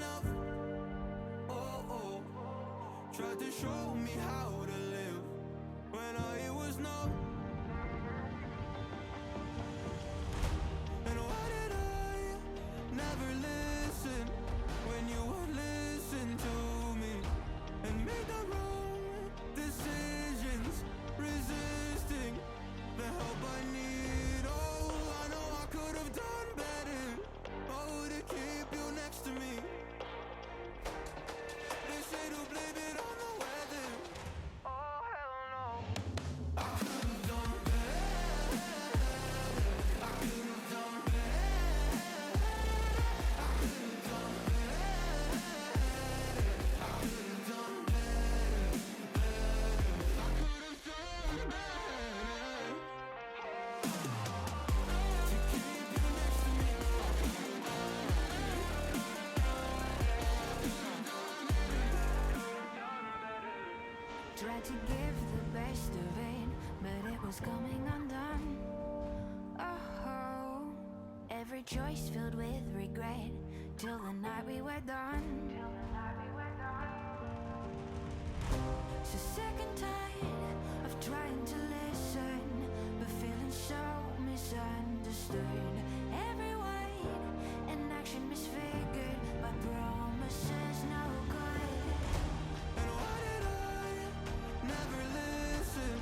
enough. Oh, oh. Tried to show me how to live when all it was no. And why did I never listen when you would listen to me and make the wrong decisions, resisting the help I need. Oh, I know I could have done better. Oh, to keep you next to me. They say to blame it on the weather. Oh, hell no. I could have done better. I could have done better. I could have done better. I could have done better. I could have done better. To keep you next to me. I could have done Tried to give the best of it, but it was coming undone. Oh, every choice filled with regret, till the night we were done. So sick and tired of trying to listen, but feeling so misunderstood. Every word and action misfigured by promises no good. And why did I never listen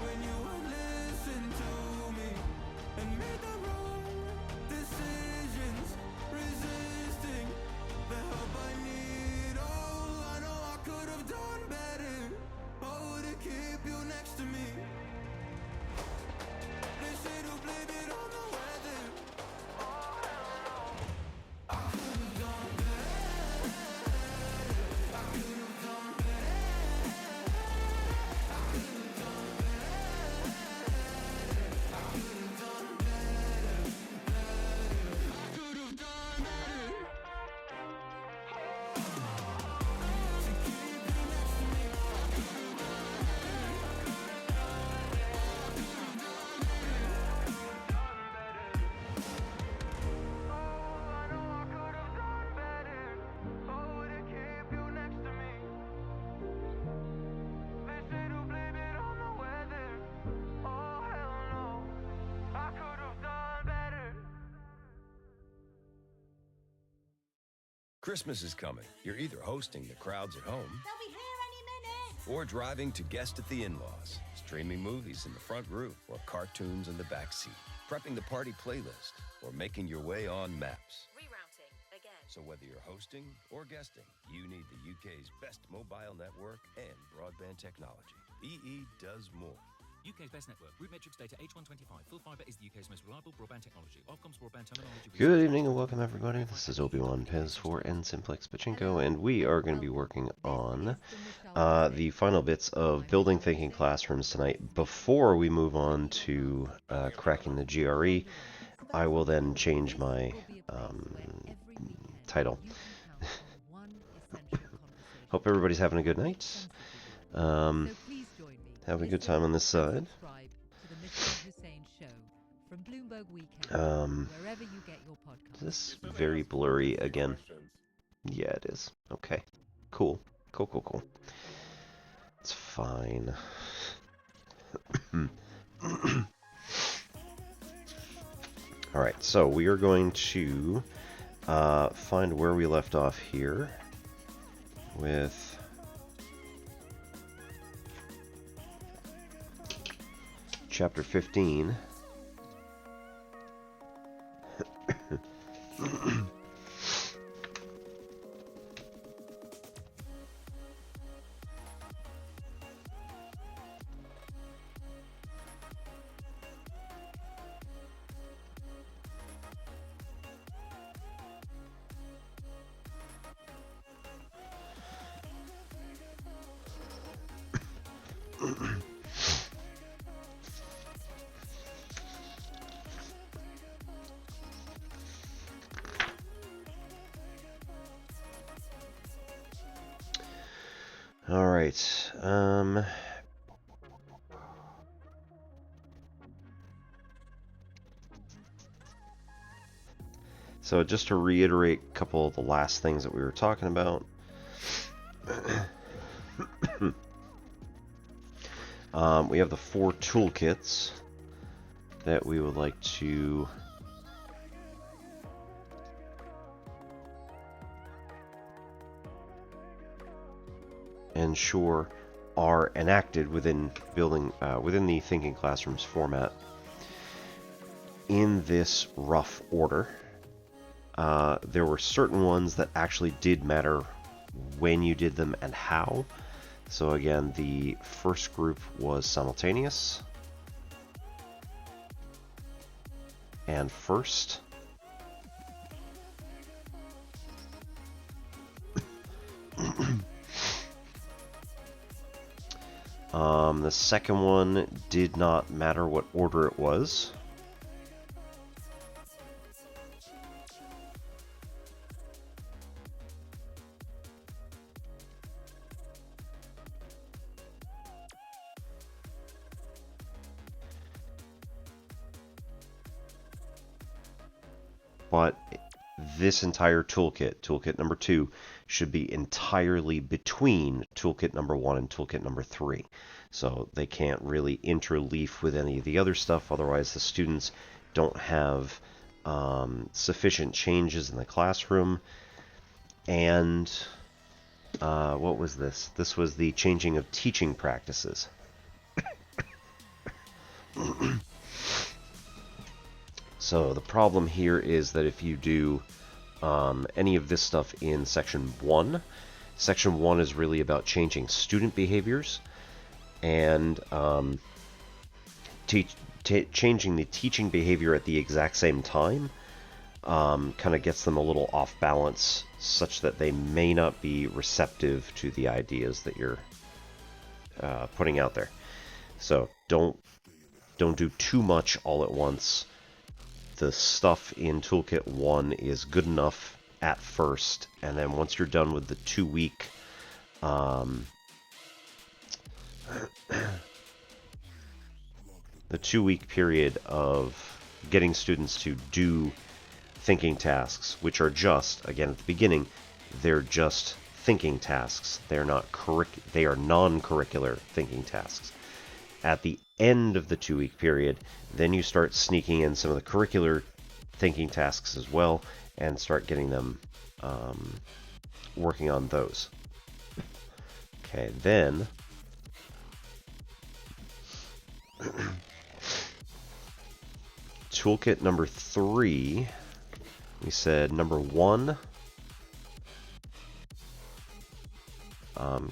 when you would listen to me and make the wrong decisions, resisting the help I need. Oh, I know I could have done better. Oh, to keep you next to me. They say to blame it on the weather. Oh, hell no. I could have done better. I could have done better. I could have done better. I could have done better. I could have done better. To keep you next to me. I could have done better. I could have done better. Oh, I know I could have done better. Oh, to keep you next to me. They say to blame it on the weather. Oh, hell no. I could have done better. Christmas is coming. You're either hosting the crowds at home They'll be here any minute. or driving to guest at the in-laws, streaming movies in the front row or cartoons in the back seat, prepping the party playlist or making your way on maps. Rerouting again. So whether you're hosting or guesting, you need the UK's best mobile network and broadband technology. EE does more. UK's best network. Root Matrix data H125. Full fibre is the UK's most reliable broadband technology. Ofcom's broadband terminology. Good evening and welcome everybody. This is Obi-Wan Pez for N Simplex Pachinko, and we are going to be working on the final bits of building thinking classrooms tonight. Before we move on to cracking the GRE, I will then change my title. Hope everybody's having a good night. Have a good time on this side. Is this very blurry again? Yeah, it is. Okay. Cool. Cool. It's fine. Alright, so we are going to find where we left off here with Chapter 15. All right. So just to reiterate a couple of the last things that we were talking about. We have the 4 toolkits that we would like to ensure are enacted within within the Thinking Classrooms format in this rough order. There were certain ones that actually did matter when you did them and how. So again, the first group was simultaneous and first. The second one did not matter what order it was. But this entire toolkit, toolkit number 2, should be entirely between toolkit number 1 and toolkit number 3. So they can't really interleaf with any of the other stuff, otherwise the students don't have sufficient changes in the classroom. And what was this? This was the changing of teaching practices. So the problem here is that if you do any of this stuff in Section 1, Section 1 is really about changing student behaviors and changing the teaching behavior at the exact same time kind of gets them a little off balance, such that they may not be receptive to the ideas that you're putting out there. So don't do too much all at once. The stuff in Toolkit 1 is good enough at first, and then once you're done with the 2-week the 2-week period of getting students to do thinking tasks, which are just, again at the beginning, they're just thinking tasks. They are non-curricular thinking tasks. At the end of the 2-week period, then you start sneaking in some of the curricular thinking tasks as well, and start getting them working on those. Okay, then toolkit number 3, we said number 1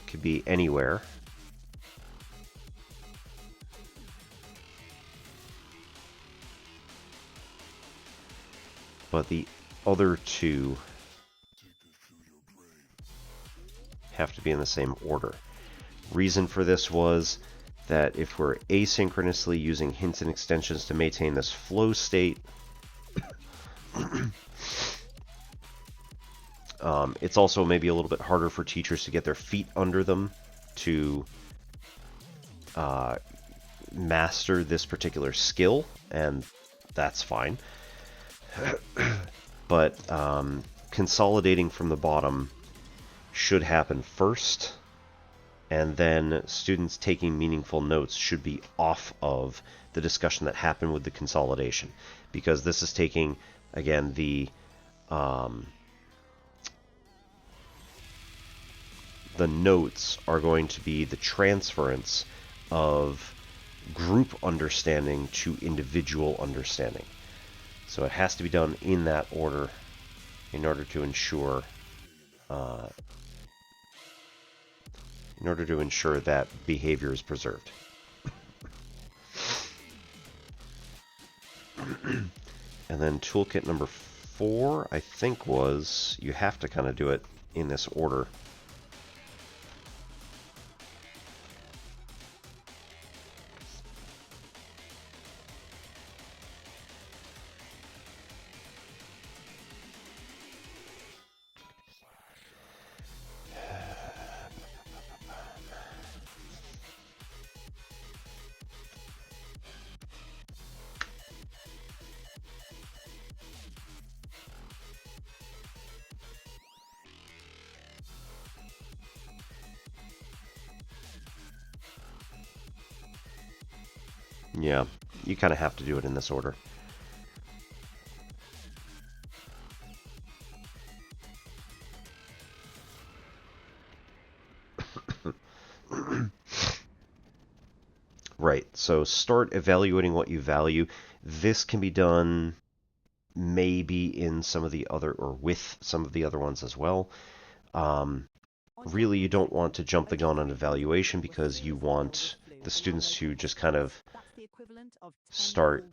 could be anywhere. But the other 2 have to be in the same order. Reason for this was that if we're asynchronously using hints and extensions to maintain this flow state, it's also maybe a little bit harder for teachers to get their feet under them to master this particular skill, and that's fine. But consolidating from the bottom should happen first, and then students taking meaningful notes should be off of the discussion that happened with the consolidation, because this is taking, again, the notes are going to be the transference of group understanding to individual understanding. So it has to be done in that order in order to ensure that behavior is preserved. And then toolkit number 4, I think, was you have to kind of do it in this order. Yeah, you kind of have to do it in this order. Right, so start evaluating what you value. This can be done maybe in some of the other, or with some of the other ones as well. Really, you don't want to jump the gun on evaluation because you want the students to just kind of start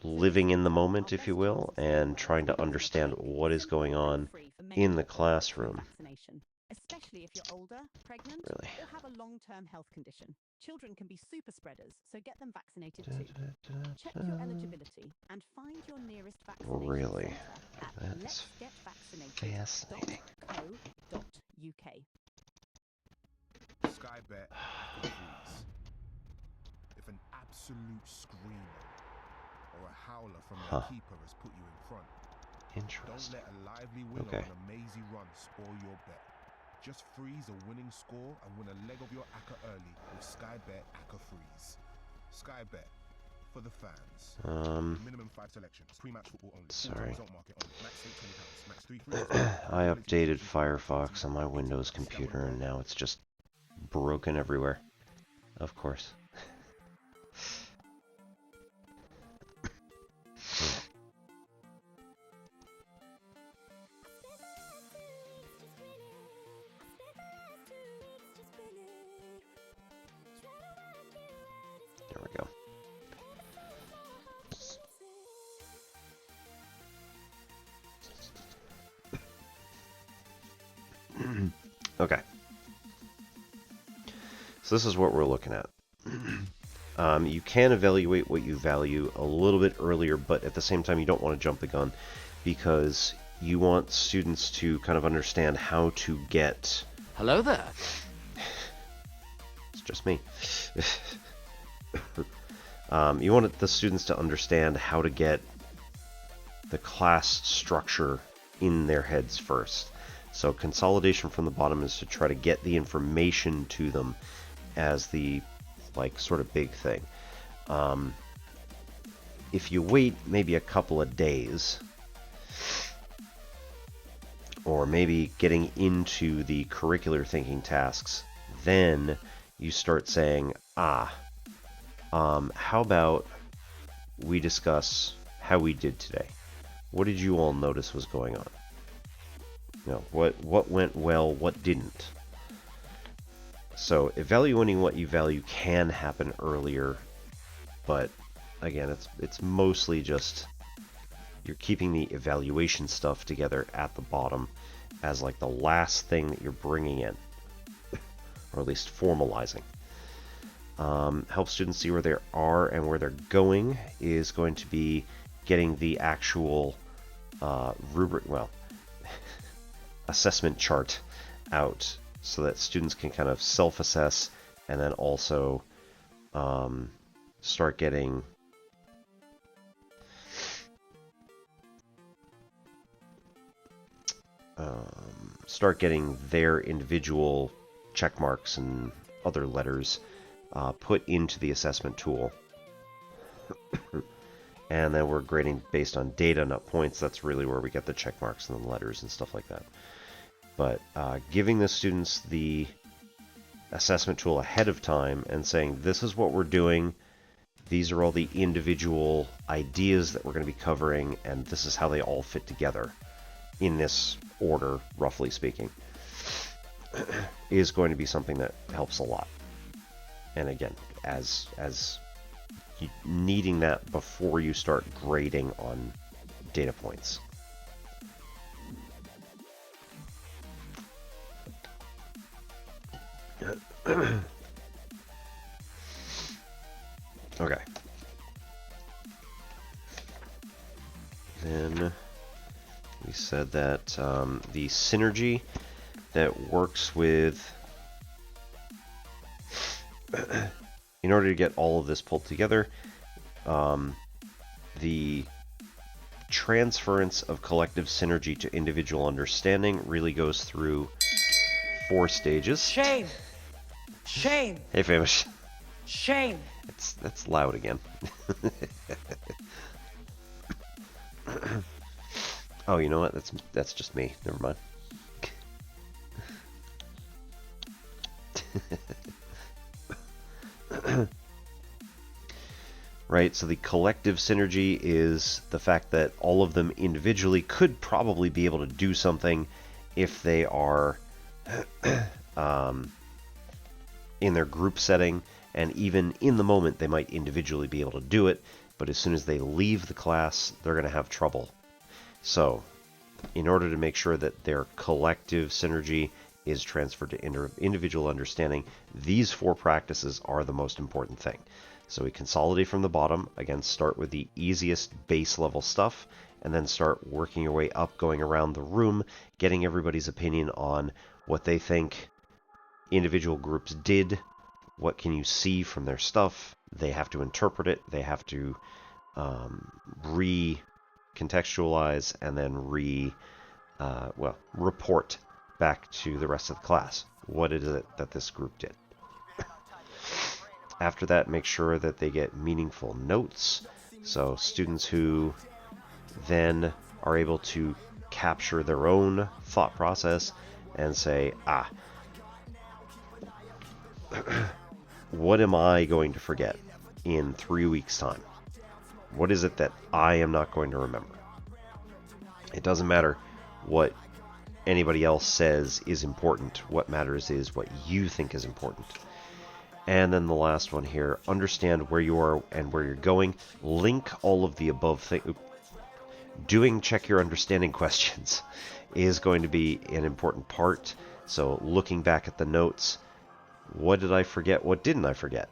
living in the moment, if you will, and trying to understand what is going on in the classroom. Especially if you're older, pregnant, Really. or have a long-term health condition. Children can be super spreaders, so get them vaccinated too. Check your eligibility and find your nearest vaccination Really? centre at That's fascinating. letsgetvaccinated.co.uk. Skybet Aqua Freeze. If an absolute screamer or a howler from their keeper has put you in front, don't Interesting. let a lively winner on a mazy run spoil your bet. Just freeze a winning score and win a leg of your ACCA early with Skybet Aqua Freeze. Skybet for the fans. Minimum 5 selections. Pre-match football only. Sorry. Result market only. Max stake £20. Max 3 frees. I updated Firefox on my Windows computer and now it's just broken everywhere. Of course. There we go. Okay. So this is what we're looking at. You can evaluate what you value a little bit earlier, but at the same time you don't want to jump the gun because you want students to kind of understand how to get... Hello there. It's just me. You want the students to understand how to get the class structure in their heads first. So consolidation from the bottom is to try to get the information to them as the sort of big thing. If you wait maybe a couple of days, or maybe getting into the curricular thinking tasks, then you start saying, how about we discuss how we did today? What did you all notice was going on? You know, what went well, what didn't? So evaluating what you value can happen earlier, but again, it's mostly just you're keeping the evaluation stuff together at the bottom as like the last thing that you're bringing in, or at least formalizing. Help students see where they are and where they're going is going to be getting the actual rubric, assessment chart out so that students can kind of self-assess and then also start getting their individual check marks and other letters put into the assessment tool. And then we're grading based on data, not points. That's really where we get the check marks and the letters and stuff like that. But giving the students the assessment tool ahead of time and saying, this is what we're doing, these are all the individual ideas that we're going to be covering, and this is how they all fit together in this order, roughly speaking, is going to be something that helps a lot. And again, as needing that before you start grading on data points. Okay. Then we said that the synergy that works with in order to get all of this pulled together, the transference of collective synergy to individual understanding really goes through 4 stages. Shame! Shame! Hey, Famish. Shame! That's loud again. Oh, you know what? That's just me. Never mind. Right, so the collective synergy is the fact that all of them individually could probably be able to do something if they are in their group setting, and even in the moment they might individually be able to do it, but as soon as they leave the class, they're going to have trouble. So, in order to make sure that their collective synergy is transferred to individual understanding, these 4 practices are the most important thing. So we consolidate from the bottom, again start with the easiest base level stuff, and then start working your way up, going around the room, getting everybody's opinion on what they think individual groups did, what can you see from their stuff. They have to interpret it, they have to recontextualize, and then report back to the rest of the class. What is it that this group did? After that, make sure that they get meaningful notes. So students who then are able to capture their own thought process and say, what am I going to forget in 3 weeks' time? What is it that I am not going to remember? It doesn't matter what anybody else says is important. What matters is what you think is important. And then the last one here, understand where you are and where you're going. Link all of the above things. Doing check your understanding questions is going to be an important part. So looking back at the notes, what did I forget? What didn't I forget?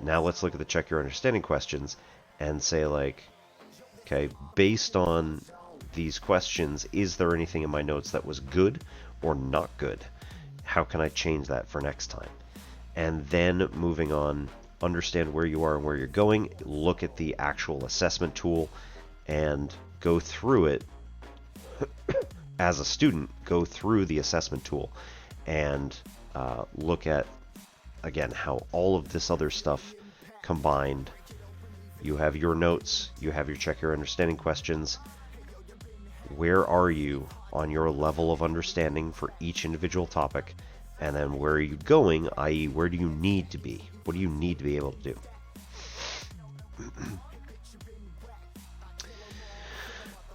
Now let's look at the check your understanding questions and say, like, okay, based on these questions, is there anything in my notes that was good or not good? How can I change that for next time? And then moving on, understand where you are and where you're going, look at the actual assessment tool and go through it as a student, go through the assessment tool and look at, again, how all of this other stuff combined. You have your notes, you have your check your understanding questions. Where are you on your level of understanding for each individual topic? And then where are you going, i.e. where do you need to be? What do you need to be able to do?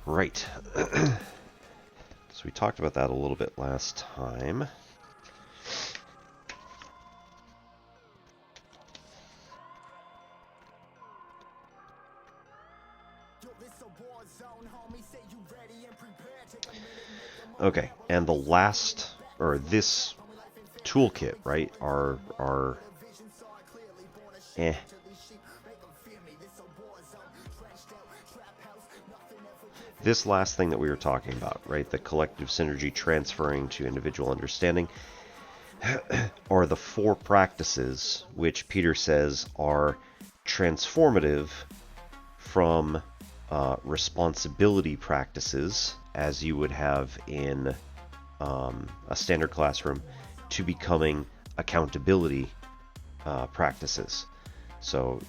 Right. So we talked about that a little bit last time. Okay, and the last, or this toolkit, right, this last thing that we were talking about, right, the collective synergy transferring to individual understanding, are the 4 practices which Peter says are transformative from responsibility practices, as you would have in a standard classroom, to becoming accountability practices. So,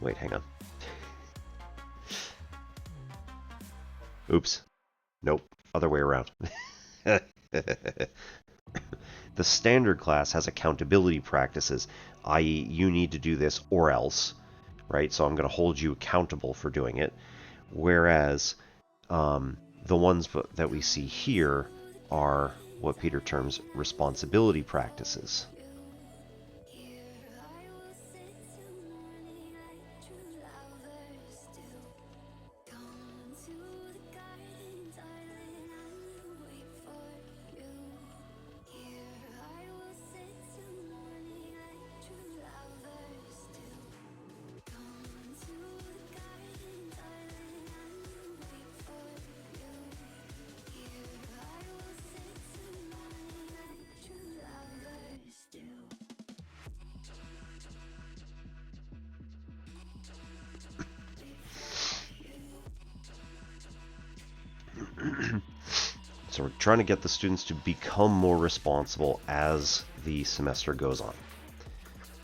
wait, hang on. Oops. Nope. Other way around. The standard class has accountability practices, i.e. you need to do this or else, right? So I'm going to hold you accountable for doing it. Whereas the ones that we see here are what Peter terms responsibility practices. So we're trying to get the students to become more responsible as the semester goes on.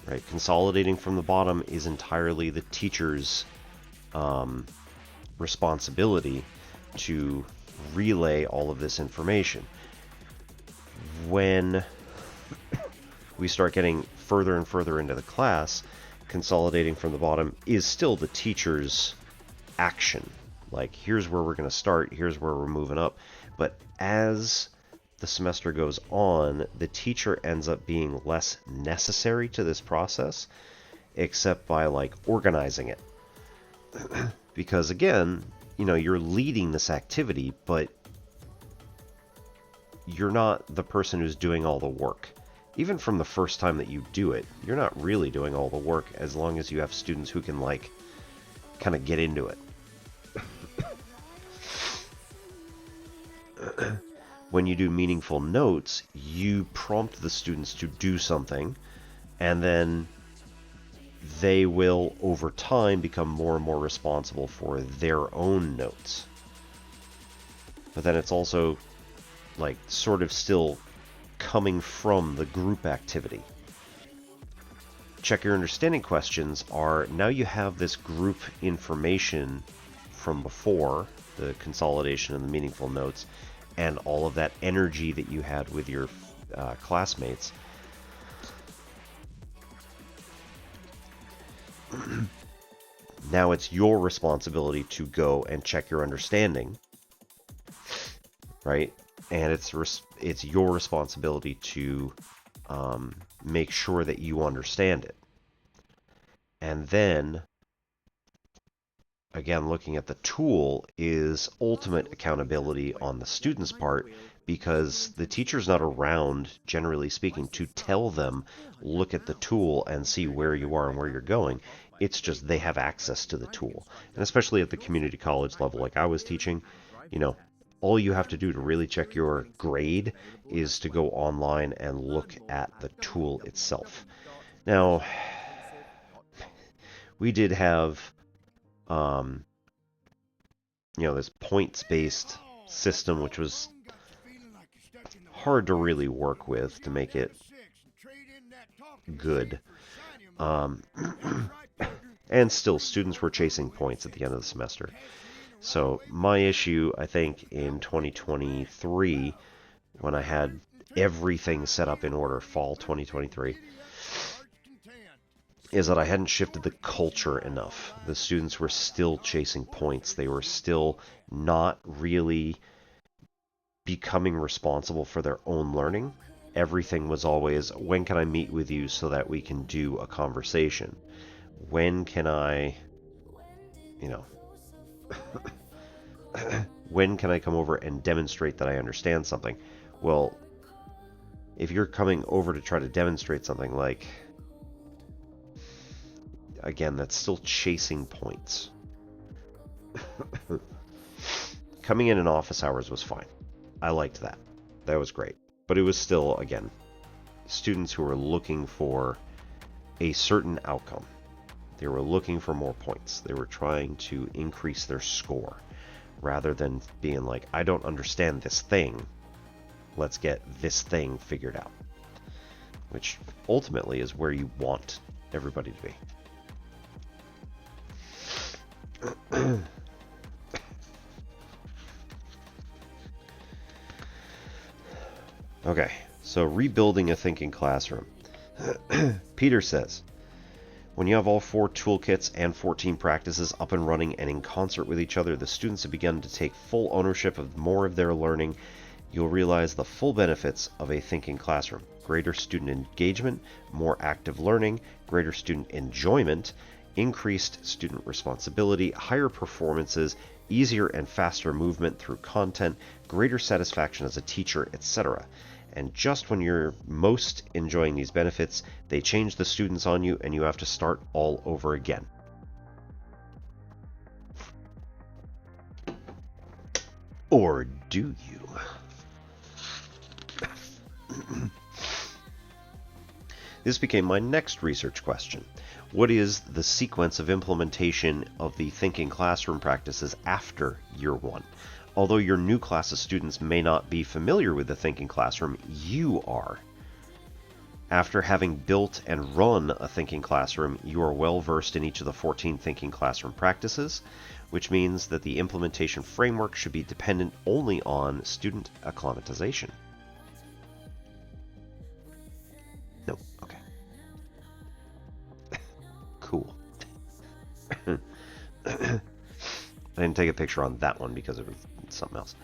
Right? Consolidating from the bottom is entirely the teacher's responsibility to relay all of this information. When we start getting further and further into the class, consolidating from the bottom is still the teacher's action. Like, here's where we're going to start, here's where we're moving up. But as the semester goes on, the teacher ends up being less necessary to this process, except by like organizing it. Because again, you know, you're leading this activity, but you're not the person who's doing all the work. Even from the first time that you do it, you're not really doing all the work as long as you have students who can like kind of get into it. When you do meaningful notes, you prompt the students to do something, and then they will, over time, become more and more responsible for their own notes. But then it's also, like, sort of still coming from the group activity. Check your understanding questions are, now you have this group information from before, the consolidation and the meaningful notes, and all of that energy that you had with your classmates. Now it's your responsibility to go and check your understanding, right? And it's your responsibility to make sure that you understand it. And then, again, looking at the tool is ultimate accountability on the student's part, because the teacher's not around, generally speaking, to tell them, look at the tool and see where you are and where you're going. It's just they have access to the tool. And especially at the community college level like I was teaching, you know, all you have to do to really check your grade is to go online and look at the tool itself. Now, we did have you know, this points-based system, which was hard to really work with to make it good. And still, students were chasing points at the end of the semester. So my issue, I think, in 2023, when I had everything set up in order, fall 2023, is that I hadn't shifted the culture enough. The students were still chasing points. They were still not really becoming responsible for their own learning. Everything was always, when can I meet with you so that we can do a conversation? When can I, you know, when can I come over and demonstrate that I understand something? Well, if you're coming over to try to demonstrate something, like, again, that's still chasing points. Coming in office hours was fine. I liked that. That was great. But it was still, again, students who were looking for a certain outcome. They were looking for more points. They were trying to increase their score, rather than being like, I don't understand this thing. Let's get this thing figured out. Which ultimately is where you want everybody to be. Okay, so rebuilding a thinking classroom. Peter says, when you have all 4 toolkits and 14 practices up and running and in concert with each other, the students have begun to take full ownership of more of their learning. You'll realize the full benefits of a thinking classroom. Greater student engagement, more active learning, greater student enjoyment, increased student responsibility, higher performances, easier and faster movement through content, greater satisfaction as a teacher, etc. And just when you're most enjoying these benefits, they change the students on you and you have to start all over again. Or do you? This became my next research question. What is the sequence of implementation of the thinking classroom practices after year 1? Although your new class of students may not be familiar with the thinking classroom, you are. After having built and run a thinking classroom, you are well versed in each of the 14 thinking classroom practices, which means that the implementation framework should be dependent only on student acclimatization. No, okay. Cool. I didn't take a picture on that one because it was something else.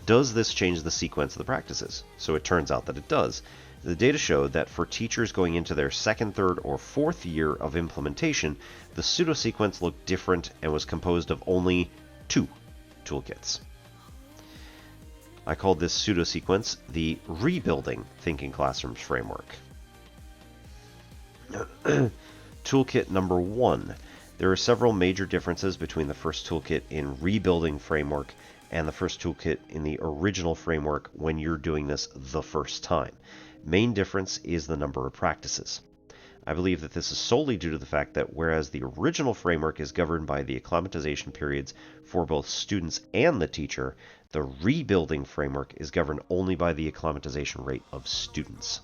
Does this change the sequence of the practices? So it turns out that it does. The data showed that for teachers going into their second, third, or fourth year of implementation, the pseudo-sequence looked different and was composed of only 2 toolkits. I called this pseudo-sequence the Rebuilding Thinking Classrooms Framework. Toolkit number 1. There are several major differences between the first toolkit in Rebuilding Framework and the first toolkit in the original framework when you're doing this the first time. Main difference is the number of practices. I believe that this is solely due to the fact that whereas the original framework is governed by the acclimatization periods for both students and the teacher, the Rebuilding Framework is governed only by the acclimatization rate of students.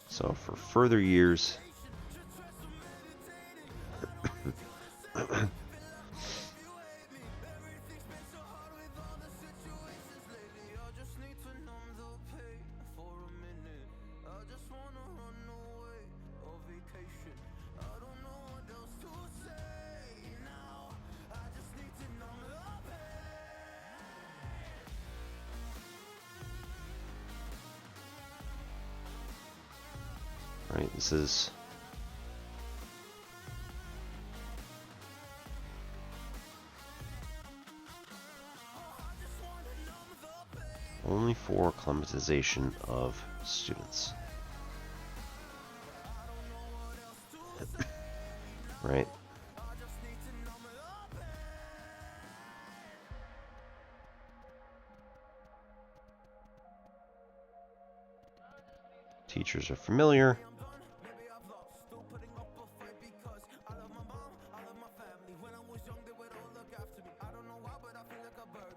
So for further years, right, this is only for acclimatization of students. Right? Teachers are familiar.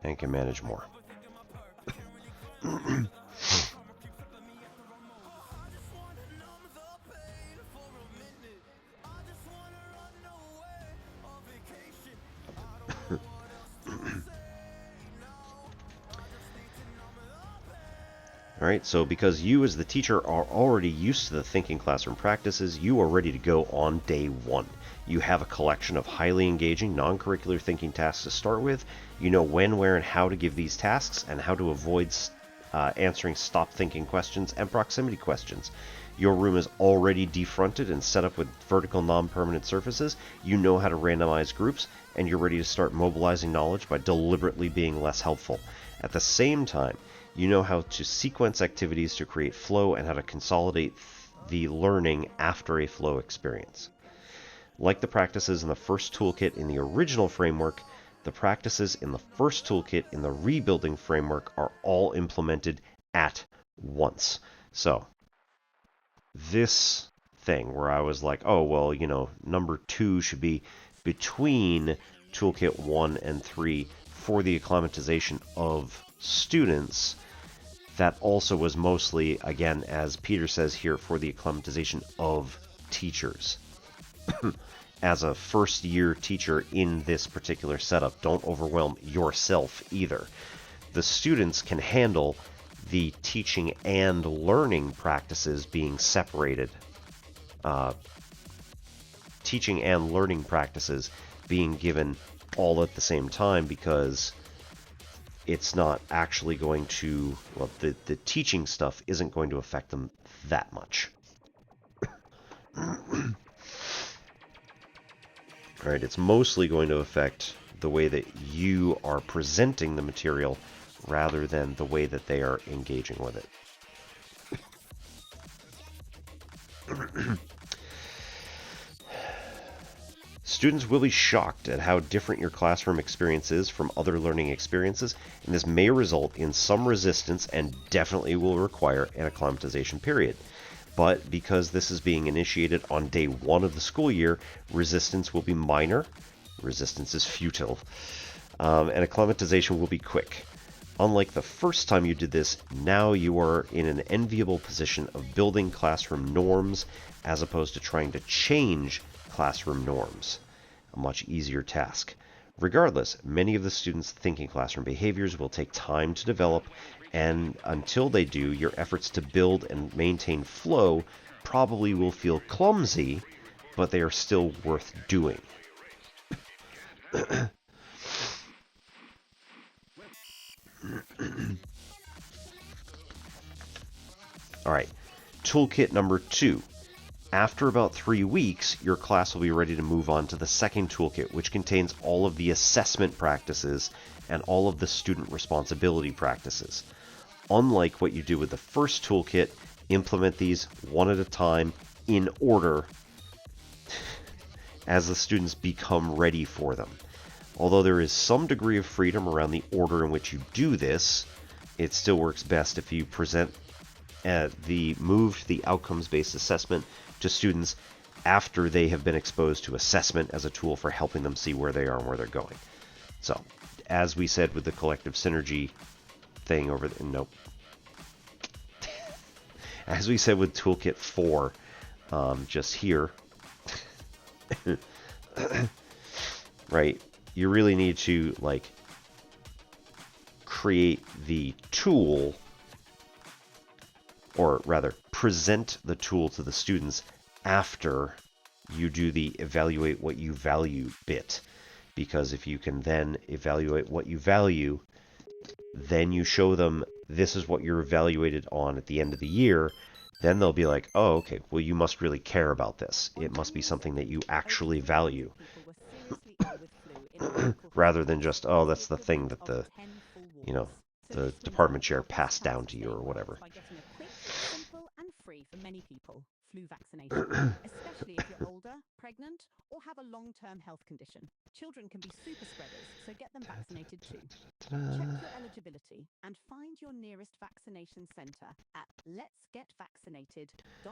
And can manage more. Alright, so because you as the teacher are already used to the thinking classroom practices, you are ready to go on day 1. You have a collection of highly engaging, non-curricular thinking tasks to start with. You know when, where, and how to give these tasks, and how to avoid answering stop thinking questions and proximity questions. Your room is already defronted and set up with vertical non-permanent surfaces. You know how to randomize groups, and you're ready to start mobilizing knowledge by deliberately being less helpful. At the same time, you know how to sequence activities to create flow and how to consolidate the learning after a flow experience. Like the practices in the first toolkit in the original framework, the practices in the first toolkit in the Rebuilding Framework are all implemented at once. So, this thing where I was like, oh, well, you know, number 2 should be between toolkit 1 and 3 for the acclimatization of students, that also was mostly, again, as Peter says here, for the acclimatization of teachers. As a first-year teacher in this particular setup, don't overwhelm yourself either. The students can handle the teaching and learning practices being separated. Teaching and learning practices being given all at the same time, because it's not actually going to, well, the teaching stuff isn't going to affect them that much. Alright, it's mostly going to affect the way that you are presenting the material rather than the way that they are engaging with it. Students will be shocked at how different your classroom experience is from other learning experiences, and this may result in some resistance and definitely will require an acclimatization period. But because this is being initiated on day 1 of the school year, resistance will be minor. Resistance is futile. And acclimatization will be quick. Unlike the first time you did this, now you are in an enviable position of building classroom norms as opposed to trying to change classroom norms. A much easier task. Regardless, many of the students' thinking classroom behaviors will take time to develop, and until they do, your efforts to build and maintain flow probably will feel clumsy, but they are still worth doing. Alright, toolkit number 2. After about 3 weeks, your class will be ready to move on to the second toolkit, which contains all of the assessment practices and all of the student responsibility practices. Unlike what you do with the first toolkit, implement these one at a time in order as the students become ready for them. Although there is some degree of freedom around the order in which you do this, it still works best if you present the move to the outcomes-based assessment to students after they have been exposed to assessment as a tool for helping them see where they are and where they're going. So, as we said with the collective synergy thing over the... Nope. As we said with Toolkit 4, just here, right, you really need to, like, create the tool, or rather, present the tool to the students after you do the evaluate what you value bit. Because if you can then evaluate what you value, then you show them this is what you're evaluated on at the end of the year, then they'll be like, oh, okay, well, you must really care about this. It must be something that you actually value. Rather than just, oh, that's the thing that the, you know, the department chair passed down to you or whatever. By getting a quick, simple, and free for many people flu vaccination, especially if you're older, pregnant, or have a long-term health condition. Children can be super spreaders, so get them vaccinated too. Check your eligibility and find your nearest vaccination centre at letsgetvaccinated.co.uk.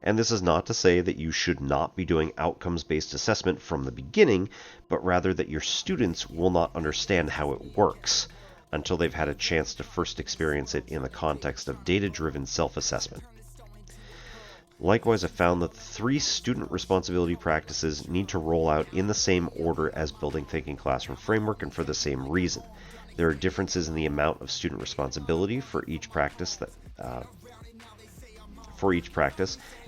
And this is not to say that you should not be doing outcomes-based assessment from the beginning, but rather that your students will not understand how it works until they've had a chance to first experience it in the context of data-driven self-assessment. Likewise, I found that the 3 student responsibility practices need to roll out in the same order as Building Thinking Classroom Framework, and for the same reason. There are differences in the amount of student responsibility for each practice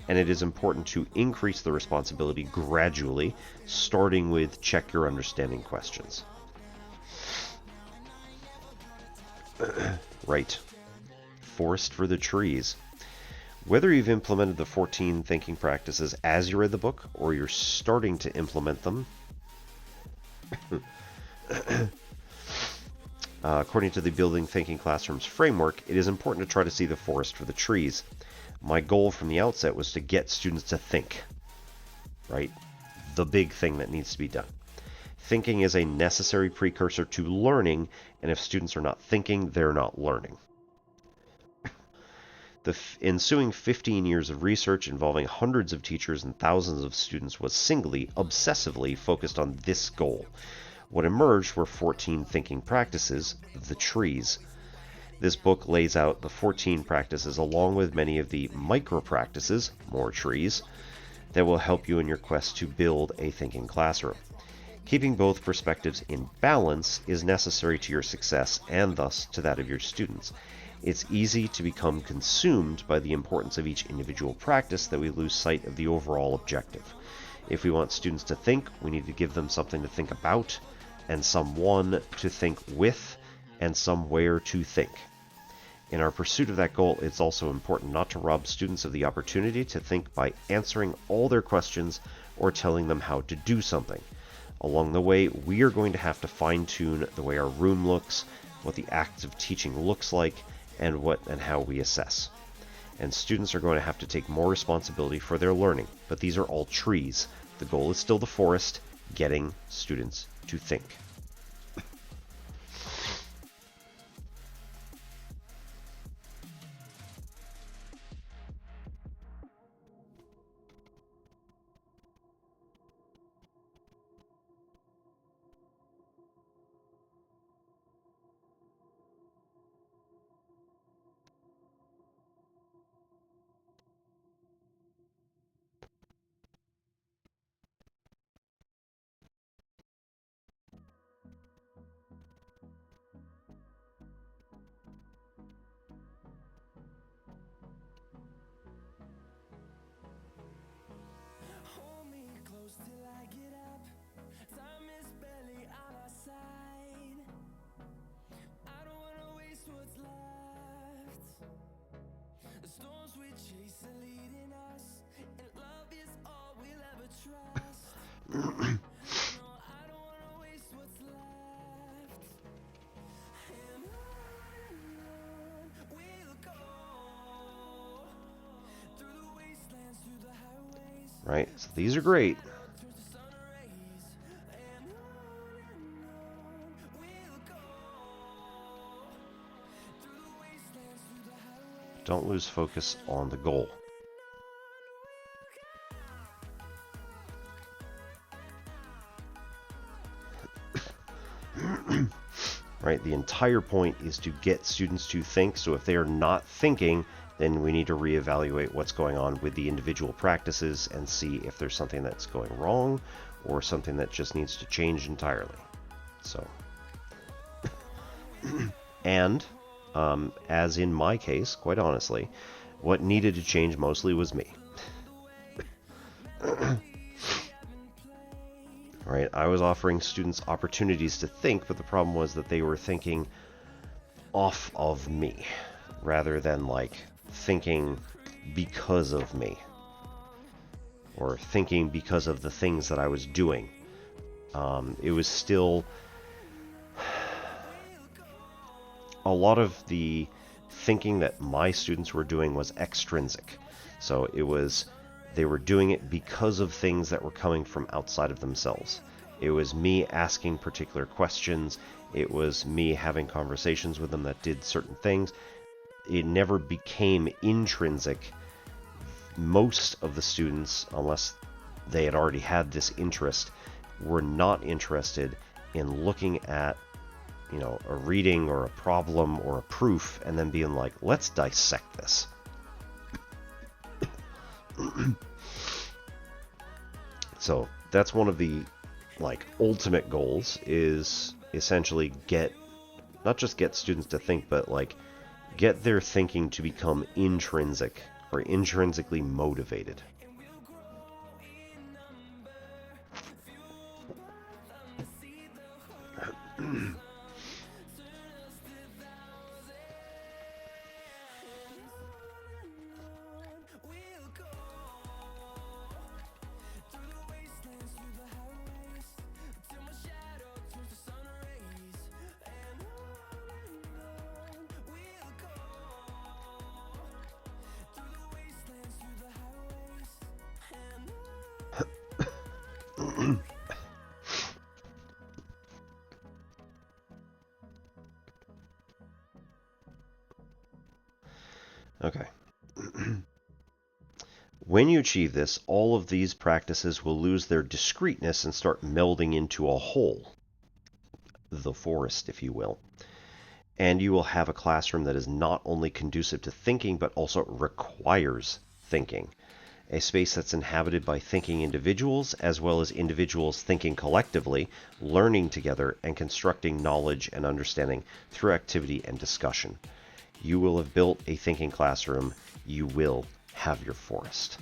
and it is important to increase the responsibility gradually, starting with check your understanding questions. Right. Forest for the trees. Whether you've implemented the 14 thinking practices as you read the book, or you're starting to implement them, according to the Building Thinking Classrooms framework, it is important to try to see the forest for the trees. My goal from the outset was to get students to think, right? The big thing that needs to be done. Thinking is a necessary precursor to learning, and if students are not thinking, they're not learning. The ensuing 15 years of research involving hundreds of teachers and thousands of students was singly, obsessively focused on this goal. What emerged were 14 thinking practices, the trees. This book lays out the 14 practices along with many of the micro-practices, more trees, that will help you in your quest to build a thinking classroom. Keeping both perspectives in balance is necessary to your success and thus to that of your students. It's easy to become consumed by the importance of each individual practice that we lose sight of the overall objective. If we want students to think, we need to give them something to think about, and someone to think with, and somewhere to think. In our pursuit of that goal, it's also important not to rob students of the opportunity to think by answering all their questions or telling them how to do something. Along the way, we are going to have to fine-tune the way our room looks, what the act of teaching looks like, and how we assess. And students are going to have to take more responsibility for their learning, but these are all trees. The goal is still the forest, getting students to think. Hold me close till I get up. Time is barely on our side. I don't wanna waste what's left. The storms we chase are leading us, and love is all we'll ever trust. No, I don't wanna waste what's left. And on we'll go, through the wastelands, through the highways. Right? So these are great. Don't lose focus on the goal. Right? The entire point is to get students to think. So if they are not thinking, then we need to reevaluate what's going on with the individual practices and see if there's something that's going wrong or something that just needs to change entirely. So, and as in my case, quite honestly, what needed to change mostly was me. Right? I was offering students opportunities to think, but the problem was that they were thinking off of me rather than like thinking because of me or thinking because of the things that I was doing. It was still a lot of the thinking that my students were doing was extrinsic. So it was they were doing it because of things that were coming from outside of themselves. It was me asking particular questions. It was me having conversations with them that did certain things. It never became intrinsic. Most of the students, unless they had already had this interest, were not interested in looking at, you know, a reading or a problem or a proof and then being like, let's dissect this. So that's one of the like ultimate goals, is essentially not just get students to think, but like get their thinking to become intrinsic or intrinsically motivated. Okay. When you achieve this, all of these practices will lose their discreteness and start melding into a whole. The forest, if you will. And you will have a classroom that is not only conducive to thinking, but also requires thinking. A space that's inhabited by thinking individuals, as well as individuals thinking collectively, learning together, and constructing knowledge and understanding through activity and discussion. You will have built a thinking classroom. You will have your forest.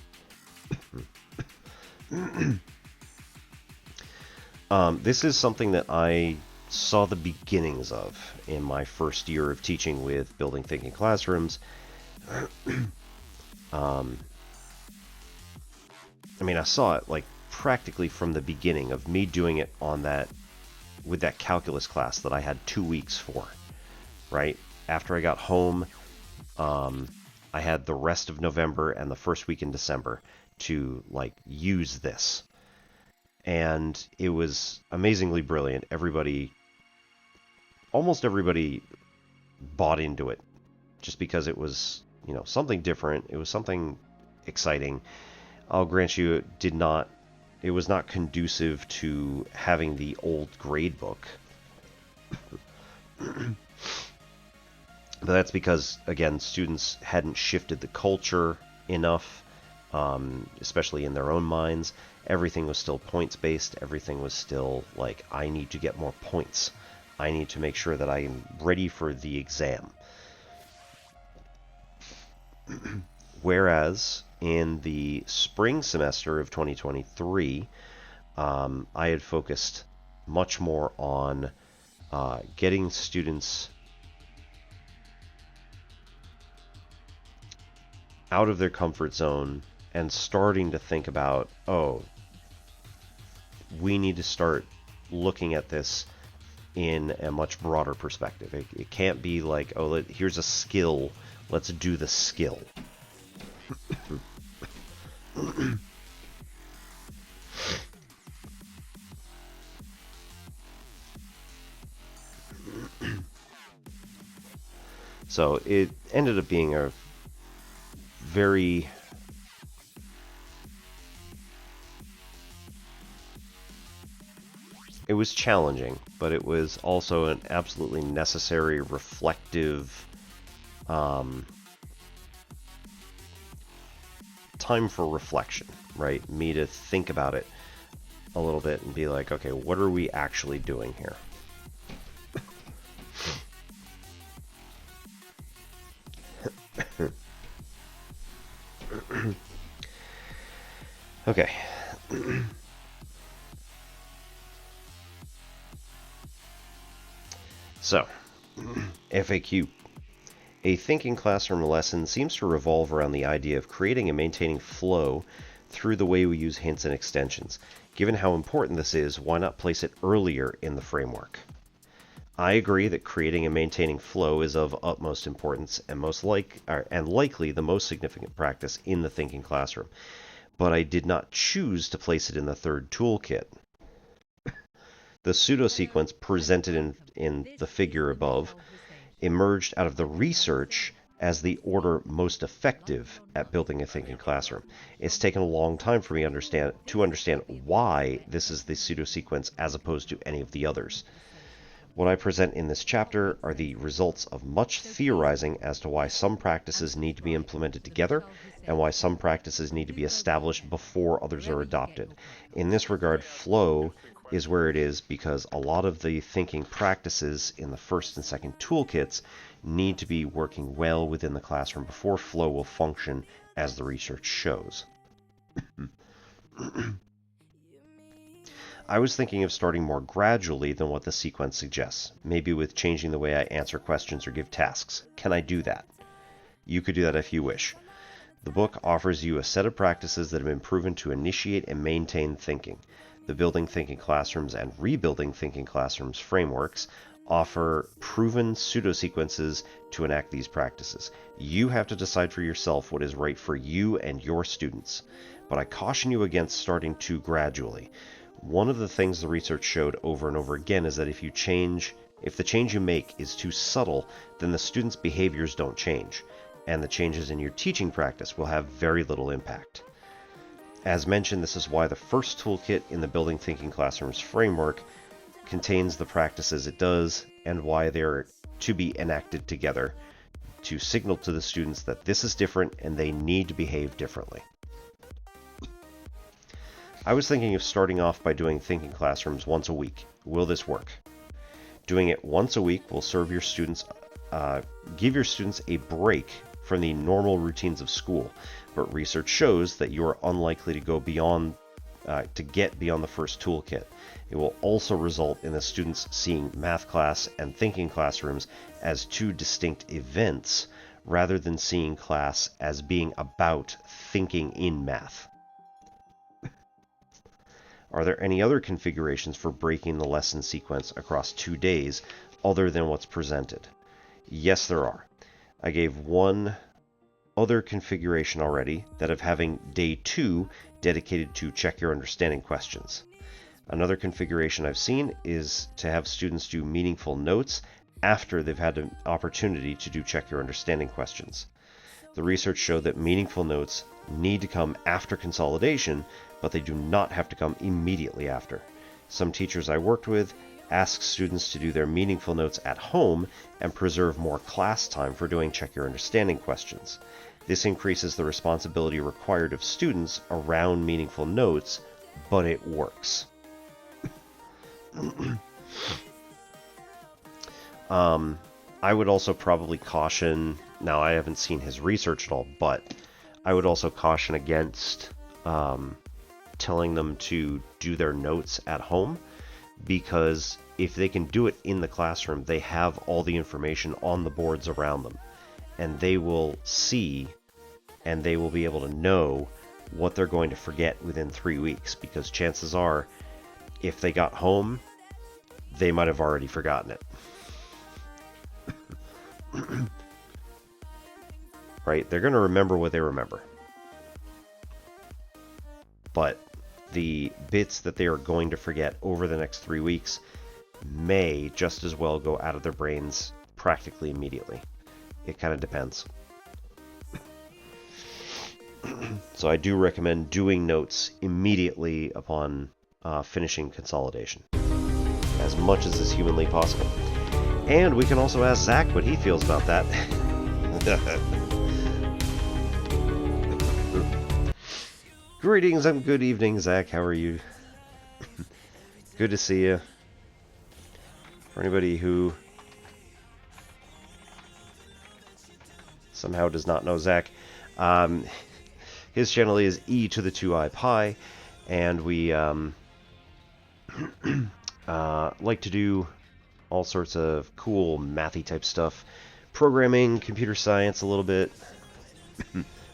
This is something that I saw the beginnings of in my first year of teaching with building thinking classrooms. I mean, I saw it like practically from the beginning of me doing it on that, with that calculus class that I had 2 weeks for, right? After I got home, I had the rest of November and the first week in December to like use this. And it was amazingly brilliant. Almost everybody bought into it just because it was, something different. It was something exciting. I'll grant you it was not conducive to having the old grade book. But that's because, again, students hadn't shifted the culture enough, especially in their own minds. Everything was still points-based. Everything was still like, I need to get more points. I need to make sure that I am ready for the exam. Whereas in the spring semester of 2023, I had focused much more on getting students out of their comfort zone and starting to think about, we need to start looking at this in a much broader perspective. It can't be like, here's a skill, let's do the skill. So it ended up being a very it was challenging, but it was also an absolutely necessary, reflective time for reflection, right? Me to think about it a little bit and be like, okay, what are we actually doing here? Okay. So, FAQ. A thinking classroom lesson seems to revolve around the idea of creating and maintaining flow through the way we use hints and extensions. Given how important this is, why not place it earlier in the framework? I agree that creating and maintaining flow is of utmost importance and likely the most significant practice in the thinking classroom, but I did not choose to place it in the third toolkit. The pseudo-sequence presented in the figure above emerged out of the research as the order most effective at building a thinking classroom. It's taken a long time for me to understand why this is the pseudo-sequence as opposed to any of the others. What I present in this chapter are the results of much theorizing as to why some practices need to be implemented together and why some practices need to be established before others are adopted. In this regard, flow is where it is because a lot of the thinking practices in the first and second toolkits need to be working well within the classroom before flow will function as the research shows. I was thinking of starting more gradually than what the sequence suggests, maybe with changing the way I answer questions or give tasks. Can I do that? You could do that if you wish. The book offers you a set of practices that have been proven to initiate and maintain thinking. The Building Thinking Classrooms and Rebuilding Thinking Classrooms frameworks offer proven pseudo-sequences to enact these practices. You have to decide for yourself what is right for you and your students, but I caution you against starting too gradually. One of the things the research showed over and over again is that if the change you make is too subtle, then the students' behaviors don't change, and the changes in your teaching practice will have very little impact. As mentioned, this is why the first toolkit in the Building Thinking Classrooms framework contains the practices it does, and why they're to be enacted together to signal to the students that this is different and they need to behave differently. I was thinking of starting off by doing thinking classrooms once a week. Will this work? Doing it once a week will serve your students, give your students a break from the normal routines of school, but research shows that you are unlikely to go beyond, get beyond the first toolkit. It will also result in the students seeing math class and thinking classrooms as two distinct events, rather than seeing class as being about thinking in math. Are there any other configurations for breaking the lesson sequence across 2 days other than what's presented? Yes, there are. I gave one other configuration already, that of having day 2 dedicated to check your understanding questions. Another configuration I've seen is to have students do meaningful notes after they've had an opportunity to do check your understanding questions. The research showed that meaningful notes need to come after consolidation, but they do not have to come immediately after. Some teachers I worked with ask students to do their meaningful notes at home and preserve more class time for doing check your understanding questions. This increases the responsibility required of students around meaningful notes, but it works. I would also probably caution, now I haven't seen his research at all, but I would also caution against telling them to do their notes at home, because if they can do it in the classroom, they have all the information on the boards around them, and they will see and they will be able to know what they're going to forget within 3 weeks, because chances are, if they got home, they might have already forgotten it. Right? They're going to remember what they remember. But the bits that they are going to forget over the next 3 weeks may just as well go out of their brains practically immediately. It kind of depends. So I do recommend doing notes immediately upon finishing consolidation, as much as is humanly possible. And we can also ask Zach what he feels about that. Greetings and good evening, Zach. How are you? Good to see you. For anybody who somehow does not know Zach, his channel is e to the 2i pi, and we like to do all sorts of cool mathy type stuff, programming, computer science a little bit,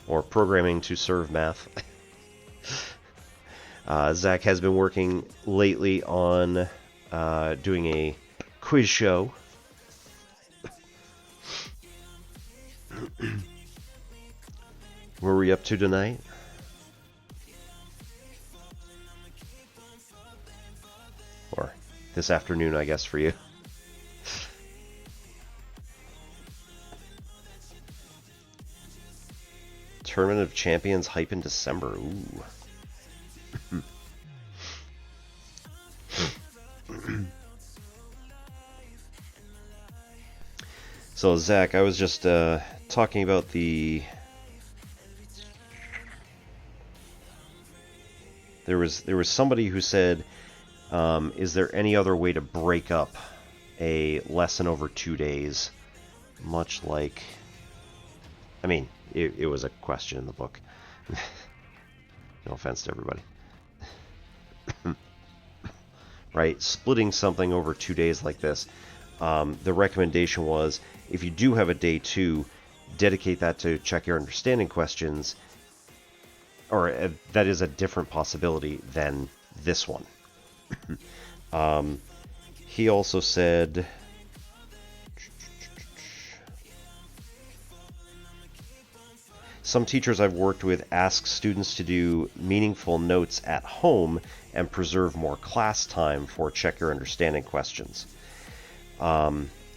or programming to serve math. Zach has been working lately on doing a quiz show. What are we up to tonight? Or this afternoon, I guess, for you. Tournament of Champions hype in December. Ooh. So, Zach, I was just talking about the... There was somebody who said, is there any other way to break up a lesson over 2 days? Much like... I mean, it was a question in the book. No offense to everybody. Right? Splitting something over 2 days like this. The recommendation was, if you do have a day 2, dedicate that to check your understanding questions, or that is a different possibility than this one. He also said, some teachers I've worked with ask students to do meaningful notes at home and preserve more class time for check your understanding questions.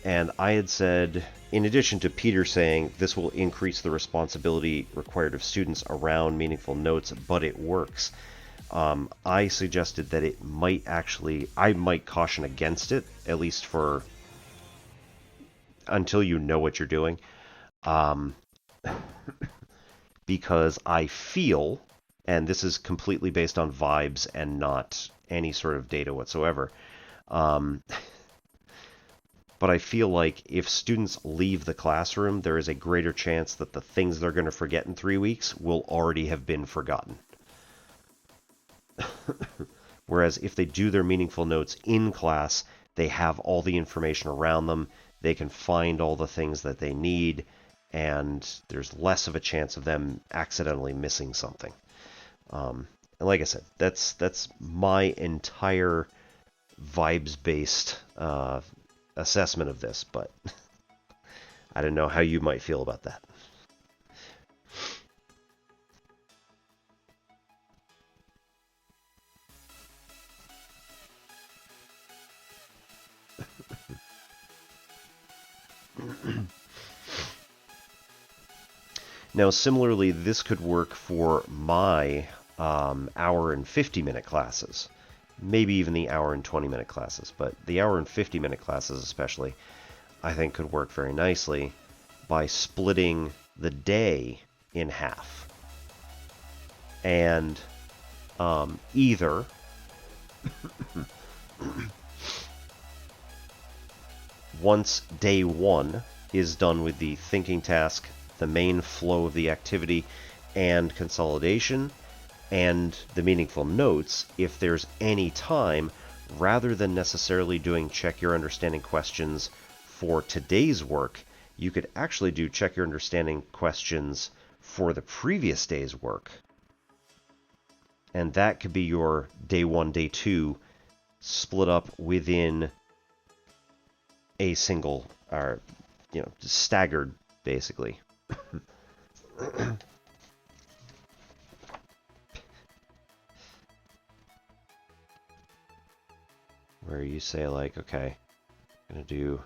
And I had said, in addition to Peter saying this will increase the responsibility required of students around meaningful notes, but it works, I suggested that it might actually, I might caution against it, at least for until you know what you're doing. Because I feel, and this is completely based on vibes and not any sort of data whatsoever, but I feel like if students leave the classroom, there is a greater chance that the things they're going to forget in 3 weeks will already have been forgotten. Whereas if they do their meaningful notes in class, they have all the information around them, they can find all the things that they need, and there's less of a chance of them accidentally missing something. And like I said, that's my entire vibes-based assessment of this, but I don't know how you might feel about that. Now, similarly, this could work for my hour and 50-minute classes. Maybe even the hour and 20-minute classes. But the hour and 50-minute classes especially, I think could work very nicely by splitting the day in half. And either once day one is done with the thinking task, the main flow of the activity, and consolidation, and the meaningful notes, if there's any time, rather than necessarily doing check your understanding questions for today's work, you could actually do check your understanding questions for the previous day's work. And that could be your day one, day two, split up within a single, or, staggered, basically. Where you say, like, okay, I'm gonna do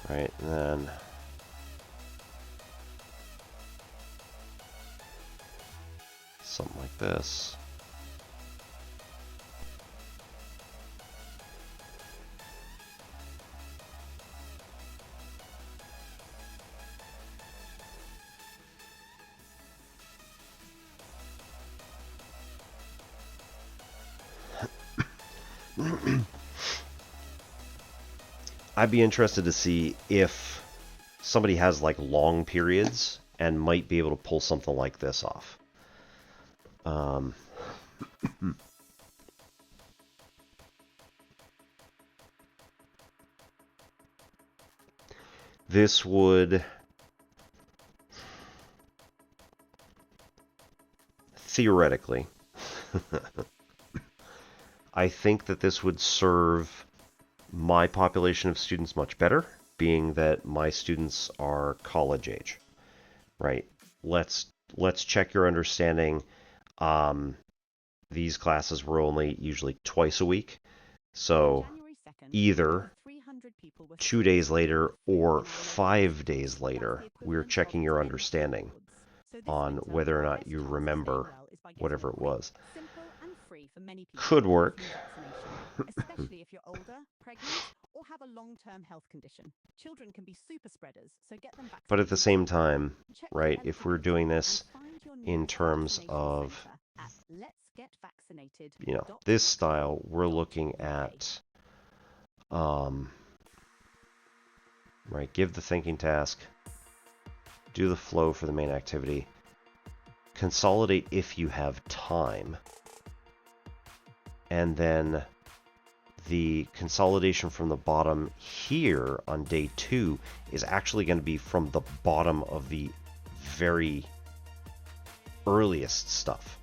right, and then something like this. I'd be interested to see if somebody has like long periods and might be able to pull something like this off. This would theoretically, I think that this would serve my population of students much better, being that my students are college age, right? Let's check your understanding. These classes were only usually twice a week, so either 2 days later or 5 days later, we're checking your understanding on whether or not you remember whatever it was. Could work. Especially if you're older, pregnant, or have a long-term health condition. Children can be super spreaders, so get them vaccinated. But at the same time, right, if we're doing this in terms of, this style, we're looking at, right, give the thinking task, do the flow for the main activity, consolidate if you have time, and then the consolidation from the bottom here on day 2 is actually going to be from the bottom of the very earliest stuff.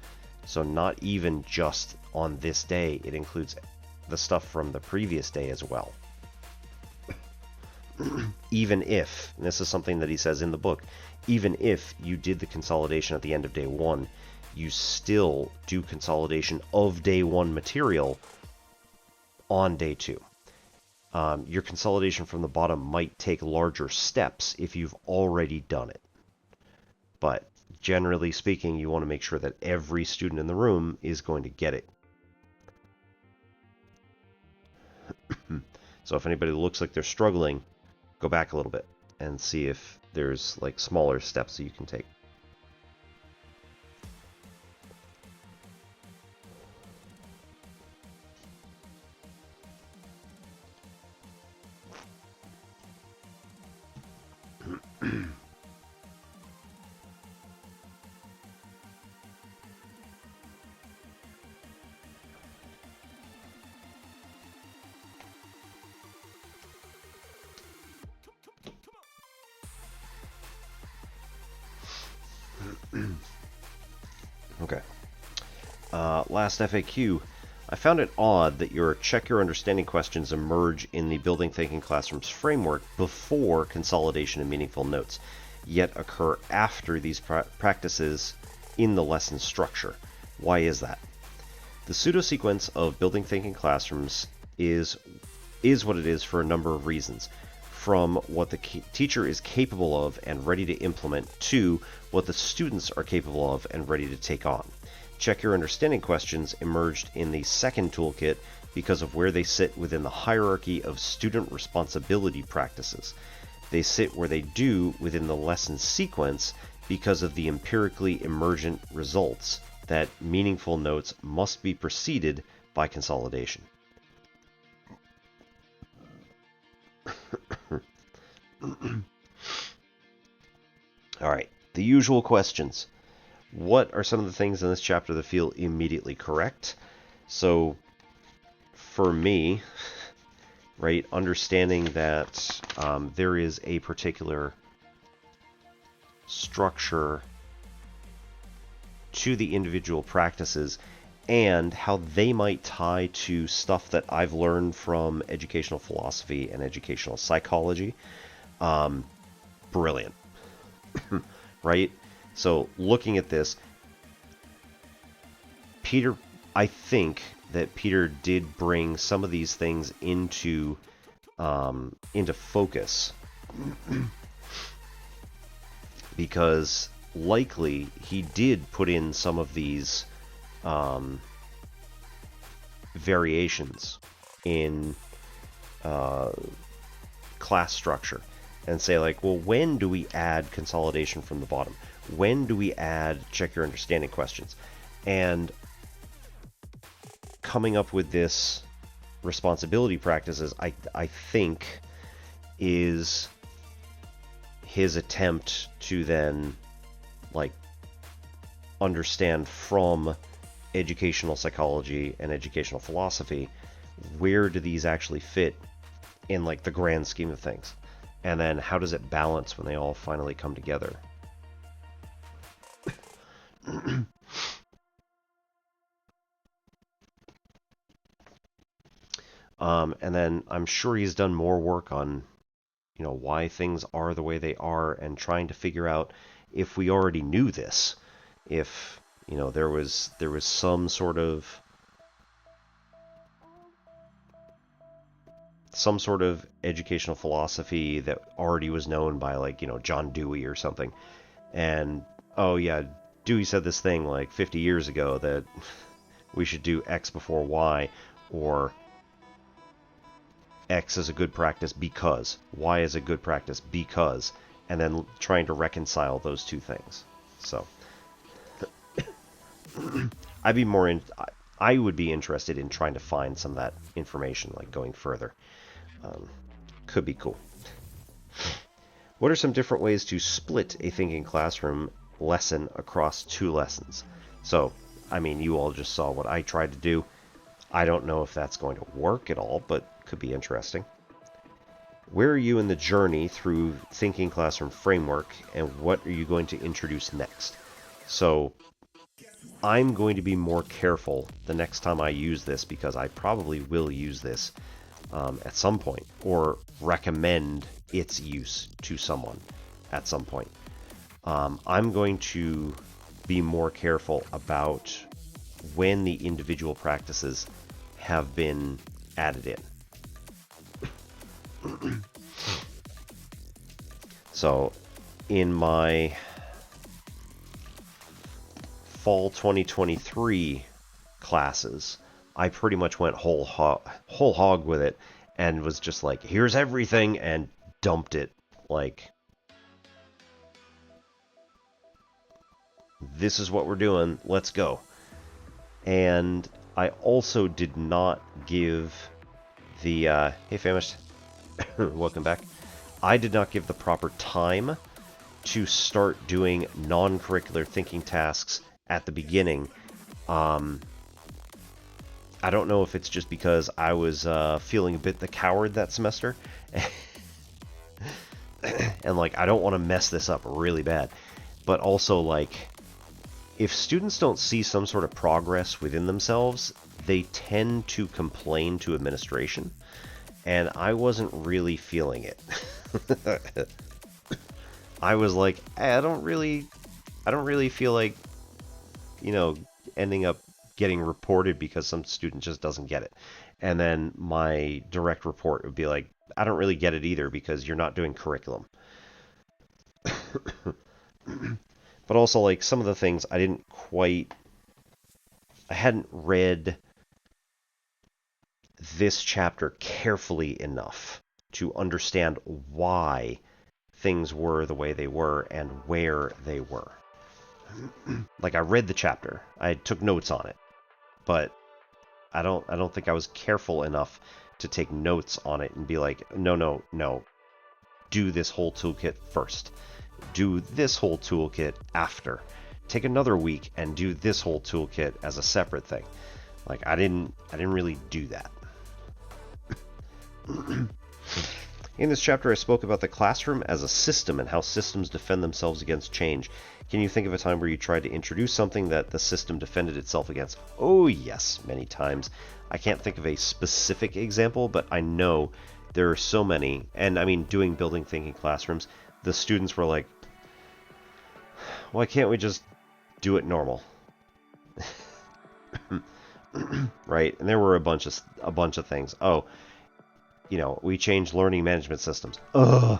So not even just on this day, it includes the stuff from the previous day as well. Even if, and this is something that he says in the book, even if you did the consolidation at the end of day 1, you still do consolidation of day 1 material on day 2. Your consolidation from the bottom might take larger steps if you've already done it. But generally speaking, you want to make sure that every student in the room is going to get it. So if anybody looks like they're struggling, go back a little bit and see if there's like smaller steps that you can take. Okay. Last FAQ. I found it odd that your check your understanding questions emerge in the Building Thinking Classrooms framework before consolidation and meaningful notes, yet occur after these practices in the lesson structure. Why is that? The pseudo-sequence of Building Thinking Classrooms is what it is for a number of reasons. From what the teacher is capable of and ready to implement to what the students are capable of and ready to take on. Check your understanding questions emerged in the second toolkit because of where they sit within the hierarchy of student responsibility practices. They sit where they do within the lesson sequence because of the empirically emergent results that meaningful notes must be preceded by consolidation. All right, the usual questions. What are some of the things in this chapter that feel immediately correct? So, for me, right, understanding that there is a particular structure to the individual practices and how they might tie to stuff that I've learned from educational philosophy and educational psychology. Brilliant. Right? So looking at this, I think that Peter did bring some of these things into focus because likely he did put in some of these variations in class structure and say like, well, when do we add consolidation from the bottom? When do we add check your understanding questions? And coming up with this responsibility practices, I think, is his attempt to then like understand from educational psychology and educational philosophy, where do these actually fit in like the grand scheme of things? And then how does it balance when they all finally come together? And then I'm sure he's done more work on, you know, why things are the way they are and trying to figure out if we already knew this, if, you know, there was some sort of educational philosophy that already was known by, like, you know, John Dewey or something. And, oh yeah, Dewey said this thing like 50 years ago that we should do X before Y, or X is a good practice because, Y is a good practice because, and then trying to reconcile those two things. So, I would be interested in trying to find some of that information, like going further. Could be cool. What are some different ways to split a thinking classroom lesson across 2 lessons? So, I mean, you all just saw what I tried to do. I don't know if that's going to work at all, but could be interesting. Where are you in the journey through Thinking Classroom Framework, and what are you going to introduce next? So, I'm going to be more careful the next time I use this, because I probably will use this at some point, or recommend its use to someone at some point. I'm going to be more careful about when the individual practices have been added in. So, in my fall 2023 classes, I pretty much went whole hog with it and was just like, here's everything, and dumped it like, this is what we're doing, let's go. And I also did not give the hey Famished, welcome back. I did not give the proper time to start doing non-curricular thinking tasks at the beginning. I don't know if it's just because I was feeling a bit the coward that semester. And like, I don't want to mess this up really bad. But also, like, if students don't see some sort of progress within themselves, they tend to complain to administration, and I wasn't really feeling it. I was like, hey, I don't really feel like, you know, ending up getting reported because some student just doesn't get it. And then my direct report would be like, I don't really get it either because you're not doing curriculum. But also, like, some of the things I hadn't read this chapter carefully enough to understand why things were the way they were and where they were. Like, I read the chapter, I took notes on it, but I don't think I was careful enough to take notes on it and be like, no, do this whole toolkit first. Do this whole toolkit after. Take another week and do this whole toolkit as a separate thing. Like, I didn't really do that. In this chapter, I spoke about the classroom as a system and how systems defend themselves against change. Can you think of a time where you tried to introduce something that the system defended itself against? Oh yes, many times. I can't think of a specific example, but I know there are so many. And I mean, doing building thinking classrooms, the students were like, why can't we just do it normal? Right? And there were a bunch of things. Oh, you know, we changed learning management systems. Ugh,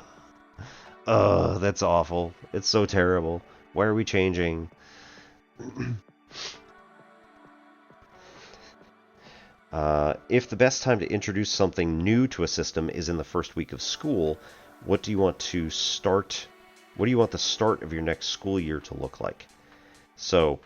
that's awful. It's so terrible. Why are we changing? If the best time to introduce something new to a system is in the first week of school, what do you want the start of your next school year to look like? So,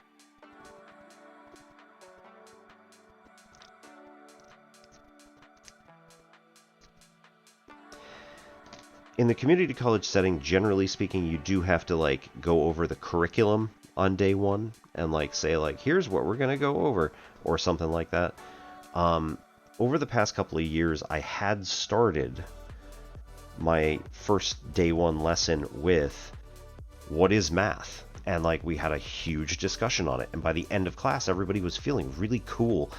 in the community college setting, generally speaking, you do have to, like, go over the curriculum on day one and, like, say, like, here's what we're going to go over, or something like that. Over the past couple of years, I had started my first day one lesson with what is math? And, like, we had a huge discussion on it. And by the end of class, everybody was feeling really cool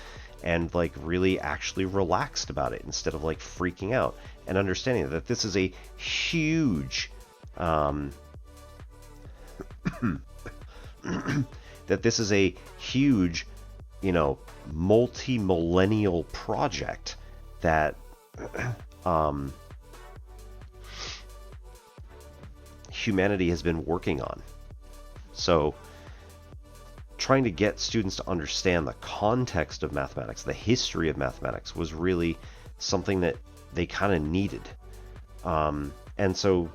and, like, really actually relaxed about it instead of, like, freaking out, and understanding that this is a huge you know, multi-millennial project that humanity has been working on. So trying to get students to understand the context of mathematics, the history of mathematics, was really something that they kind of needed. And so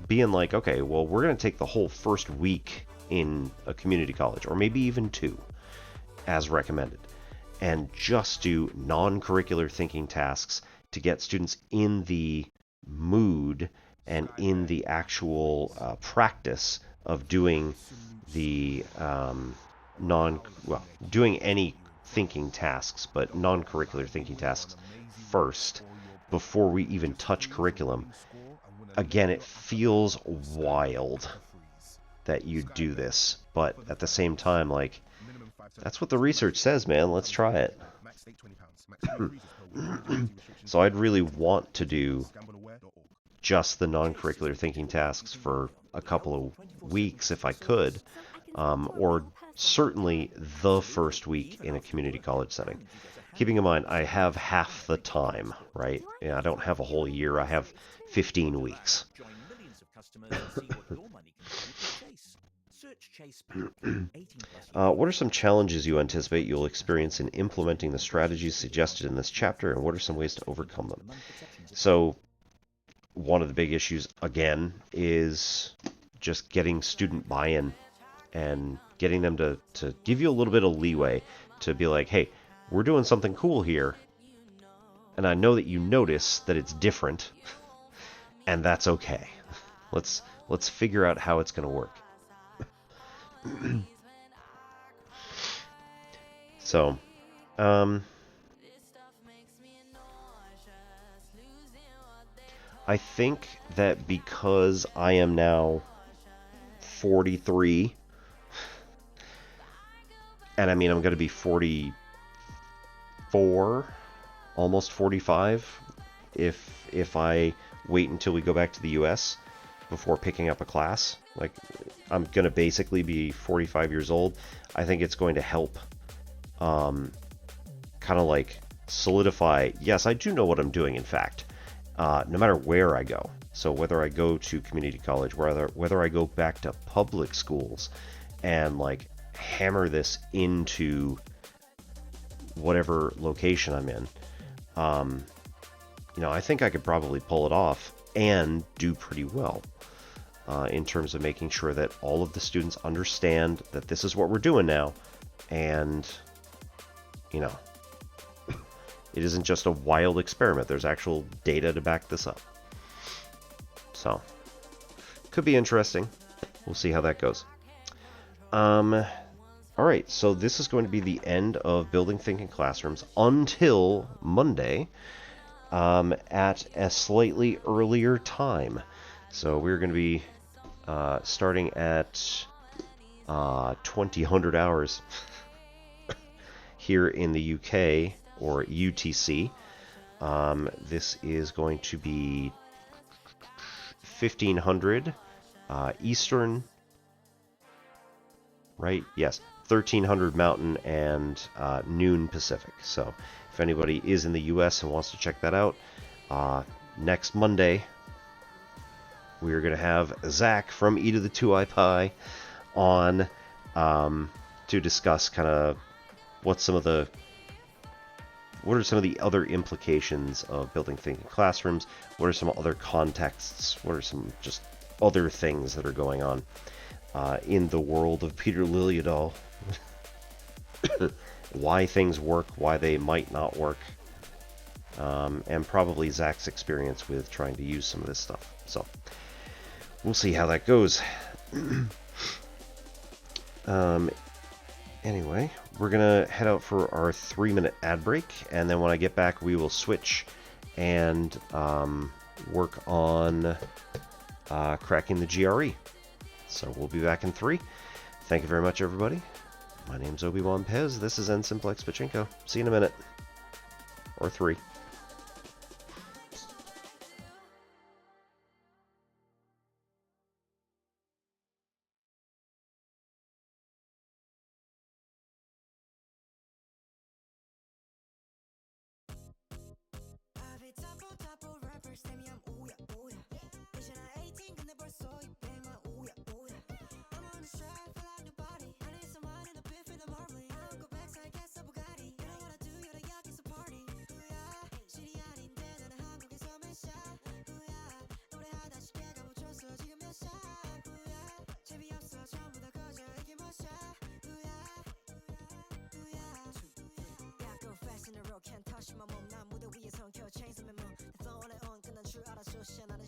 being like, okay, well, we're going to take the whole first week in a community college, or maybe even 2, as recommended, and just do non-curricular thinking tasks to get students in the mood and in the actual practice of doing the doing any thinking tasks, but non-curricular thinking tasks first before we even touch curriculum. Again, it feels wild that you do this, but at the same time, like, that's what the research says, man. Let's try it. So I'd really want to do just the non-curricular thinking tasks for a couple of weeks if I could, or certainly the first week in a community college setting. Keeping in mind, I have half the time, right? I don't have a whole year. I have 15 weeks. What are some challenges you anticipate you'll experience in implementing the strategies suggested in this chapter, and what are some ways to overcome them? So, one of the big issues, again, is just getting student buy-in and getting them to give you a little bit of leeway to be like, hey, we're doing something cool here, and I know that you notice that it's different, and that's okay. Let's figure out how it's going to work. So, I think that because I am now 43, And I mean, I'm going to be 44, almost 45, if I wait until we go back to the US before picking up a class. Like, I'm going to basically be 45 years old. I think it's going to help kind of like solidify, yes, I do know what I'm doing, in fact, no matter where I go. So whether I go to community college, whether I go back to public schools and like hammer this into whatever location I'm in, you know, I think I could probably pull it off and do pretty well in terms of making sure that all of the students understand that this is what we're doing now, and you know, it isn't just a wild experiment. There's actual data to back this up. So, could be interesting. We'll see how that goes. Alright, so this is going to be the end of Building Thinking Classrooms until Monday at a slightly earlier time. So we're going to be starting at 2000 hours here in the UK, or UTC. This is going to be 1500 Eastern, right? Yes, 1300 Mountain and noon Pacific. So if anybody is in the US and wants to check that out, next Monday we're going to have Zach from E to the 2i Pi on to discuss kind of what are some of the other implications of building thinking classrooms? What are some other contexts? What are some just other things that are going on in the world of Peter Liljedahl? Why things work, why they might not work, and probably Zach's experience with trying to use some of this stuff. So we'll see how that goes. Anyway, we're going to head out for our 3-minute ad break, and then when I get back, we will switch and work on cracking the GRE. So we'll be back in 3. Thank you very much, everybody. My name's Obi-Wan Pez. This is N Simplex Pachinko. See you in a minute. Or 3. Can't touch my mom. 난 무대 위에 선 켜 chains in my mom. It's all on. 끝난 줄 알아. 쇼시 나는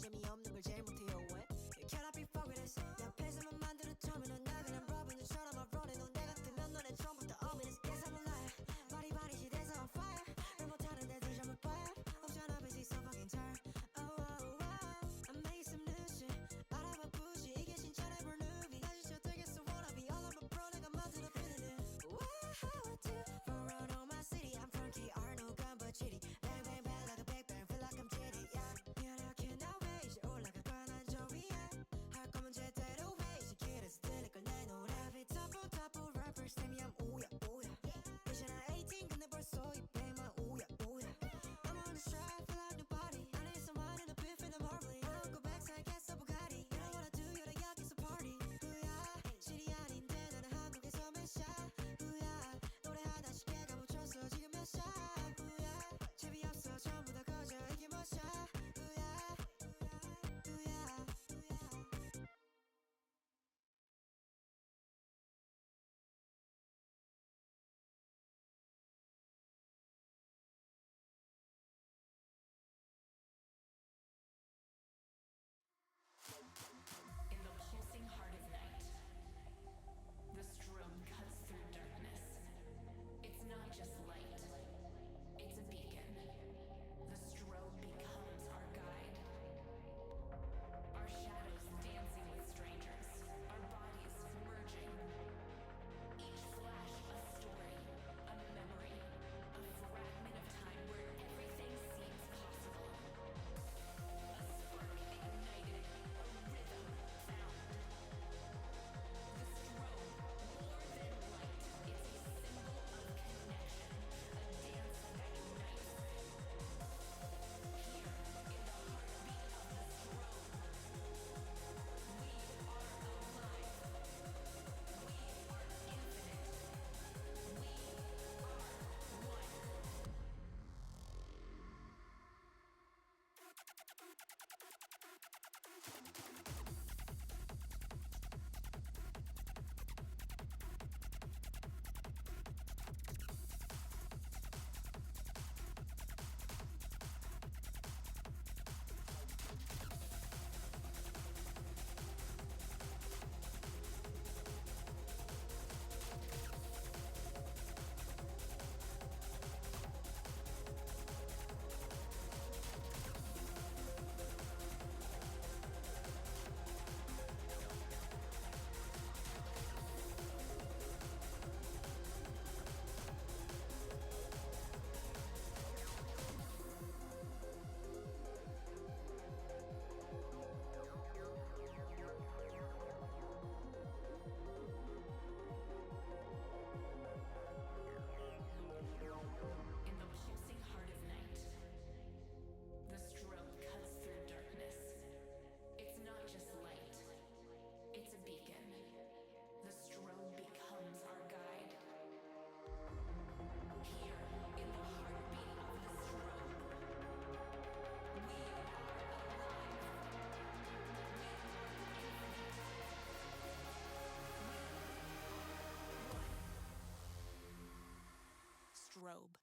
robe.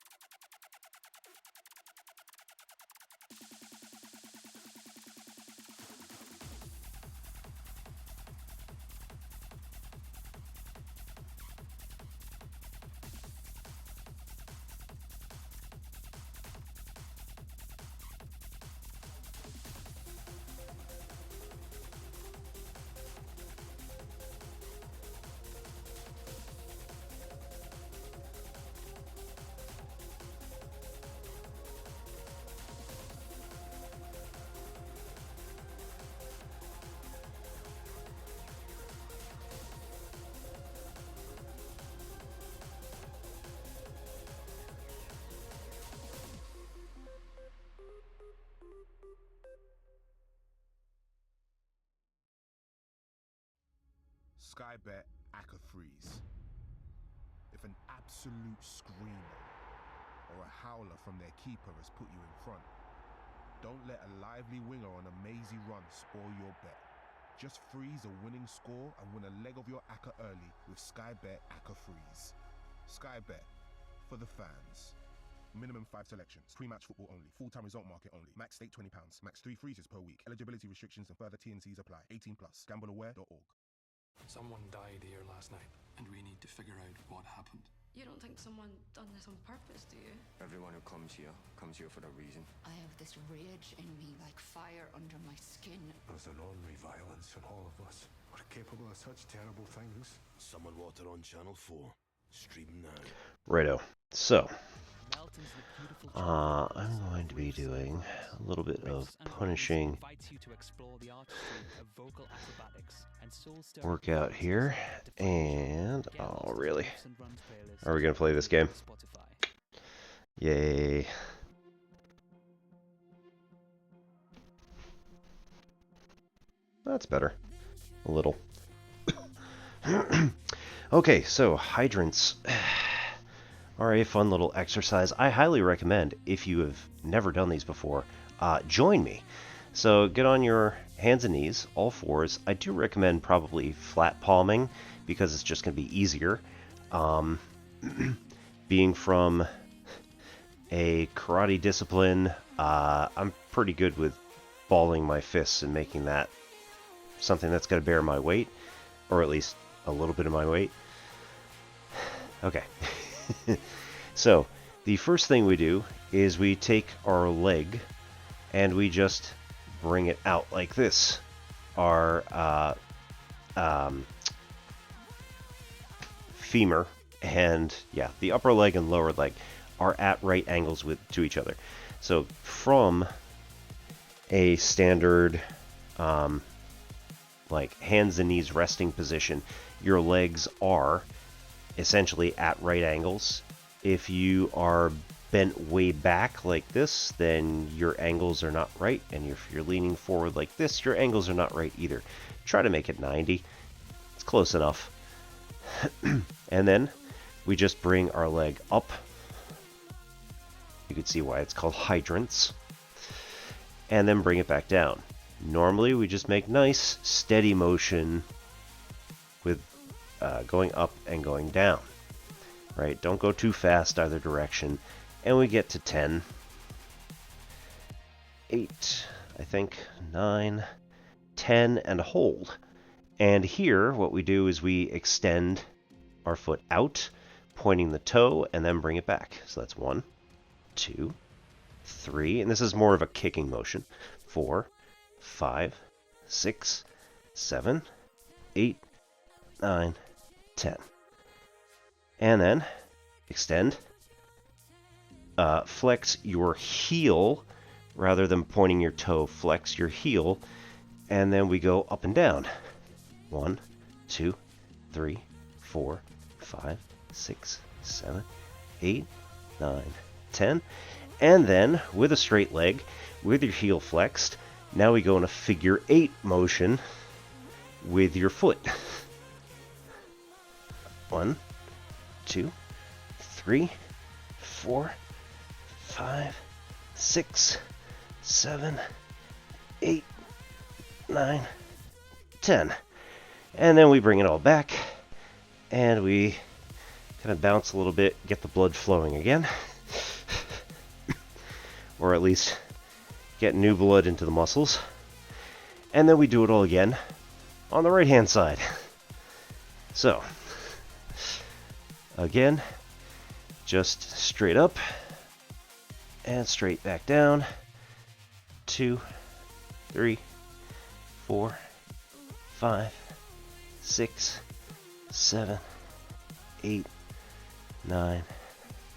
Sky bet Aka freeze. If an absolute screamer or a howler from their keeper has put you in front, don't let a lively winger on a mazy run spoil your bet. Just freeze a winning score and win a leg of your Aka early with Sky bet Aka freeze. Sky bet for the fans. Minimum 5 selections. Pre-match football only. Full-time result market only. Max stake £20. Max 3 freezes per week. Eligibility restrictions and further T&Cs apply. 18+. Gambleaware.org. Someone died here last night, and we need to figure out what happened. You don't think someone done this on purpose, do you? Everyone who comes here for a reason. I have this rage in me like fire under my skin. There's an ordinary violence in all of us. We're capable of such terrible things. Someone water on Channel 4. Stream now. Righto. So, I'm going to be doing a little bit of punishing workout here, and oh really? Are we gonna play this game? Yay. That's better. A little. Okay, so hydrants are a fun little exercise. I highly recommend, if you have never done these before, join me. So get on your hands and knees, all fours. I do recommend probably flat palming because it's just going to be easier. Being from a karate discipline, I'm pretty good with balling my fists and making that something that's going to bear my weight, or at least a little bit of my weight. Okay. So, the first thing we do is we take our leg and we just bring it out like this. Our femur and, yeah, the upper leg and lower leg are at right angles to each other. So, from a standard, like, hands and knees resting position, your legs are essentially at right angles. If you are bent way back like this, then your angles are not right, and if you're leaning forward like this, your angles are not right either. Try to make it 90. It's close enough. And then we just bring our leg up. You can see why it's called hydrants. And then bring it back down. Normally we just make nice steady motion with going up and going down, right? Don't go too fast either direction. And we get to 10, 8, I think, 9, 10, and hold. And here, what we do is we extend our foot out, pointing the toe, and then bring it back. So that's 1, 2, 3, and this is more of a kicking motion. 4, 5, 6, 7, 8, 9, 10. And then extend. Flex your heel rather than pointing your toe. Flex your heel, and then we go up and down. 1, 2, 3, 4, 5, 6, 7, 8, 9, 10. And then with a straight leg, with your heel flexed, now we go in a figure 8 motion with your foot. 1, 2, 3, 4, 5, 6, 7, 8, 9, 10. And then we bring it all back, and we Kind of bounce a little bit, get the blood flowing again. Or at least get new blood into the muscles. And then we do it all again on the right hand side. So, again, just straight up and straight back down. 2, 3, 4, 5, 6, 7, 8, 9,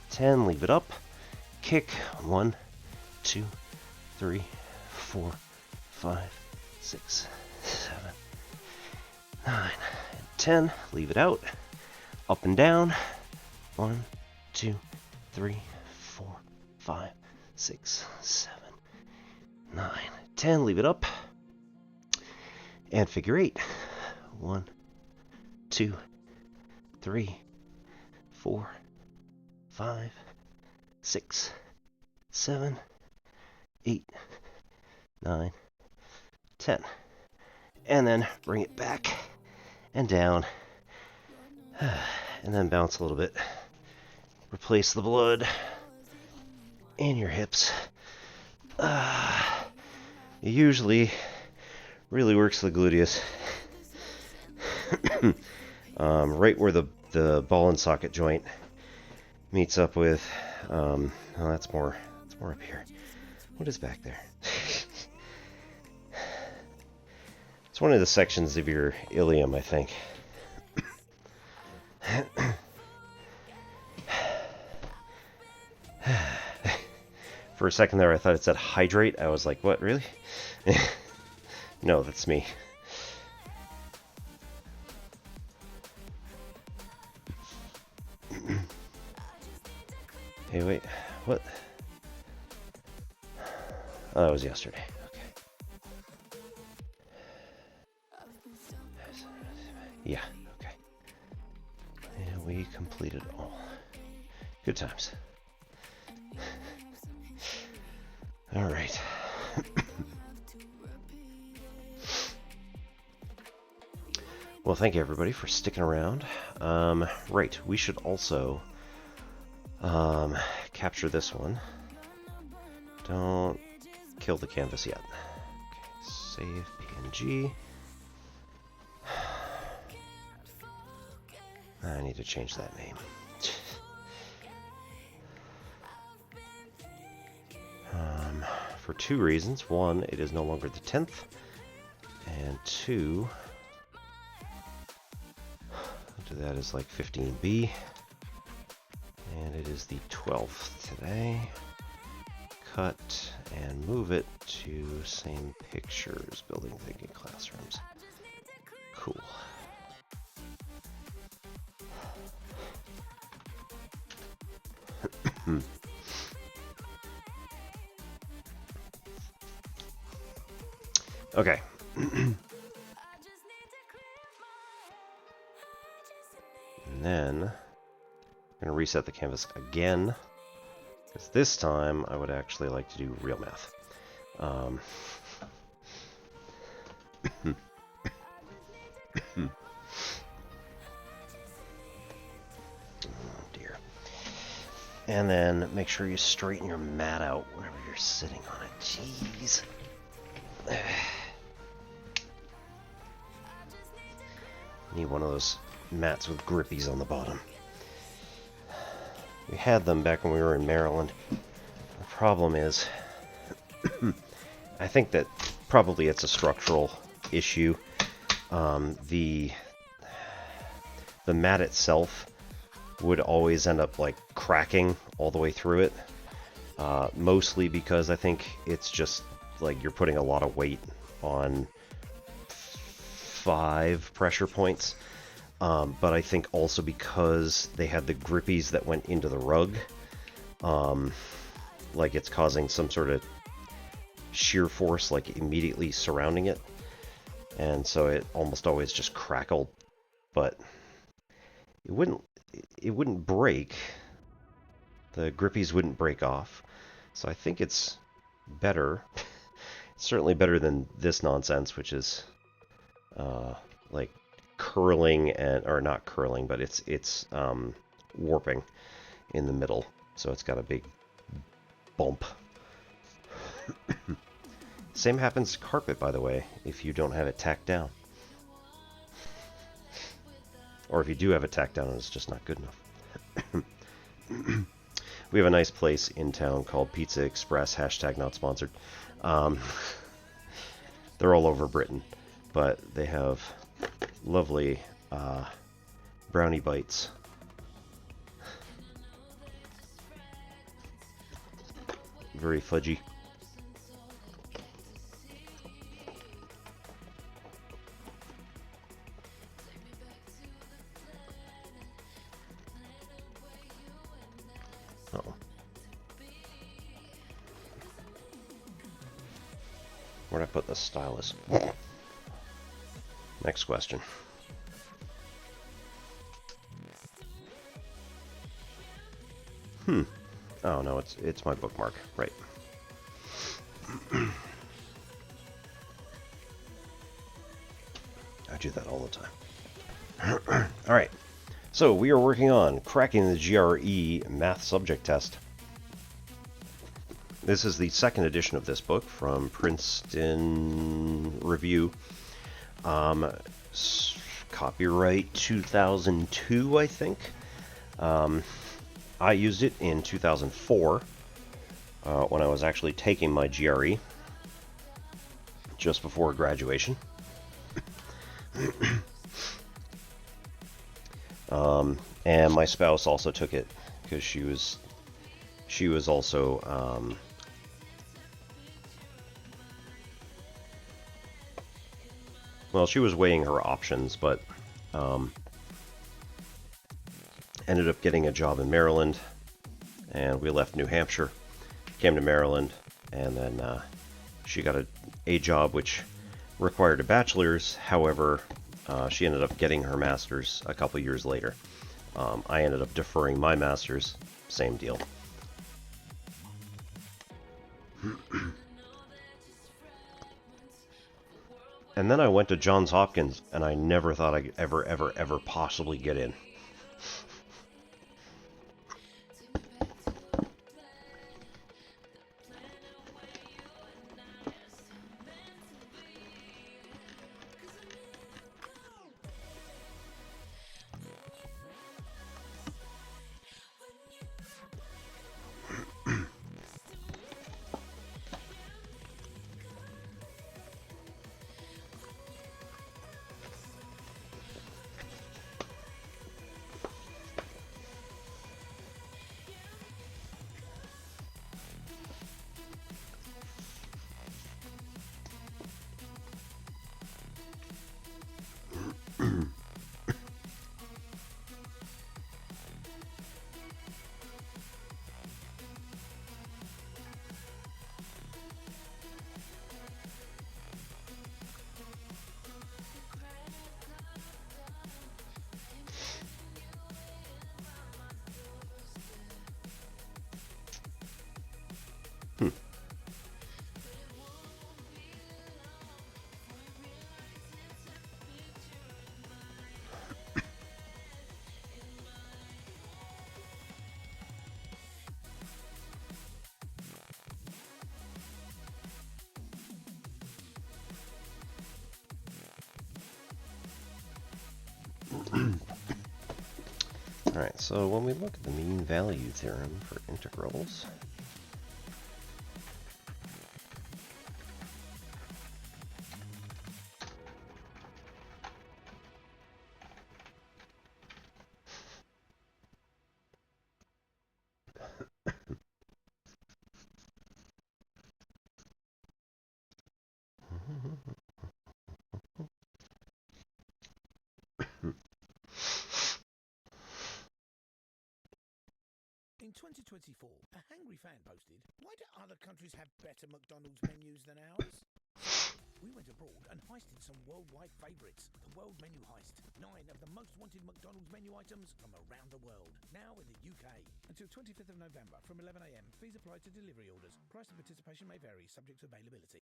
10. Leave it up. Kick. 1, 2, 3, 4, 5, 6, 7, 9, and 10. Leave it out. Up and down. 1, 2, 3, 4, 5, 6, 7, 9, 10. Leave it up. And figure 8. 1, 2, 3, 4, 5, 6, 7, 8, 9, 10. And then bring it back and down. And then bounce a little bit. Replace the blood in your hips. It usually really works the gluteus. Right where the ball and socket joint meets up with, oh, that's more up here. What is back there? It's one of the sections of your ilium, I think. For a second there, I thought it said hydrate. I was like, what, really? No, that's me. Hey, wait, what? Oh, that was yesterday. Okay. Yeah, okay. And we completed all. Good times. All right. Well, thank you everybody for sticking around. Right, we should also capture this one. Don't kill the canvas yet. Okay, save PNG. I need to change that name. For 2 reasons. 1, it is no longer the 10th. And 2, that is like 15B. And it is the 12th today. Cut and move it to same pictures, building thinking classrooms. Cool. Okay. And then I'm going to reset the canvas again, because this time I would actually like to do real math. Oh dear. And then make sure you straighten your mat out whenever you're sitting on it. Jeez. Need one of those mats with grippies on the bottom. We had them back when we were in Maryland. The problem is, I think that probably it's a structural issue. The mat itself would always end up like cracking all the way through it. Mostly because I think it's just like you're putting a lot of weight on 5 pressure points. But I think also because they had the grippies that went into the rug, like it's causing some sort of shear force like immediately surrounding it, and so it almost always just crackled. But it wouldn't break. The grippies wouldn't break off, so I think it's better. It's certainly better than this nonsense, which is like curling, and or not curling, but it's warping in the middle, so it's got a big bump. Same happens to carpet, by the way, if you don't have it tacked down. Or if you do have it tacked down and it's just not good enough. We have a nice place in town called Pizza Express, hashtag not sponsored. They're all over Britain, but they have lovely brownie bites. Very fudgy. Uh-oh. Where'd I put the stylus? Next question. Oh no, it's my bookmark. Right. I do that all the time. Alright. So we are working on cracking the GRE math subject test. This is the second edition of this book from Princeton Review. Copyright 2002, I think. I used it in 2004 when I was actually taking my GRE just before graduation. And my spouse also took it because she was also well, she was weighing her options, but ended up getting a job in Maryland, and we left New Hampshire, came to Maryland, and then she got a job which required a bachelor's. However, she ended up getting her master's a couple years later. I ended up deferring my master's, same deal. And then I went to Johns Hopkins, and I never thought I'd ever possibly get in. Alright, so when we look at the mean value theorem for integrals, in 2024, a hangry fan posted, "Why do other countries have better McDonald's menus than ours?" We went abroad and heisted some worldwide favourites. The World Menu Heist. 9 of the most wanted McDonald's menu items from around the world. Now in the UK. Until 25th of November from 11 AM. Fees apply to delivery orders. Price and participation may vary, subject to availability.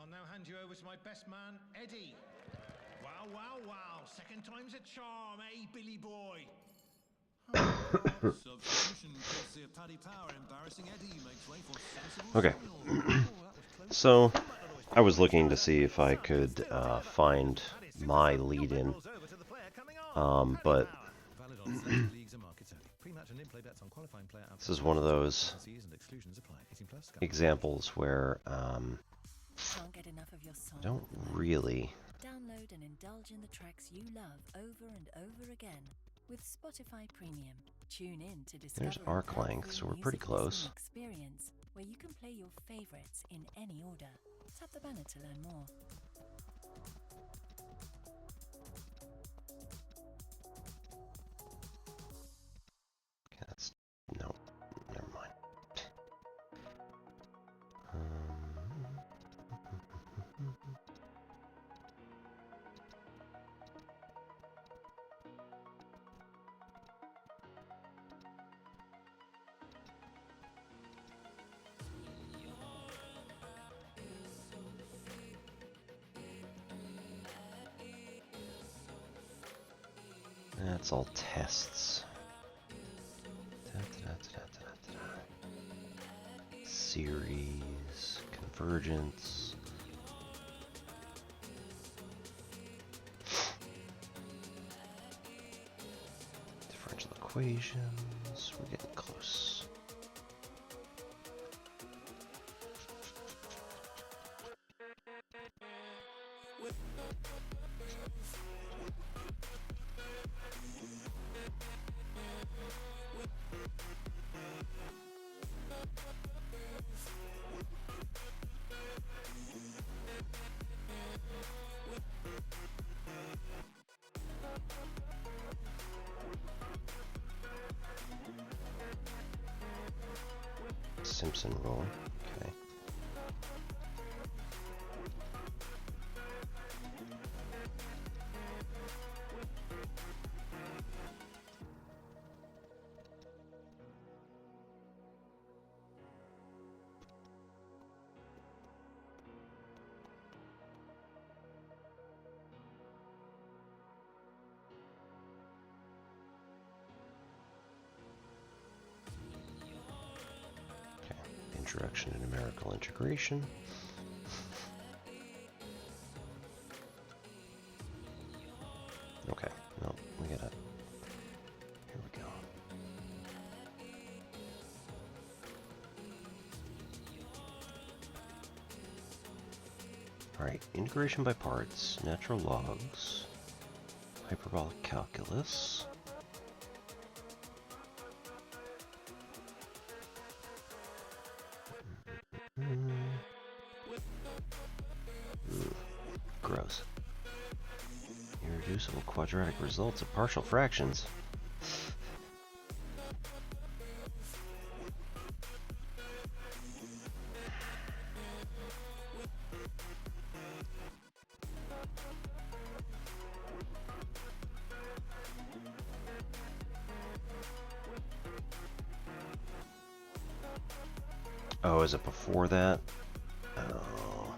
I'll now hand you over to my best man, Eddie. Wow, Wow, wow, wow. Second time's a charm, eh, Billy boy? Substitution courtesy of Paddy Power. Embarrassing Eddie makes way for sensible Okay. So, I was looking to see if I could find my lead-in, but this is one of those examples where I don't really. Download and indulge in the tracks you love over and over again with Spotify Premium. Tune in to discover There's arc length, so we're pretty close. Experience where you can play your favorites in any order. Tap the banner to learn more. Okay, that's no, never mind. That's all tests. Series, convergence. Differential equations. We're getting close. Simpson rule. Okay. Introduction to numerical integration. Okay, no, we gotta. Here we go. Alright, integration by parts, natural logs, hyperbolic calculus. Gross. Irreducible quadratic results of partial fractions. Oh, is it before that? Oh.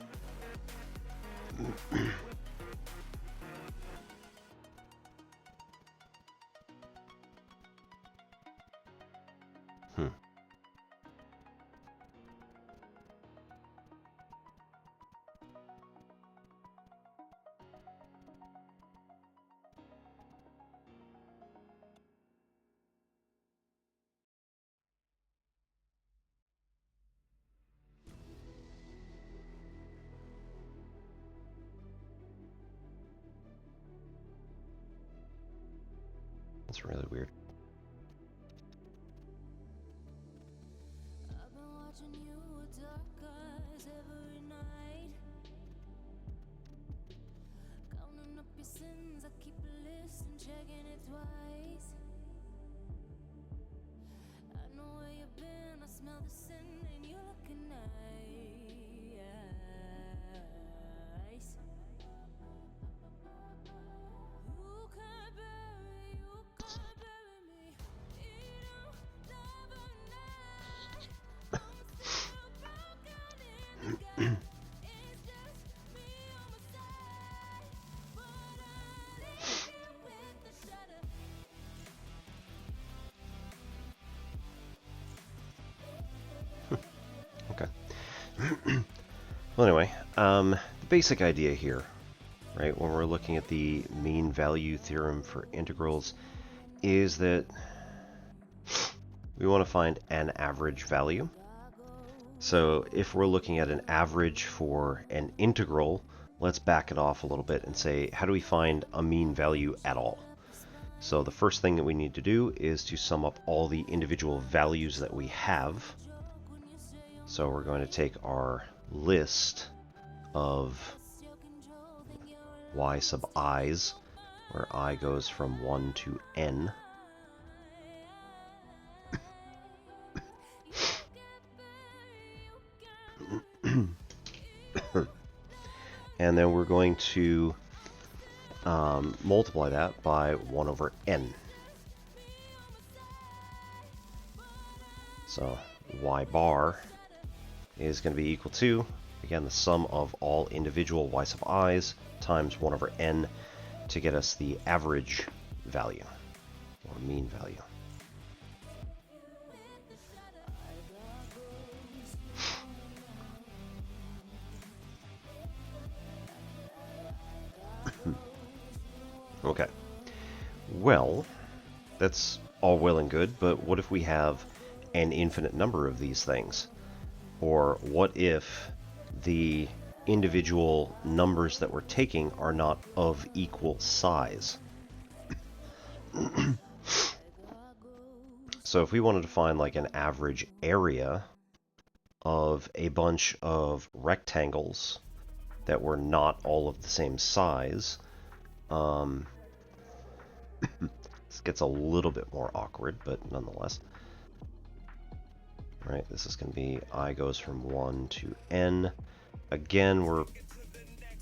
That's really weird. I've been watching you with dark eyes every night. Counting up your sins, I keep a list and checking it twice. I know where you've been, I smell the sin and you're looking nice. Well, anyway, the basic idea here, right, when we're looking at the mean value theorem for integrals, is that we want to find an average value. So if we're looking at an average for an integral, let's back it off a little bit and say, how do we find a mean value at all? So the first thing that we need to do is to sum up all the individual values that we have. So we're going to take our list of y sub i's, where I goes from 1 to n. And then we're going to multiply that by 1 over n. So y bar is going to be equal to, again, the sum of all individual y sub i's times 1 over n to get us the average value, or mean value. Okay. Well, that's all well and good, but what if we have an infinite number of these things? Or what if the individual numbers that we're taking are not of equal size? So if we wanted to find like an average area of a bunch of rectangles that were not all of the same size, this gets a little bit more awkward, but nonetheless. Right, this is going to be I goes from 1 to n. Again, we're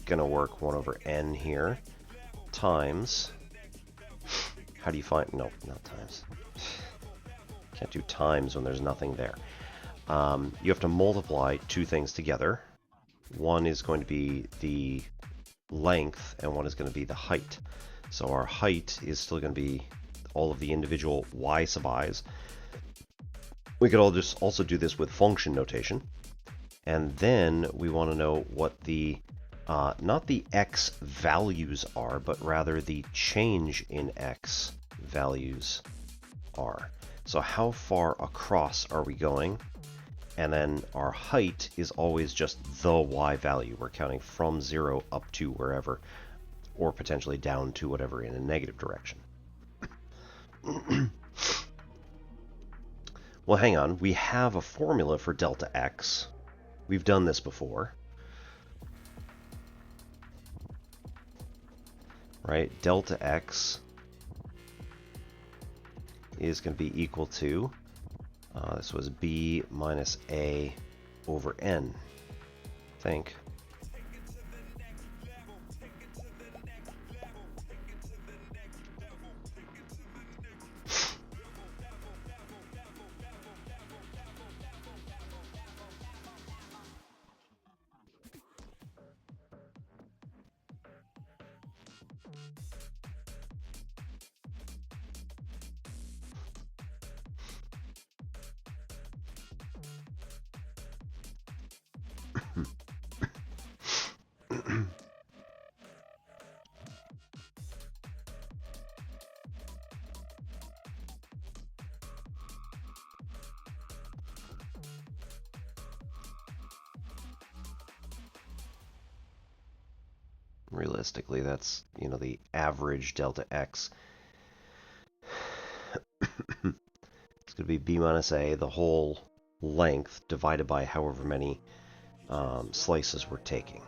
going to work 1 over n here, times, how do you find, no, not times. Can't do times when there's nothing there. You have to multiply two things together. One is going to be the length, and one is going to be the height. So our height is still going to be all of the individual y sub i's. We could all just also do this with function notation. And then we want to know what the, not the x values are, but rather the change in x values are. So how far across are we going? And then our height is always just the y value. We're counting from 0 up to wherever, or potentially down to whatever in a negative direction. Well, hang on. We have a formula for delta x. We've done this before. Right? Delta x is going to be equal to, this was b minus a over n, I think. Realistically, that's, you know, the average delta x. It's going to be b minus a, the whole length, divided by however many slices we're taking.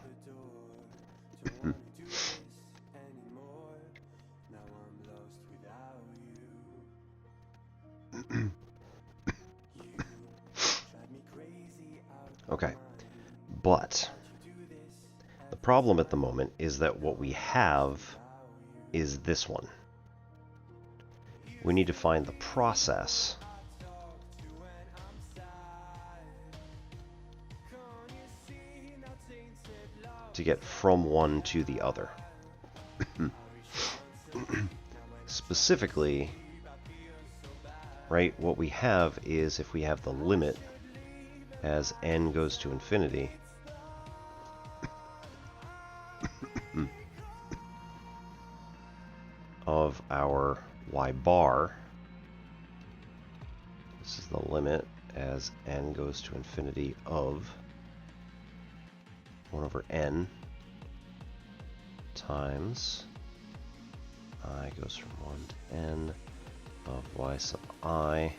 Okay, but the problem at the moment is that what we have is this one. We need to find the process to get from one to the other. Specifically, right, what we have is if we have the limit as n goes to infinity, our y bar. This is the limit as n goes to infinity of 1 over n times I goes from 1 to n of y sub I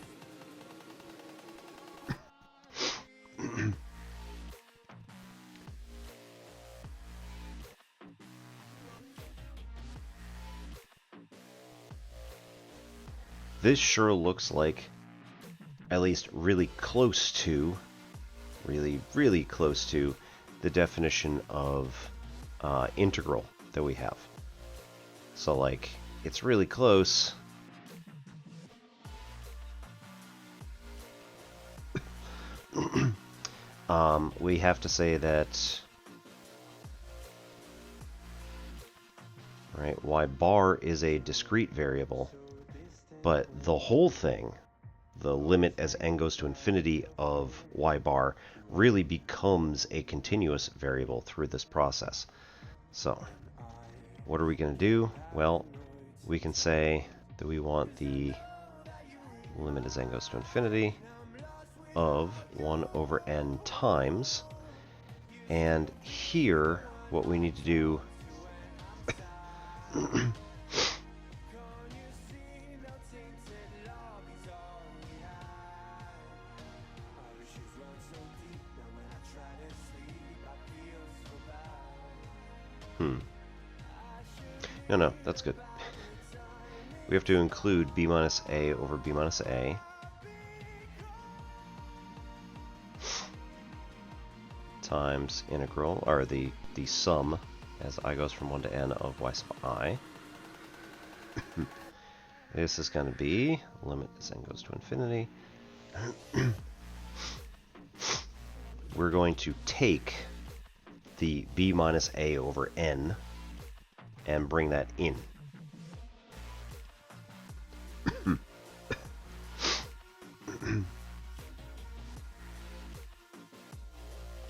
This sure looks like at least really close to, really close to the definition of integral that we have. So like, it's really close. We have to say that, right, y bar is a discrete variable, but the whole thing, the limit as n goes to infinity of y bar, really becomes a continuous variable through this process. So, what are we going to do? Well, we can say that we want the limit as n goes to infinity of 1 over n times, and here what we need to do No, that's good. We have to include b minus a over b minus a times integral, or the sum as I goes from 1 to n of y sub I. This is going to be limit as n goes to infinity. We're going to take the b minus a over n and bring that in.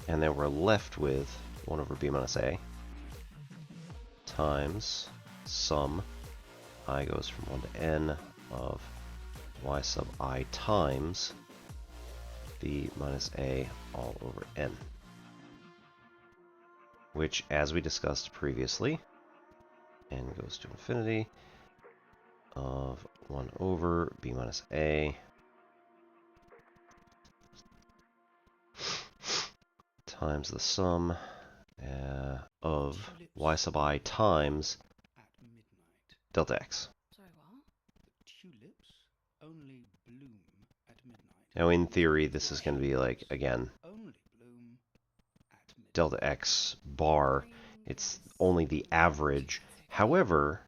And then we're left with 1 over b minus a times sum I goes from 1 to n of y sub I times b minus a all over n. Which, as we discussed previously, n goes to infinity of 1 over b minus a times the sum of y sub I times delta x. Sorry, what? The tulips only bloom at midnight. Now, in theory, this is going to be like, again, delta x bar. It's only the average. However,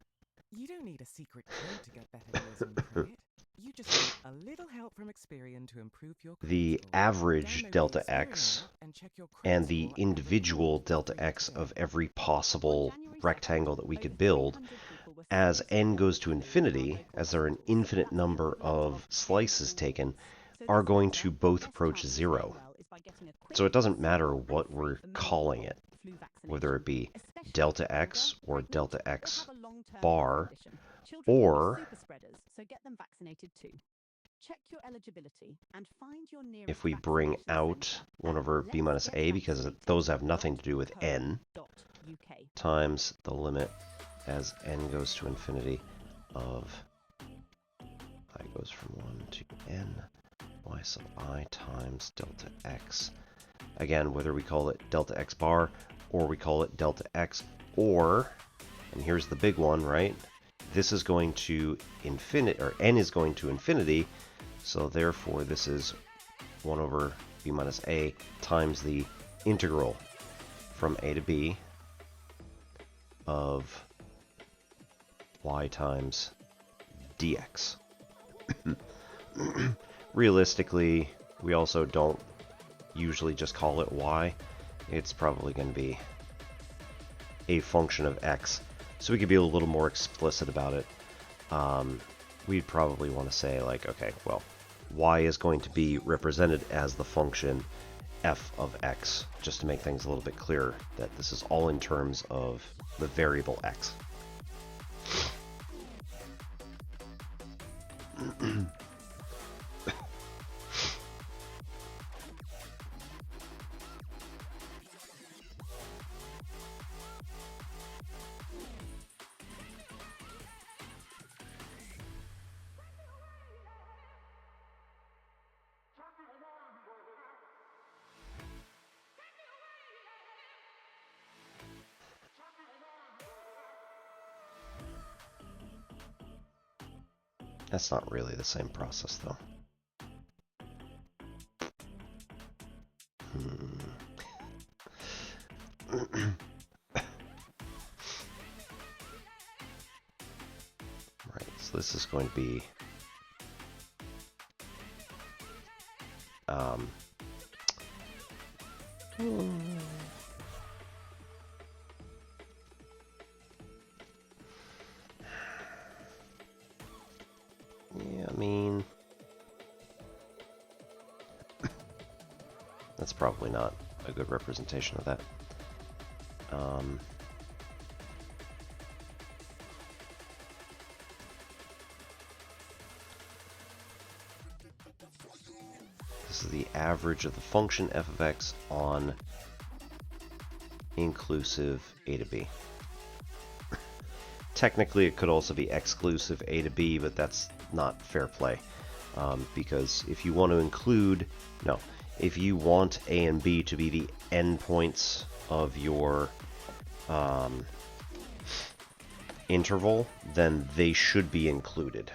you don't need a secret code to get better deals on credit. You just need a little help from Experian to improve your credit the score. average Download delta the x Experian app and check your credit and the score individual delta x of every possible rectangle that we could build, as n goes to infinity, as there are an infinite number of slices taken, are going to both approach 0. So it doesn't matter what we're calling it, whether it be delta x or delta x bar, or if we bring out 1 over b minus a, because those have nothing to do with n, times the limit as n goes to infinity of I goes from 1 to n y sub I times delta x. Again, whether we call it delta x bar or we call it delta x, or, and here's the big one, right? This is going to infinity, or n is going to infinity, so therefore this is 1 over b minus a times the integral from a to b of y times dx. Realistically, we also don't usually just call it y. It's probably going to be a function of x. So we could be a little more explicit about it. We'd probably want to say, like, okay, well, y is going to be represented as the function f of x, just to make things a little bit clearer that this is all in terms of the variable x. That's not really the same process, though. Right, so this is going to be yeah, I mean, that's probably not a good representation of that. This is the average of the function f of x on inclusive a to b. Technically, it could also be exclusive a to b, but that's not fair play. Because if you want to include, no, if you want a and b to be the endpoints of your interval, then they should be included.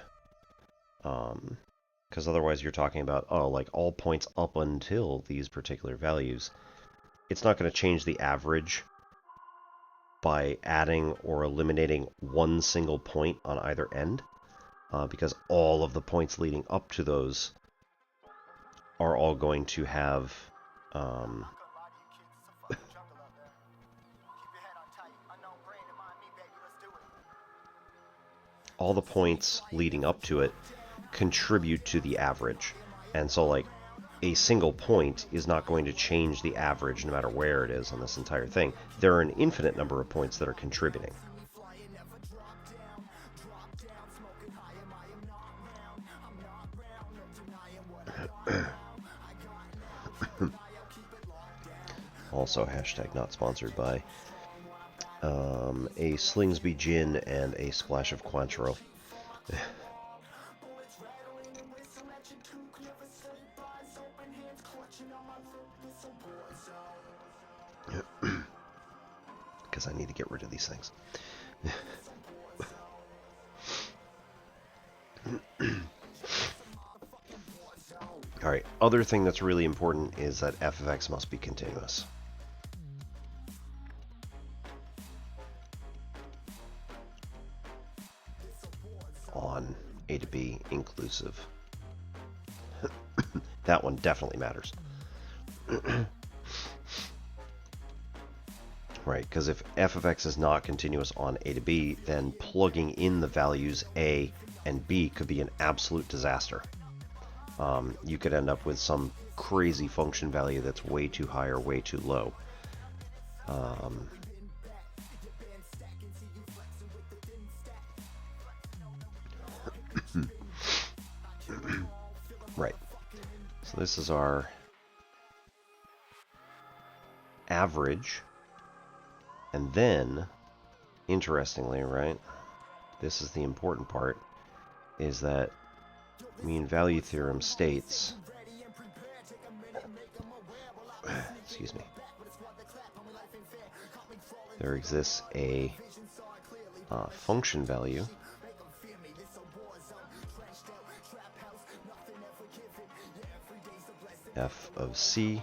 Because otherwise you're talking about, oh, like all points up until these particular values. It's not going to change the average by adding or eliminating one single point on either end, because all of the points leading up to those are all going to have all the points leading up to it contribute to the average. And so, like, a single point is not going to change the average no matter where it is on this entire thing. There are an infinite number of points that are contributing. Also, hashtag not sponsored by a Slingsby gin and a splash of Cointreau. Because I need to get rid of these things. Alright, other thing that's really important is that f of x must be continuous. On a to b inclusive. That one definitely matters. Right, because if f of x is not continuous on a to b, then plugging in the values a and b could be an absolute disaster. You could end up with some crazy function value that's way too high or way too low. Right. So this is our average. And then, interestingly, right, this is the important part, is that mean value theorem states, excuse me, there exists a function value f of c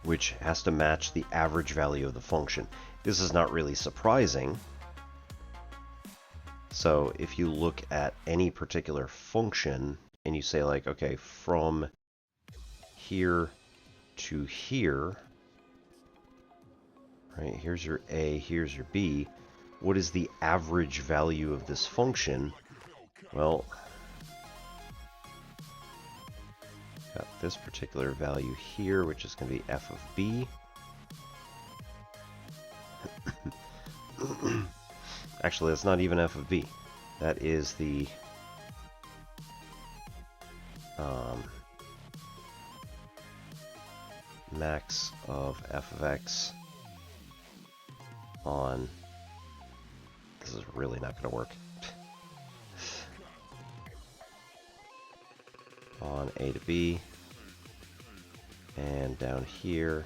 which has to match the average value of the function. This is not really surprising. So if you look at any particular function and you say, like, okay, from here to here, Right, here's your A, here's your B. What is the average value of this function? Well, got this particular value here, which is going to be f of b. Actually, that's not even f of b. That is the max of f of x on... This is really not going to work. On a to b. And down here,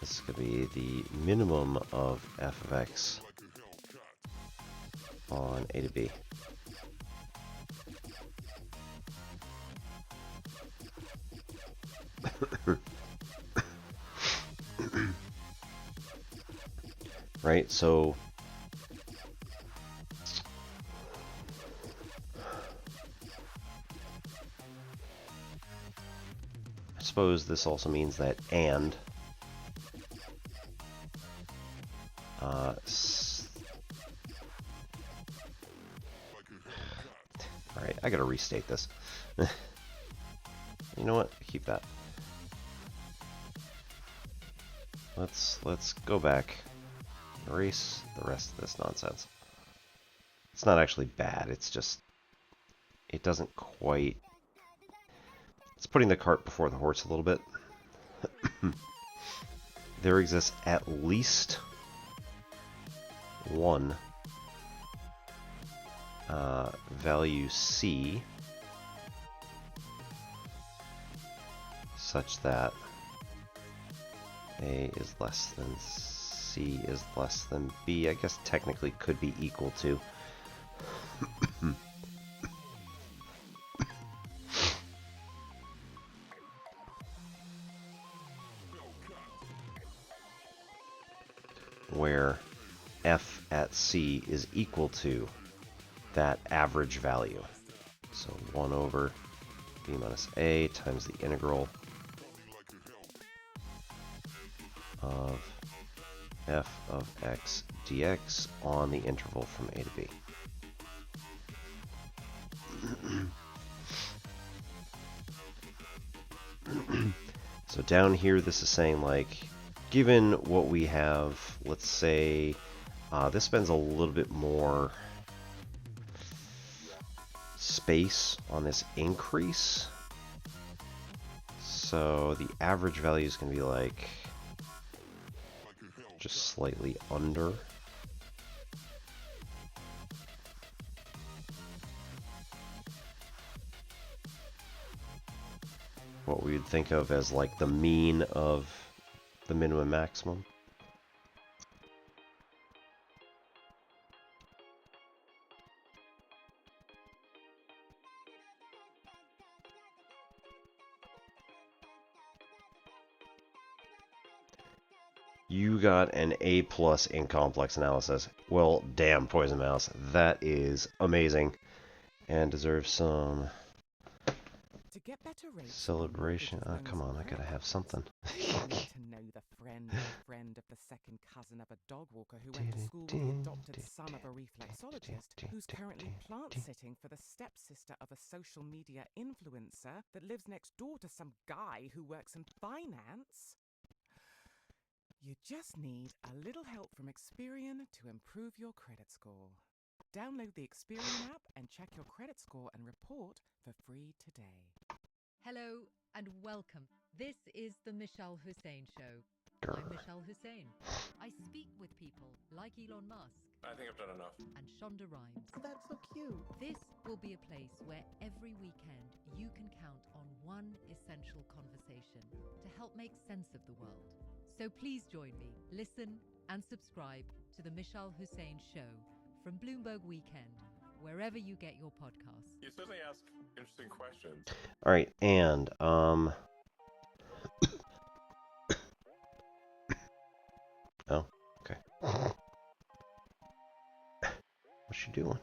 this is going to be the minimum of f of x on a to b. Right, so I suppose this also means that and alright, I gotta restate this. You know what? Keep that. Let's go back. Erase the rest of this nonsense. It's not actually bad, it's just it doesn't quite... It's putting the cart before the horse a little bit. There exists at least one value C such that A is less than C is less than B. I guess technically could be equal to. Where f at C is equal to that average value. So 1 over b minus a times the integral of f of x dx on the interval from a to b. So down here this is saying, like, given what we have, let's say this spends a little bit more space on this increase. So the average value is going to be like just slightly under. What we would think of as like the mean of the minimum maximum. You got an A+ in complex analysis. Well, damn, Poison Mouse. That is amazing. And deserves some celebration. Oh, come on, I gotta have something. To know the friend of the second cousin of a dog walker who went to school with the adopted son of a reflexologist who's currently plant sitting for the stepsister of a social media influencer that lives next door to some guy who works in finance. You just need a little help from Experian to improve your credit score. Download the Experian app and check your credit score and report for free today. Hello and welcome. This is the Michelle Hussein Show. I'm Michelle Hussein. I speak with people like Elon Musk. I think I've done enough. And Shonda Rhimes. Oh, that's so cute. This will be a place where every weekend you can count on one essential conversation to help make sense of the world. So please join me, listen and subscribe to the Michelle Hussein Show from Bloomberg Weekend, wherever you get your podcasts. You certainly ask interesting questions. All right, and oh, okay. What's she doing?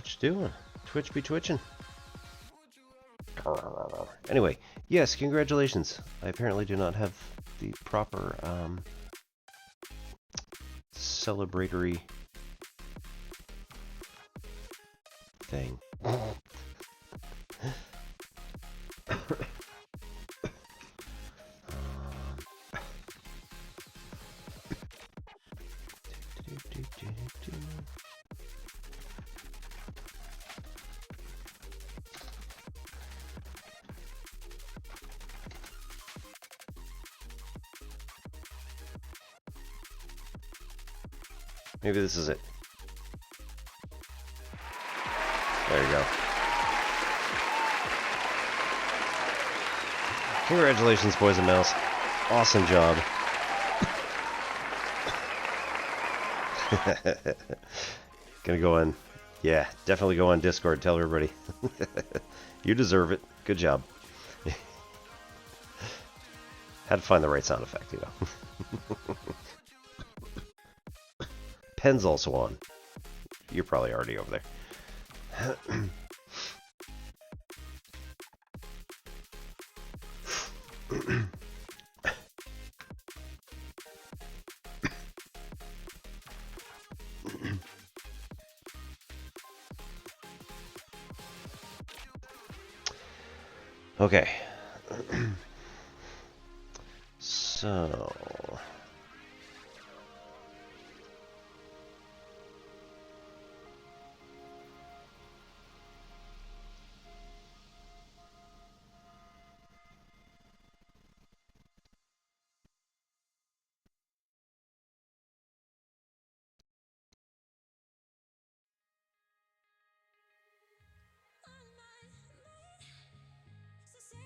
What you doing? Twitch be twitching. Anyway, yes, congratulations. I apparently do not have the proper celebratory thing. Maybe this is it. There you go. Congratulations, boys and mouse. Awesome job. Gonna go on. Yeah, definitely go on Discord. Tell everybody. You deserve it. Good job. Had to find the right sound effect, you know. Pen's also on. You're probably already over there. Okay. So...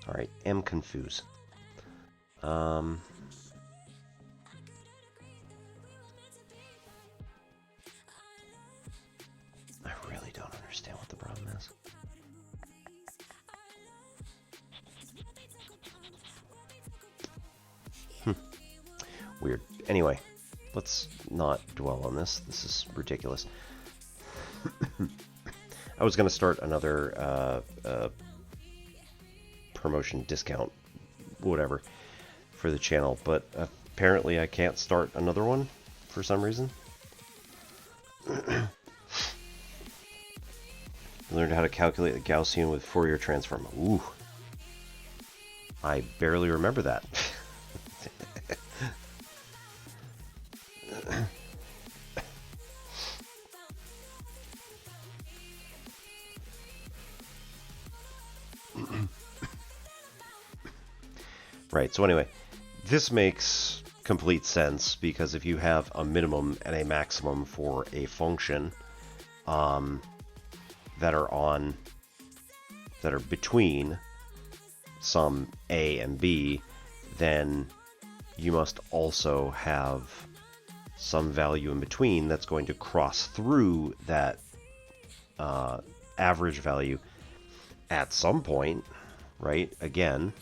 Alright, am confused. I really don't understand what the problem is. Weird. Anyway, let's not dwell on this. This is ridiculous. I was going to start another promotion discount, whatever, for the channel, but apparently I can't start another one for some reason. Learned how to calculate the Gaussian with Fourier transform. Ooh. I barely remember that. Right, so anyway, this makes complete sense because if you have a minimum and a maximum for a function that are between some a and b, then you must also have some value in between that's going to cross through that average value at some point, right? Again,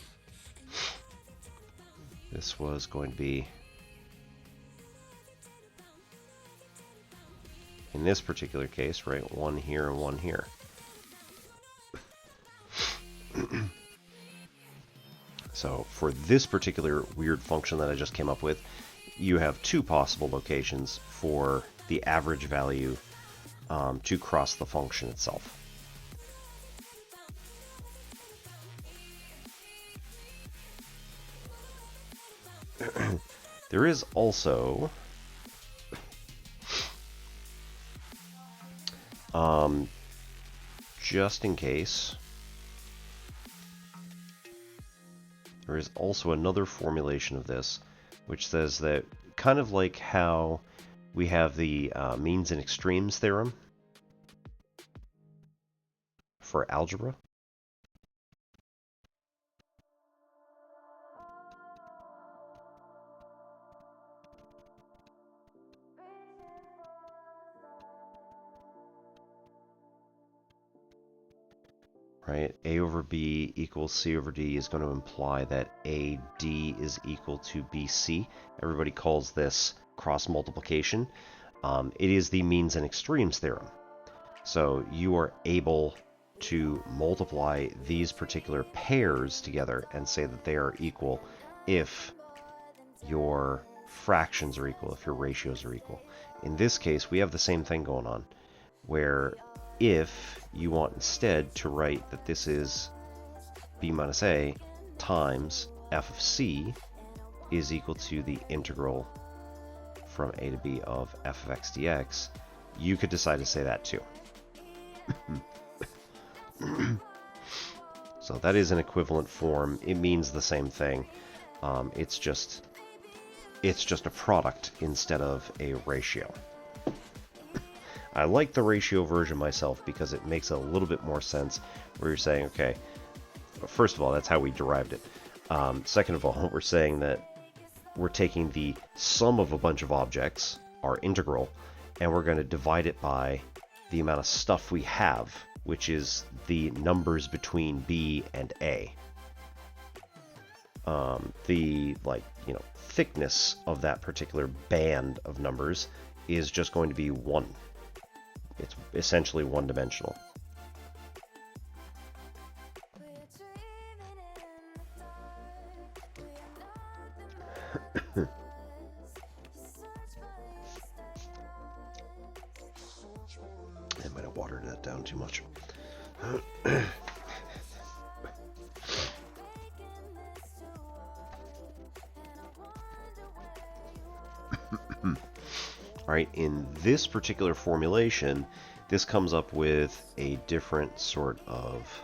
this was going to be, in this particular case, right, one here and one here. So for this particular weird function that I just came up with, you have two possible locations for the average value to cross the function itself. There is also just in case, there is also another formulation of this which says that, kind of like how we have the means and extremes theorem for algebra. Right, a over b equals c over d is going to imply that AD is equal to BC. Everybody calls this cross multiplication. It is the means and extremes theorem. So you are able to multiply these particular pairs together and say that they are equal if your fractions are equal, if your ratios are equal. In this case, we have the same thing going on, where if you want instead to write that this is b minus a times f of c is equal to the integral from a to b of f of x dx, you could decide to say that too. So that is an equivalent form. It means the same thing. It's just a product instead of a ratio. I like the ratio version myself because it makes a little bit more sense, where you're saying, okay, first of all, that's how we derived it. Second of all, we're saying that we're taking the sum of a bunch of objects, our integral, and we're going to divide it by the amount of stuff we have, which is the numbers between b and a. The thickness of that particular band of numbers is just going to be 1. It's essentially one-dimensional. I might have watered that down too much. Alright, in this particular formulation, this comes up with a different sort of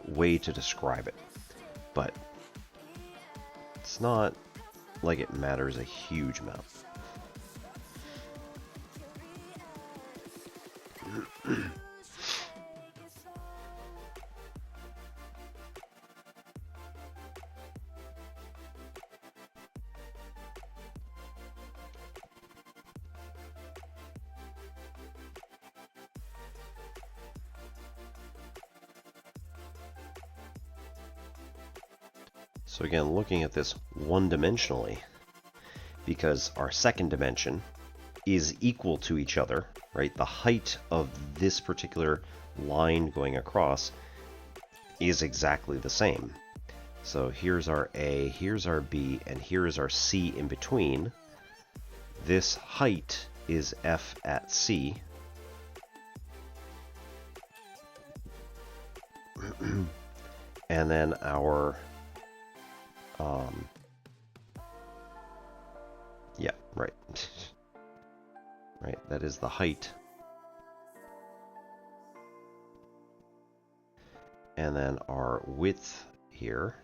way to describe it. But it's not like it matters a huge amount. So again, looking at this one-dimensionally, because our second dimension is equal to each other, right? The height of this particular line going across is exactly the same. So here's our A, here's our B, and here is our C in between. This height is F at C. And then our yeah, right. Right, that is the height. And then our width here,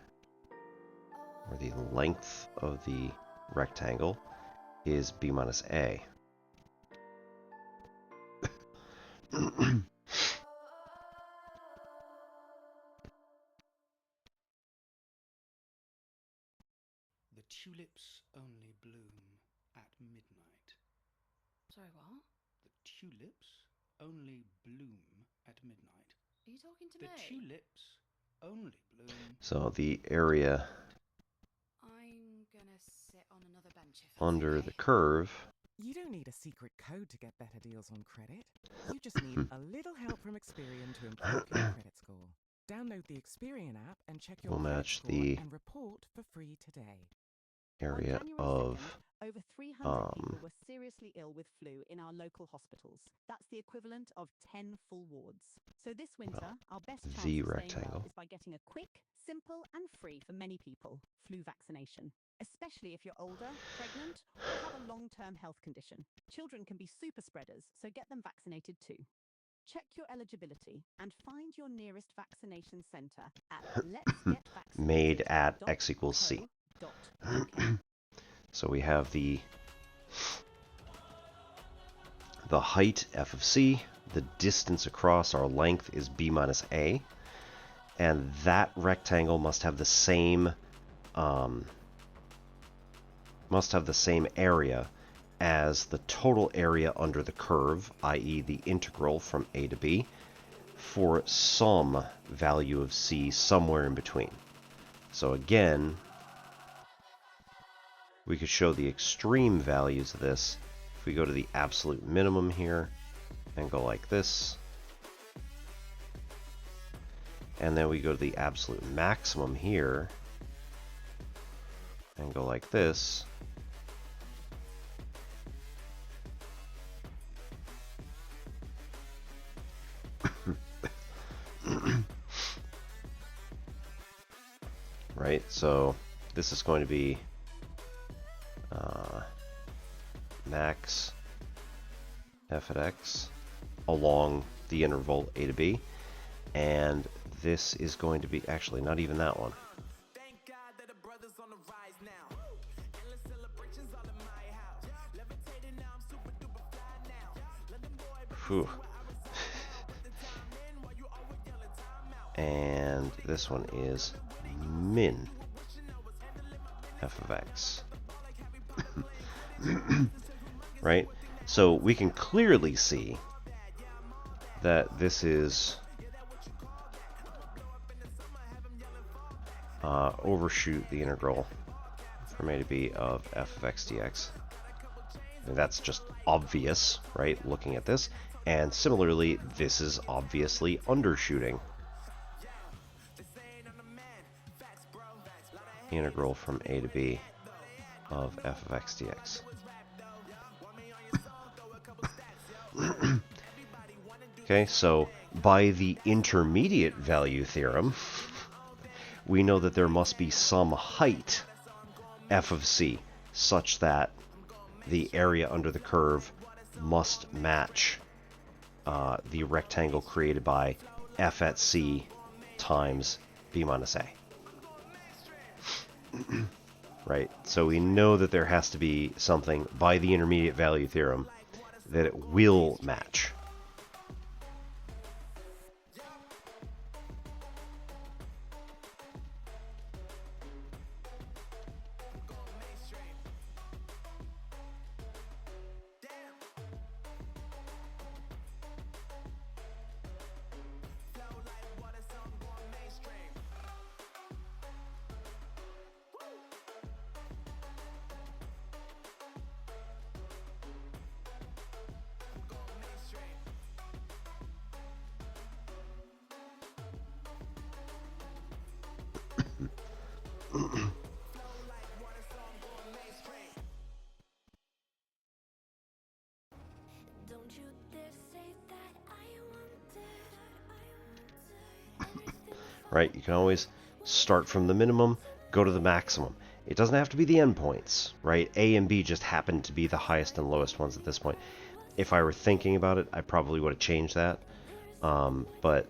or the length of the rectangle, is b minus a. The tulips only bloom at midnight. Sorry, what? The tulips only bloom at midnight. Are you talking to The me? tulips only bloom. So the area I'm gonna sit on another bench if that's under okay. the curve. You don't need a secret code to get better deals on credit. You just need a little help from Experian to improve your credit score. Download the Experian app and check your Will credit match score the and report for free today. area On January of 2nd, over 300 people were seriously ill with flu in our local hospitals. That's the equivalent of 10 full wards. So this winter, our best chance the of staying rectangle. well is by getting a quick, simple and free for many people flu vaccination. Especially if you're older, pregnant, or have a long-term health condition. Children can be super spreaders, so get them vaccinated too. Check your eligibility and find your nearest vaccination center at made at x equals c. So we have the height f of c, the distance across our length is b minus a, and that rectangle must have the same area as the total area under the curve, i.e. the integral from a to b, for some value of c somewhere in between. So again, we could show the extreme values of this. If we go to the absolute minimum here and go like this, and then we go to the absolute maximum here and go like this, right? So this is going to be max f at x along the interval a to b, and this is going to be actually not even that one. Whew. And this one is min f of x. Right? So we can clearly see that this is overshoot the integral from a to b of f of x dx. And that's just obvious, right, looking at this. And similarly, this is obviously undershooting the integral from a to b of f of x dx. Okay, so by the intermediate value theorem, we know that there must be some height f of c such that the area under the curve must match the rectangle created by f at c times b minus a. Right, so we know that there has to be something by the intermediate value theorem that it will match. Right, you can always start from the minimum, go to the maximum. It doesn't have to be the endpoints, right? A and B just happen to be the highest and lowest ones at this point. If I were thinking about it, I probably would have changed that. But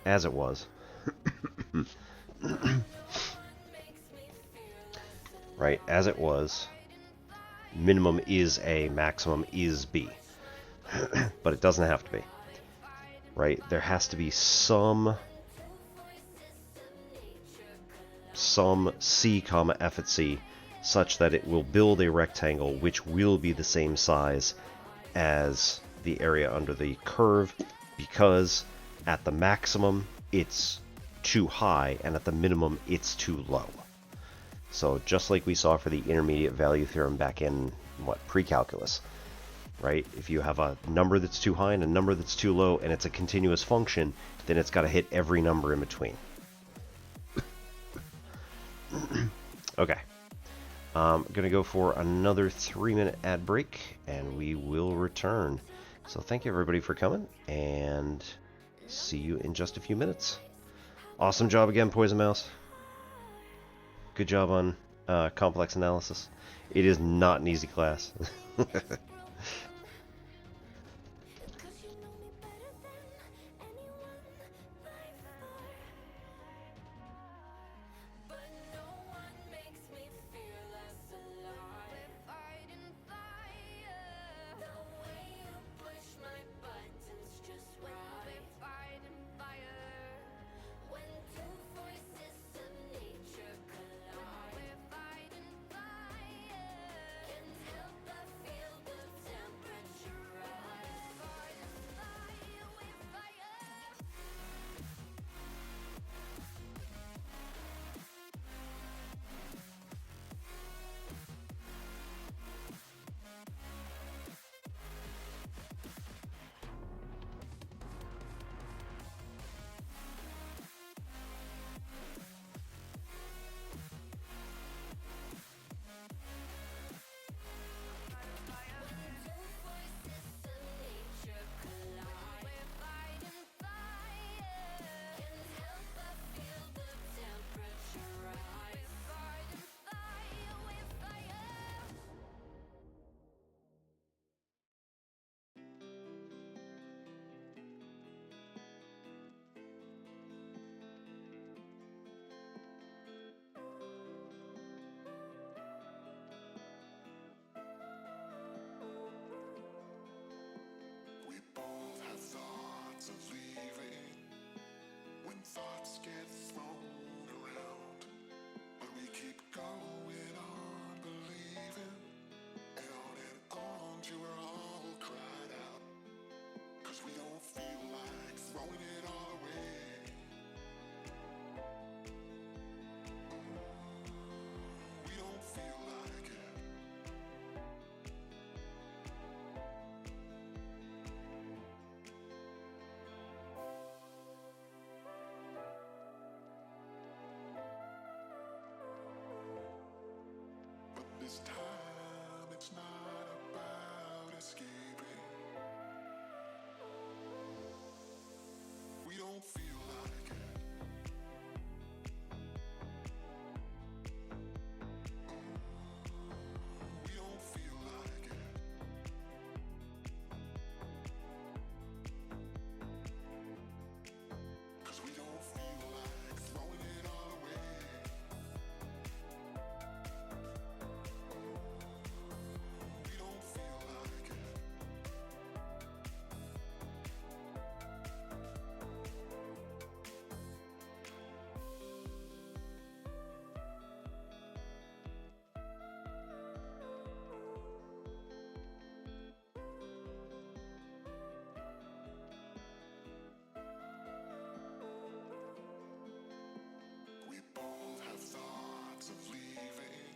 as it was, right, as it was, minimum is A, maximum is B. But it doesn't have to be. Right? There has to be some c comma f at c such that it will build a rectangle which will be the same size as the area under the curve, because at the maximum it's too high and at the minimum it's too low. So just like we saw for the intermediate value theorem back in pre-calculus. Right? If you have a number that's too high and a number that's too low and it's a continuous function, then it's got to hit every number in between. Okay. I'm going to go for another 3-minute ad break and we will return. So thank you everybody for coming and see you in just a few minutes. Awesome job again, Poison Mouse. Good job on complex analysis. It is not an easy class. thoughts get thrown around, but we keep going on believing, and on till we're all cried out, 'cause we don't feel like throwing it all away. We don't feel like it. But this time it's not about escaping. We don't feel like it. We don't feel like it. 'Cause we don't feel like throwing it all away. We don't feel like it. We both have thoughts of leaving,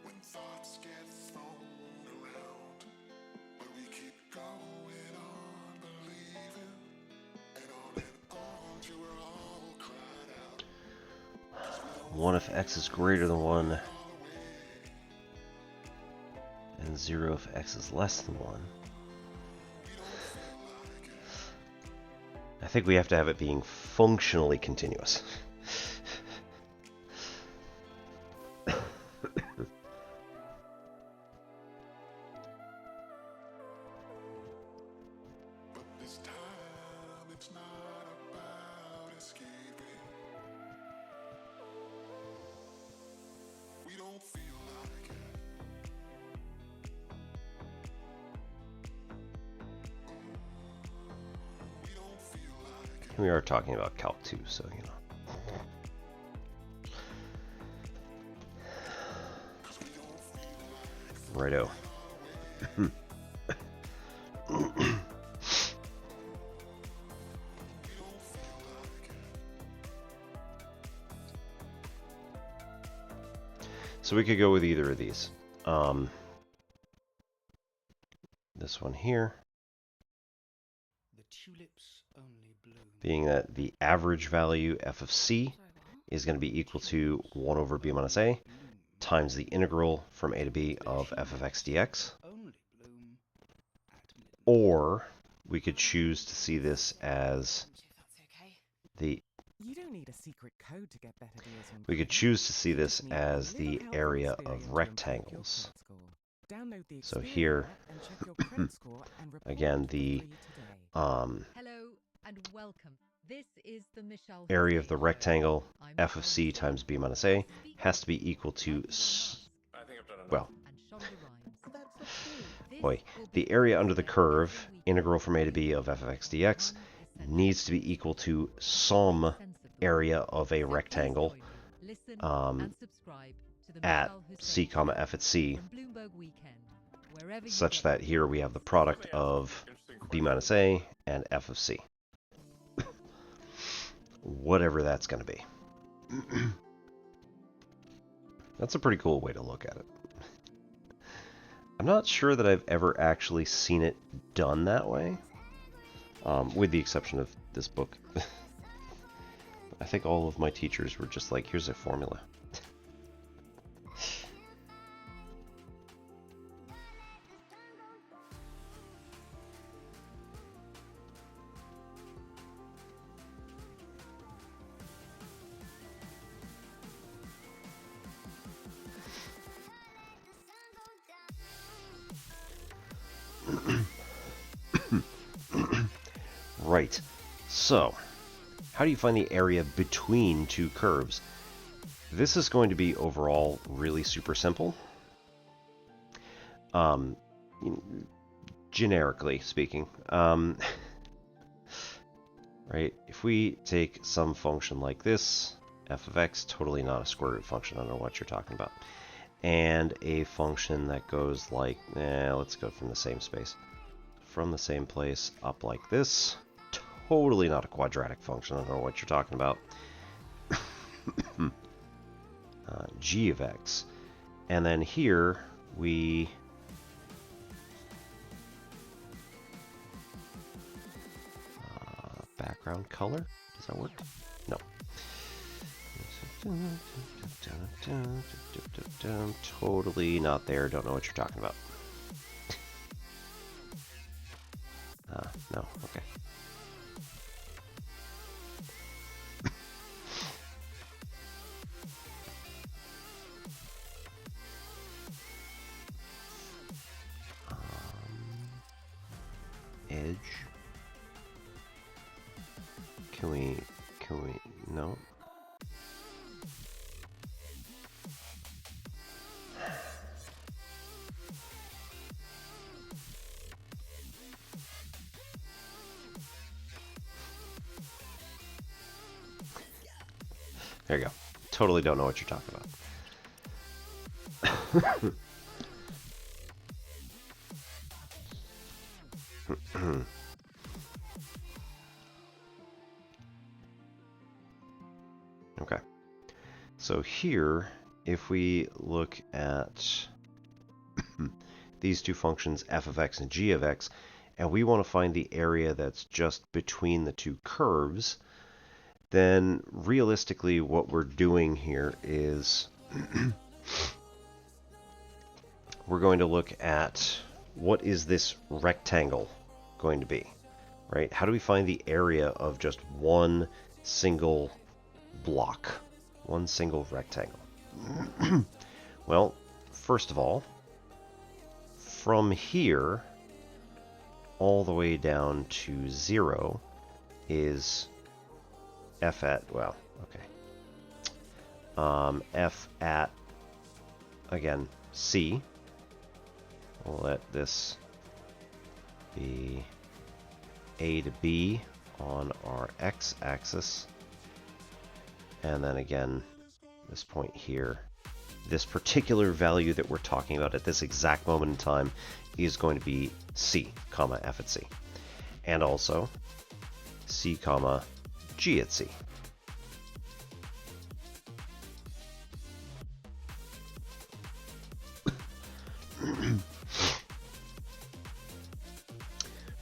when thoughts get thrown around, but we keep going on believing, and on till we're all cried out. 1 if x is greater than 1, and 0 if x is less than 1. I think we have to have it being functionally continuous. But this time it's not about escaping. We don't feel like it. We don't feel like it. We are talking about Calc 2, so you know. Righto. So we could go with either of these. This one here, The tulips only bloom. being that the average value f of c is going to be equal to 1 over b minus a times the integral from a to b of f of x dx. Or we could choose to see this as the You don't need a secret code to get better deals on we could choose to see this as the area of rectangles. Download the So Experian here, app and check your credit score and report again, for the free today. Hello and welcome. This is the Michelle area of Hussein the Show. rectangle I'm f of c times b minus a has to be equal to, I think I've done enough. well, And Shonda Rhimes. boy, the area under the curve, integral from a to b of f of x dx, needs to be equal to some area of a rectangle at c comma f at c, such that here we have the product of b minus a and f of c. Whatever that's going to be. That's a pretty cool way to look at it. I'm not sure that I've ever actually seen it done that way, with the exception of this book. I think all of my teachers were just like, here's a formula. Right, so how do you find the area between two curves? This is going to be overall really super simple. Generically speaking, right? If we take some function like this, f of x, totally not a square root function, I don't know what you're talking about. And a function that goes like, let's go from the same space. From the same place up like this, totally not a quadratic function, I don't know what you're talking about. G of x. And then here we background color, does that work? No. Totally not there, don't know what you're talking about. No, okay. Edge. Can we, no. There you go. Totally don't know what you're talking about. Okay. So here, if we look at these two functions, f of x and g of x, and we want to find the area that's just between the two curves, then realistically what we're doing here is we're going to look at what is this rectangle going to be, right? How do we find the area of just one single block, one single rectangle? Well, first of all, from here all the way down to 0 is f at, well, okay. F at, again, C. We'll let this be A to B on our x-axis. And then again, this point here, this particular value that we're talking about at this exact moment in time is going to be C, comma, F at C. And also C, comma, G at C.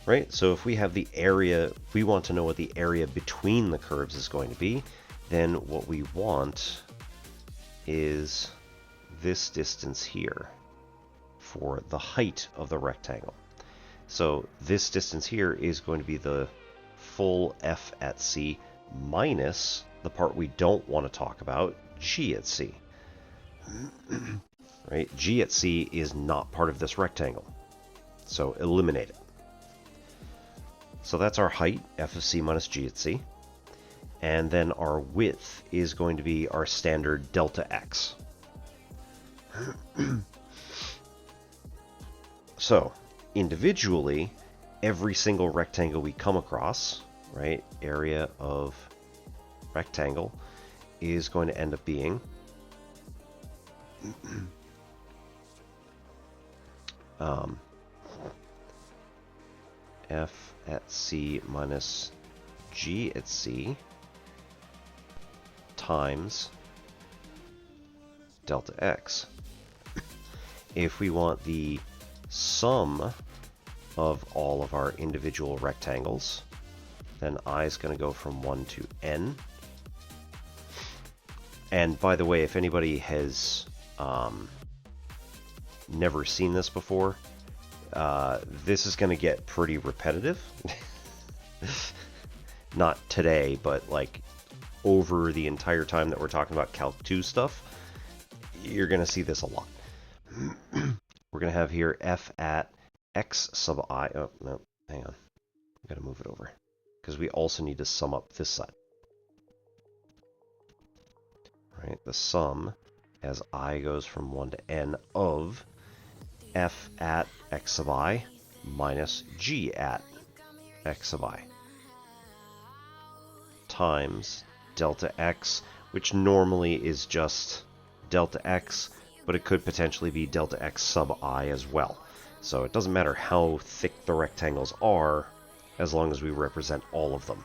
Right, so if we have the area, we want to know what the area between the curves is going to be, then what we want is this distance here for the height of the rectangle. So this distance here is going to be the full F at C minus the part we don't want to talk about, G at C. Right, G at C is not part of this rectangle, so eliminate it. So that's our height, f of c minus g at c. And then our width is going to be our standard delta x. So, individually, every single rectangle we come across, right, area of rectangle, is going to end up being f at c minus g at c times delta x. If we want the sum of all of our individual rectangles, then I is going to go from 1 to n. And by the way, if anybody has never seen this before, this is going to get pretty repetitive. Not today, but like over the entire time that we're talking about Calc 2 stuff, you're going to see this a lot. We're going to have here f at x sub I. Oh, no, hang on. I've got to move it over because we also need to sum up this side. Right, the sum as I goes from 1 to n of f at x sub I minus g at x sub I. times delta x, which normally is just delta x, but it could potentially be delta x sub I as well. So it doesn't matter how thick the rectangles are, as long as we represent all of them.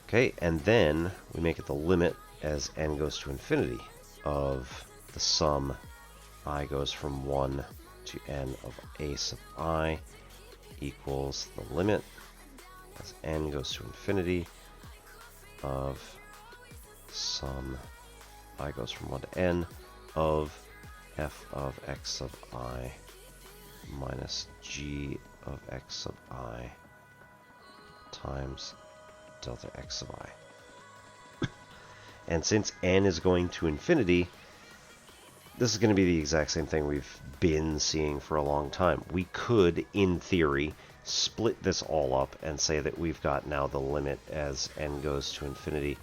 Okay, and then we make it the limit as n goes to infinity of the sum I goes from 1 to n of a sub I equals the limit as n goes to infinity of sum I goes from 1 to n of f of x sub I minus g of x sub I times delta x sub I. And since n is going to infinity, this is going to be the exact same thing we've been seeing for a long time. We could, in theory, split this all up and say that we've got now the limit as n goes to infinity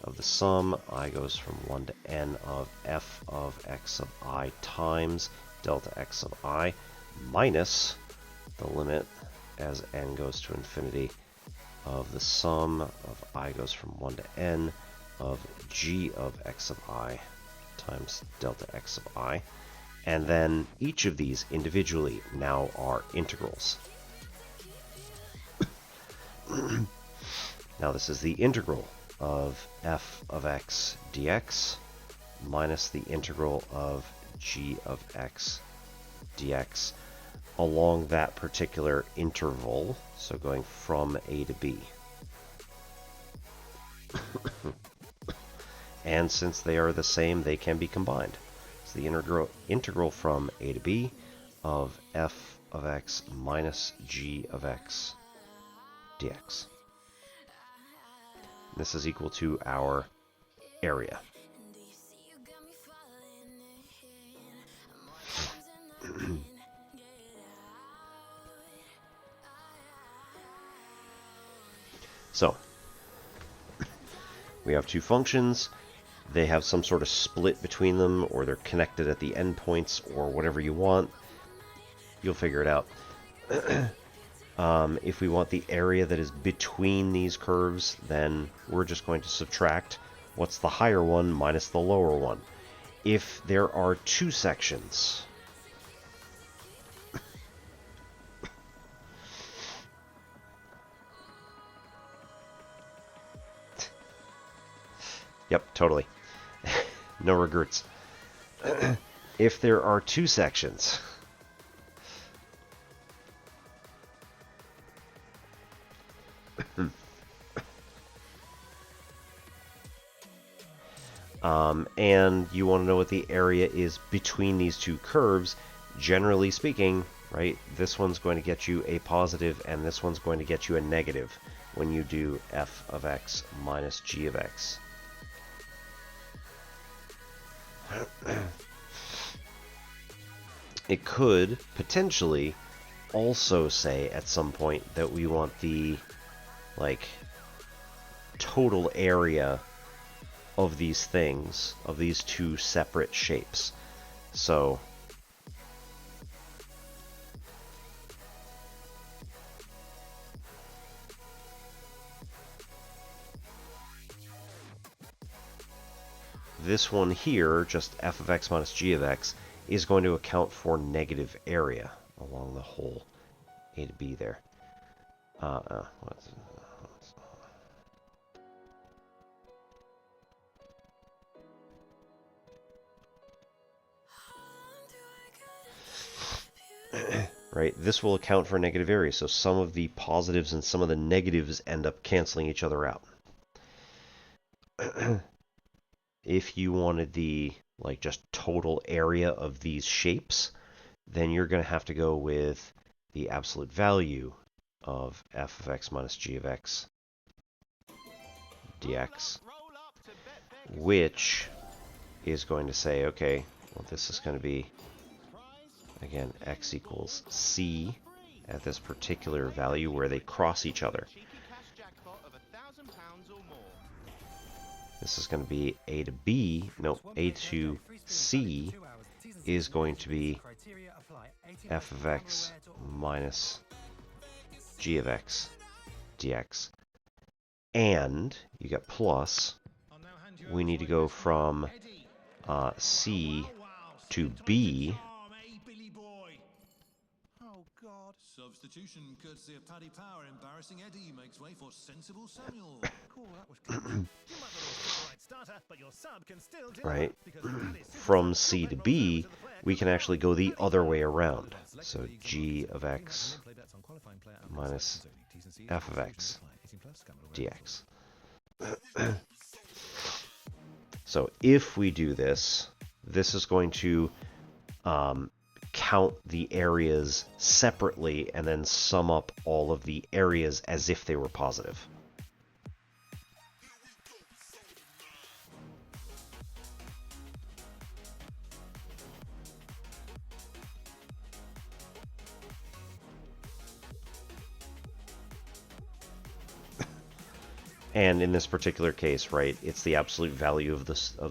of the sum I goes from 1 to n of f of x sub I times delta x sub I minus the limit as n goes to infinity of the sum of I goes from 1 to n of g of x sub I times delta x sub I, and then each of these individually now are integrals. Now this is the integral of f of x dx minus the integral of g of x dx along that particular interval, so going from a to b. And since they are the same, they can be combined. So the integral from a to b of f of x minus g of x dx. This is equal to our area. So, we have two functions. They have some sort of split between them, or they're connected at the endpoints, or whatever you want. You'll figure it out. If we want the area that is between these curves, then we're just going to subtract what's the higher one minus the lower one. If there are two sections, yep, totally. No regrets. If there are two sections, and you want to know what the area is between these two curves, generally speaking, right, this one's going to get you a positive and this one's going to get you a negative when you do f of x minus g of x. It could potentially also say at some point that we want the, like, total area of these things, of these two separate shapes. So this one here, just f of x minus g of x, is going to account for negative area along the whole a to b there. Right, this will account for negative area, so some of the positives and some of the negatives end up canceling each other out. If you wanted the, like, just total area of these shapes, then you're going to have to go with the absolute value of f of x minus g of x dx, which is going to say, okay, well, this is going to be, again, x equals c at this particular value where they cross each other. This is going to be a to b, no, a to c is going to be f of x minus g of x dx. And you got plus, we need to go from C to B. Oh, God. Substitution, courtesy of Paddy Power. Embarrassing Eddie makes way for sensible Samuel. Cool, that was close. You might not always pick the right starter, but your sub can still deliver. Right? Because Paddy's super From sub C will to make B, rolls over to the player we can coming actually on. go the Paddy other Power. way around. Select So leagues and g markets. of Green x and play bets on qualifying player and minus selections only. T's and C's. f of Exclusions x apply. 18 plus. Scandal dx. So if we do this, this is going to count the areas separately and then sum up all of the areas as if they were positive. And in this particular case, right, it's the absolute value of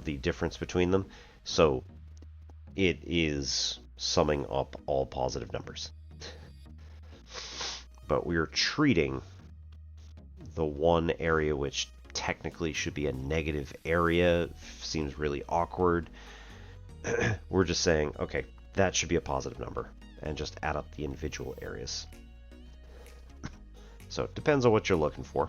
the difference between them. So it is summing up all positive numbers. But we're treating the one area which technically should be a negative area, seems really awkward. We're just saying, okay, that should be a positive number, and just add up the individual areas. So it depends on what you're looking for.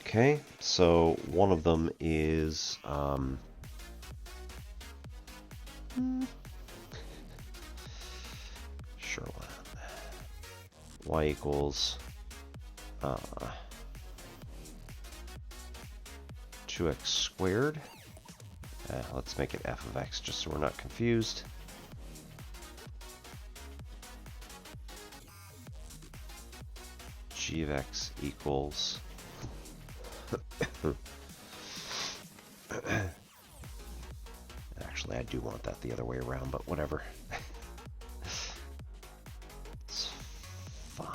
Okay, so one of them is sure, y equals 2x squared. Let's make it f of x just so we're not confused. G of x equals actually, I do want that the other way around, but whatever. It's fine.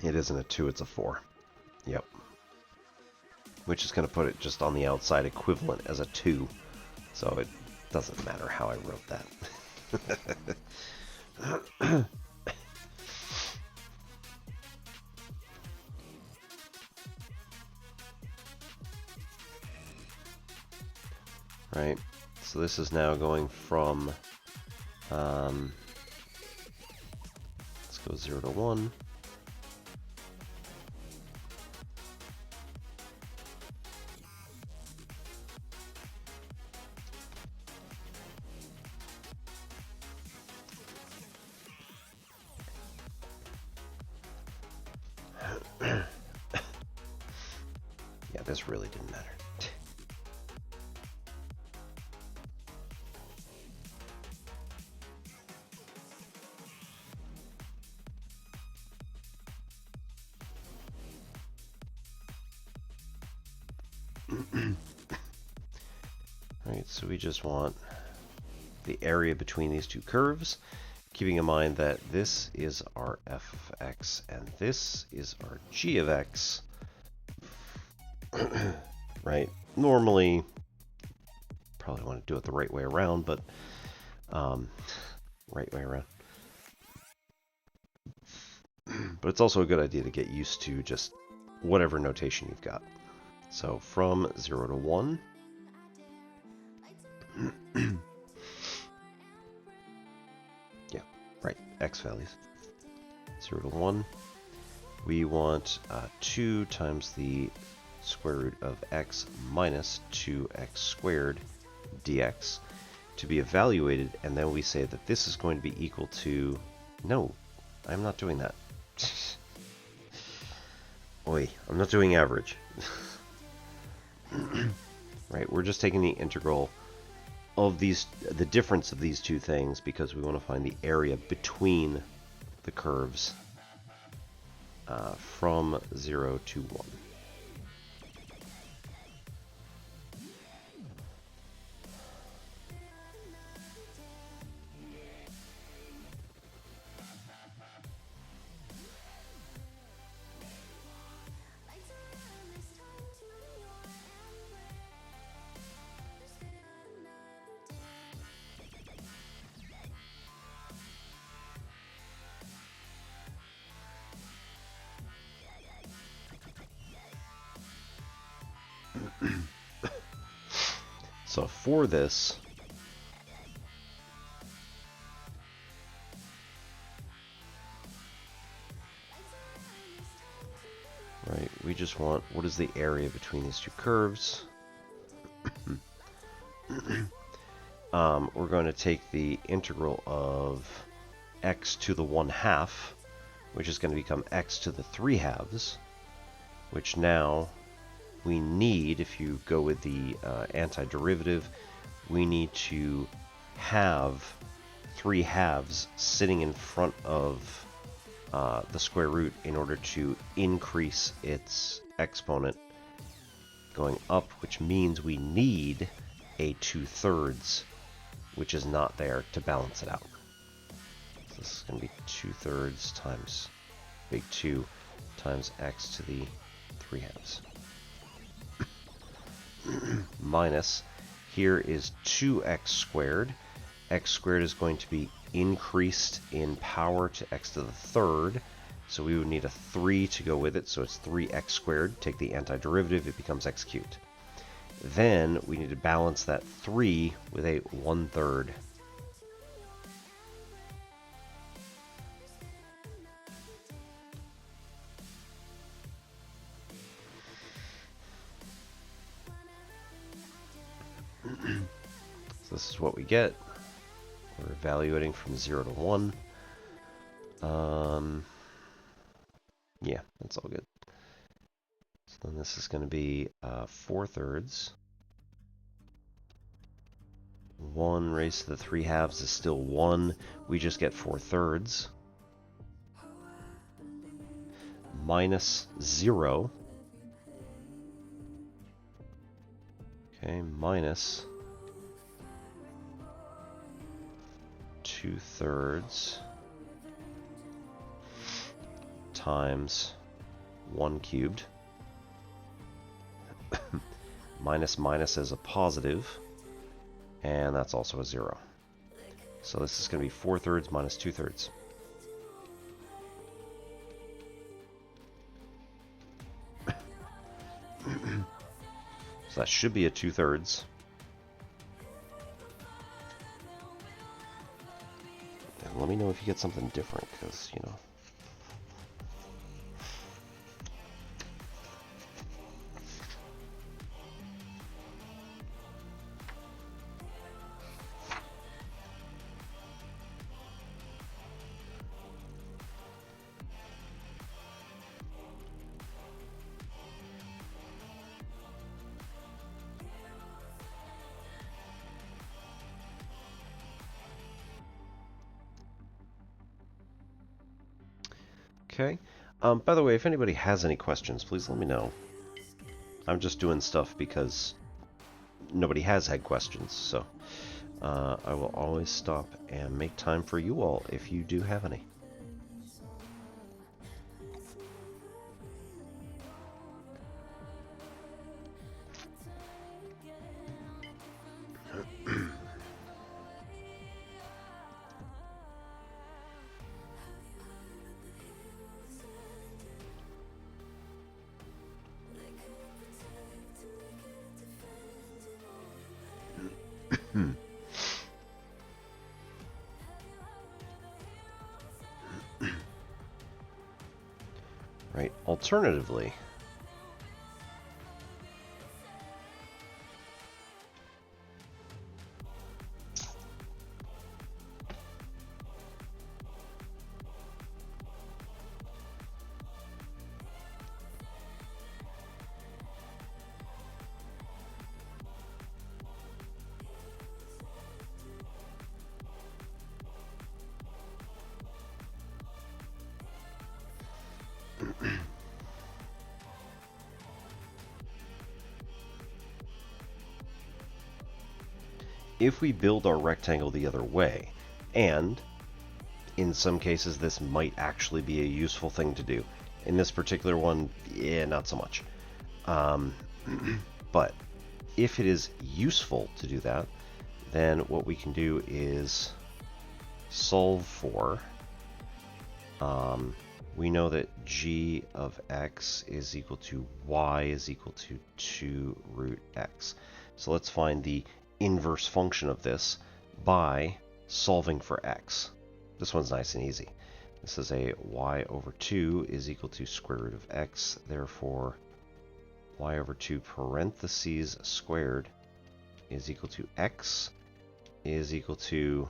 It isn't a 2, it's a 4. Yep. Which is going to put it just on the outside equivalent as a 2. So it doesn't matter how I wrote that. Right. So this is now going from, let's go 0 to 1. Yeah, this really didn't matter. Right, so we just want the area between these two curves, keeping in mind that this is our f of x and this is our g of x. Right? Normally, probably want to do it the right way around, but right way around. But it's also a good idea to get used to just whatever notation you've got. So from 0 to 1. Yeah, right, x values. 0 to 1. We want 2 times the square root of x minus 2x squared dx. to be evaluated, and then we say that this is going to be equal to... No, I'm not doing that. Oi, I'm not doing average. Right, we're just taking the integral of the difference of these two things, because we want to find the area between the curves from 0 to 1. So for this, right, we just want, what is the area between these two curves? We're going to take the integral of x to the 1/2, which is going to become x to the 3/2, which now we need, if you go with the antiderivative, we need to have 3/2 sitting in front of the square root in order to increase its exponent going up, which means we need a 2/3, which is not there, to balance it out. So this is going to be 2/3 times big 2 times x to the 3/2. Minus, here is 2x squared. X squared is going to be increased in power to x to the 3rd, so we would need a 3 to go with it, so it's 3x squared. Take the antiderivative, it becomes x cubed. Then we need to balance that 3 with a 1/3. So this is what we get. We're evaluating from 0 to 1. Yeah, that's all good. So then this is going to be 4/3. 1 raised to the 3/2 is still 1. We just get 4/3. Minus 0. Okay, minus 2/3 times 1 cubed. Minus minus is a positive, and that's also a 0. So this is going to be 4/3 minus 2/3. So that should be a 2/3. And let me know if you get something different, because, you know. Okay. By the way, if anybody has any questions, please let me know. I'm just doing stuff because nobody has had questions, so I will always stop and make time for you all if you do have any. Right, alternatively, if we build our rectangle the other way, and in some cases this might actually be a useful thing to do. In this particular one, yeah, not so much. But if it is useful to do that, then what we can do is solve for, we know that g of x is equal to y is equal to 2 root x. So let's find the inverse function of this by solving for x. This one's nice and easy. This is a y over 2 is equal to square root of x. Therefore, y over 2 parentheses squared is equal to x is equal to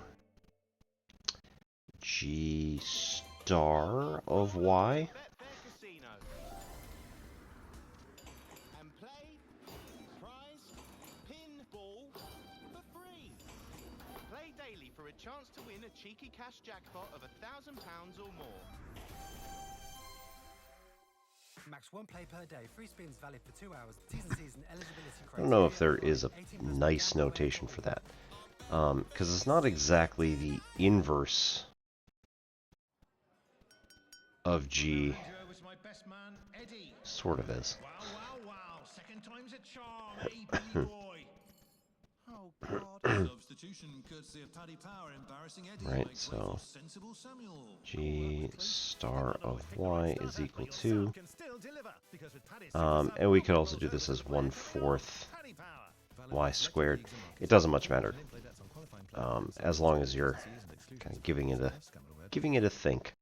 g star of y. And play, prize, pinball for free. Play daily for a chance to win a cheeky cash jackpot of £1,000 or more. Max 1 play per day. Free spins valid for 2 hours. Season eligibility I don't know if there is a nice notation for that. Because it's not exactly the inverse of g. Sort of is. Second time's a charm, eh, Billy boy? Oh, God. Substitution courtesy of Paddy Power, embarrassing Eddie. Right, so g star of y is equal to, and we could also do this as 1/4 y squared. It doesn't much matter, as long as you're kind of giving it a think.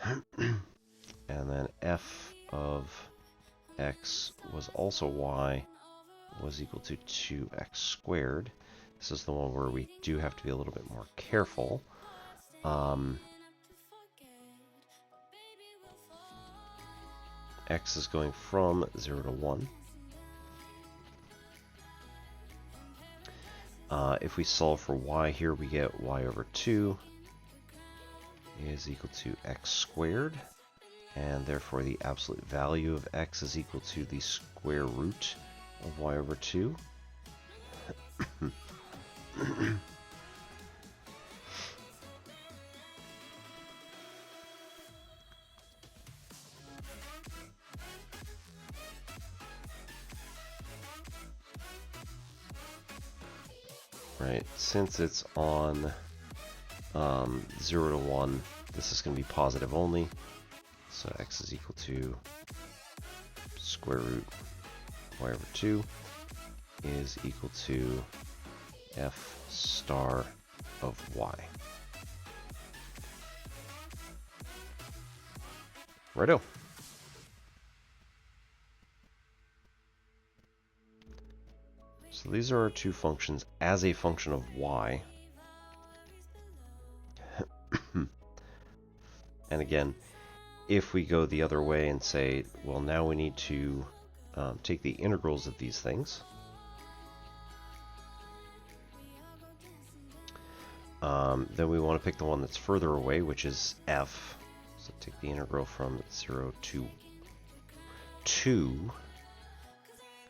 And then f of x was also y was equal to 2x squared. This is the one where we do have to be a little bit more careful. X is going from 0 to 1. If we solve for y here, we get y over 2 is equal to x squared. And therefore the absolute value of x is equal to the square root of y over 2. Right, since it's on 0 to 1, this is going to be positive only. So x is equal to square root y over 2 is equal to f star of y. Righto. So these are our two functions as a function of y. And again, if we go the other way and say, well, now we need to take the integrals of these things, then we want to pick the one that's further away, which is f. So take the integral from 0 to 2,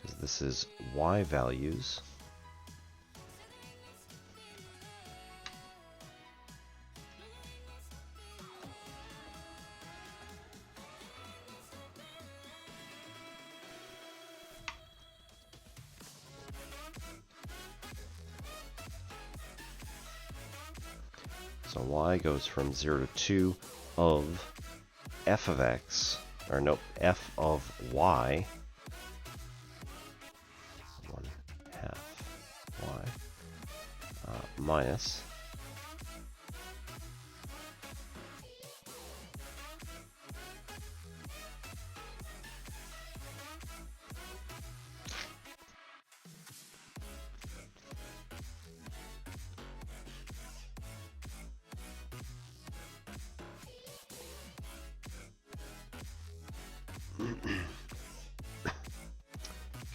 because this is y values. So y goes from 0 to 2 of f of x, or no, f of y, 1/2 y, minus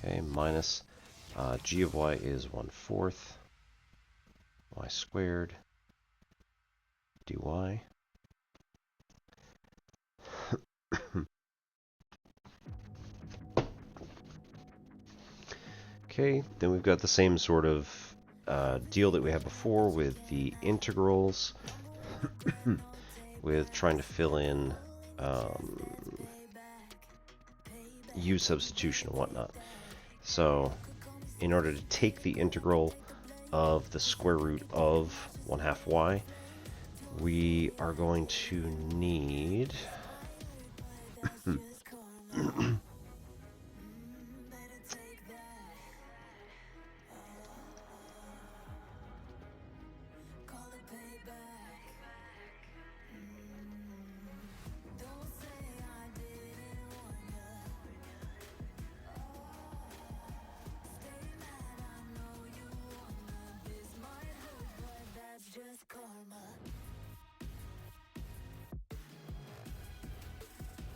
okay, minus g of y is 1/4 y squared dy. Okay, then we've got the same sort of deal that we had before with the integrals, with trying to fill in u substitution and whatnot. So, in order to take the integral of the square root of 1/2 y, we are going to need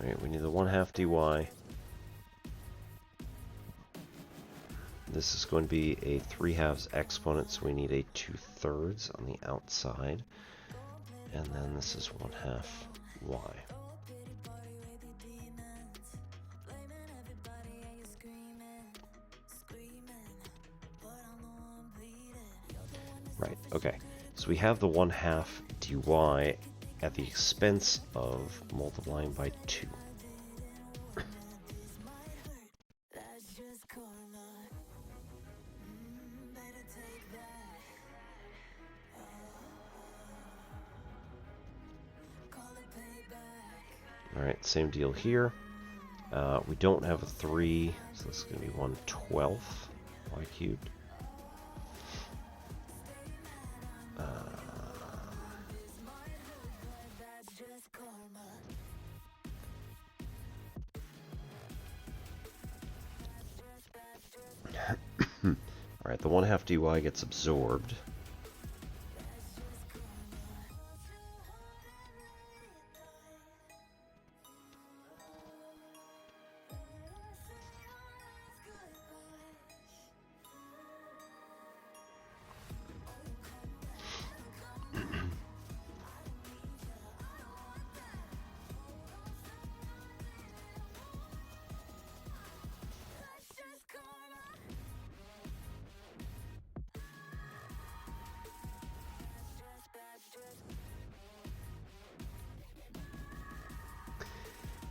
Right, we need the 1/2 dy. This is going to be a 3/2 exponent, so we need a 2/3 on the outside. And then this is 1/2 y. Right, okay. So we have the 1/2 dy at the expense of multiplying by 2. Alright, same deal here. We don't have a 3, so this is going to be 1/12 y cubed. Alright, the 1/2 dy gets absorbed.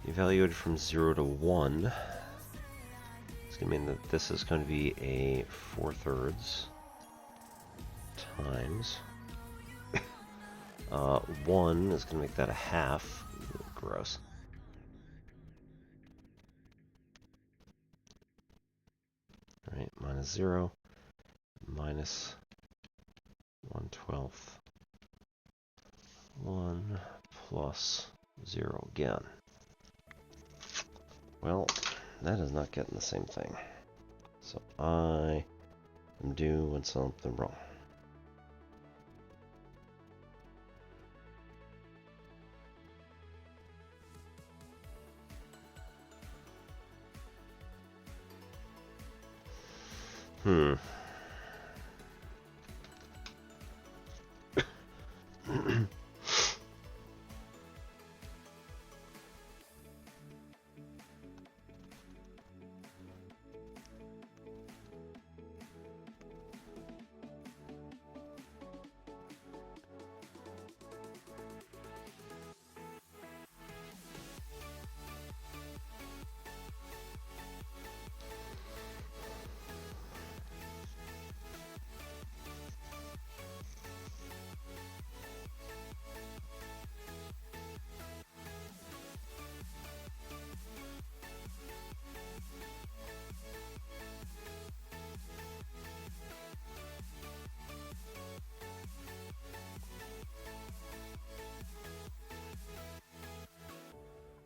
Evaluated from 0 to 1. It's going to mean that this is going to be a 4/3 times 1 is going to make that a 1/2. Gross. Alright, minus 0, minus 1/12, 1 plus 0 again. Well, that is not getting the same thing. So I am doing something wrong.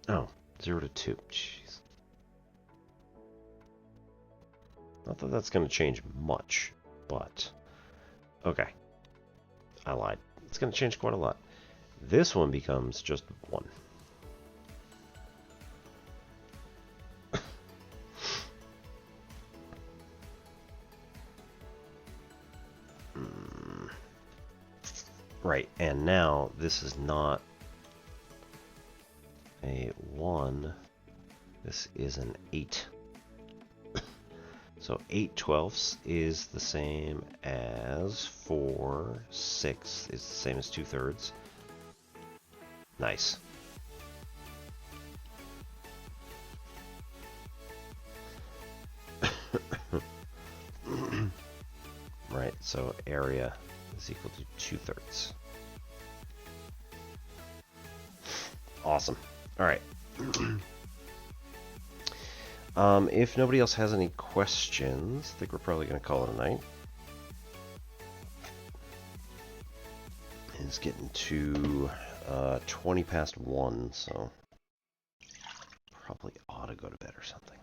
Oh, 0 to 2. Jeez. Not that that's going to change much, but... Okay. I lied. It's going to change quite a lot. This one becomes just 1. Right, and now this is not a 1, this is an 8. So 8/12 is the same as 4/6 is the same as 2/3. Nice. Right, so area is equal to 2/3. Awesome. All right. If nobody else has any questions, I think we're probably going to call it a night. It's getting to 20 past 1, so probably ought to go to bed or something.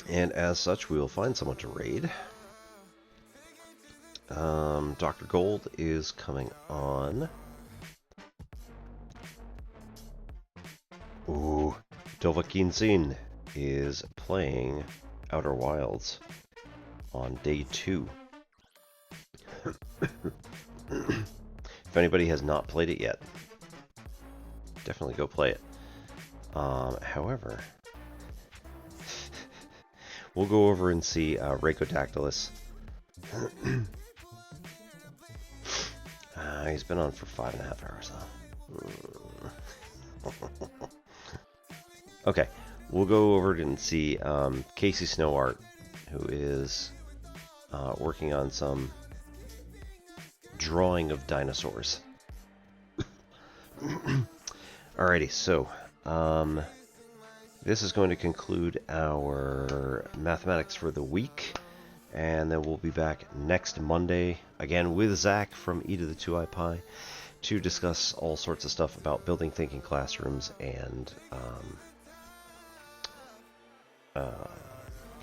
And as such, we will find someone to raid. Dr. Gold is coming on. Ooh, Dovahkiin is playing Outer Wilds on day 2. If anybody has not played it yet, definitely go play it. However, we'll go over and see Rhacodactylus. He's been on for 5.5 hours though. Okay, we'll go over and see Casey Snowart, who is working on some drawing of dinosaurs. Alrighty, so this is going to conclude our mathematics for the week, and then we'll be back next Monday again with Zach from E to the 2i Pi to discuss all sorts of stuff about building thinking classrooms and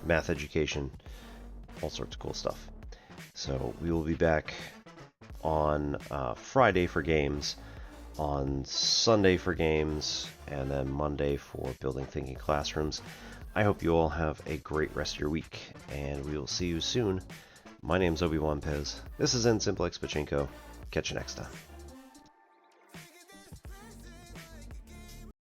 math education, all sorts of cool stuff. So we will be back on Friday for games, on Sunday for games, and then Monday for building thinking classrooms. I hope you all have a great rest of your week, and we will see you soon. My name's Obi-Wan Pez. This is N Simplex Pachinko. Catch you next time.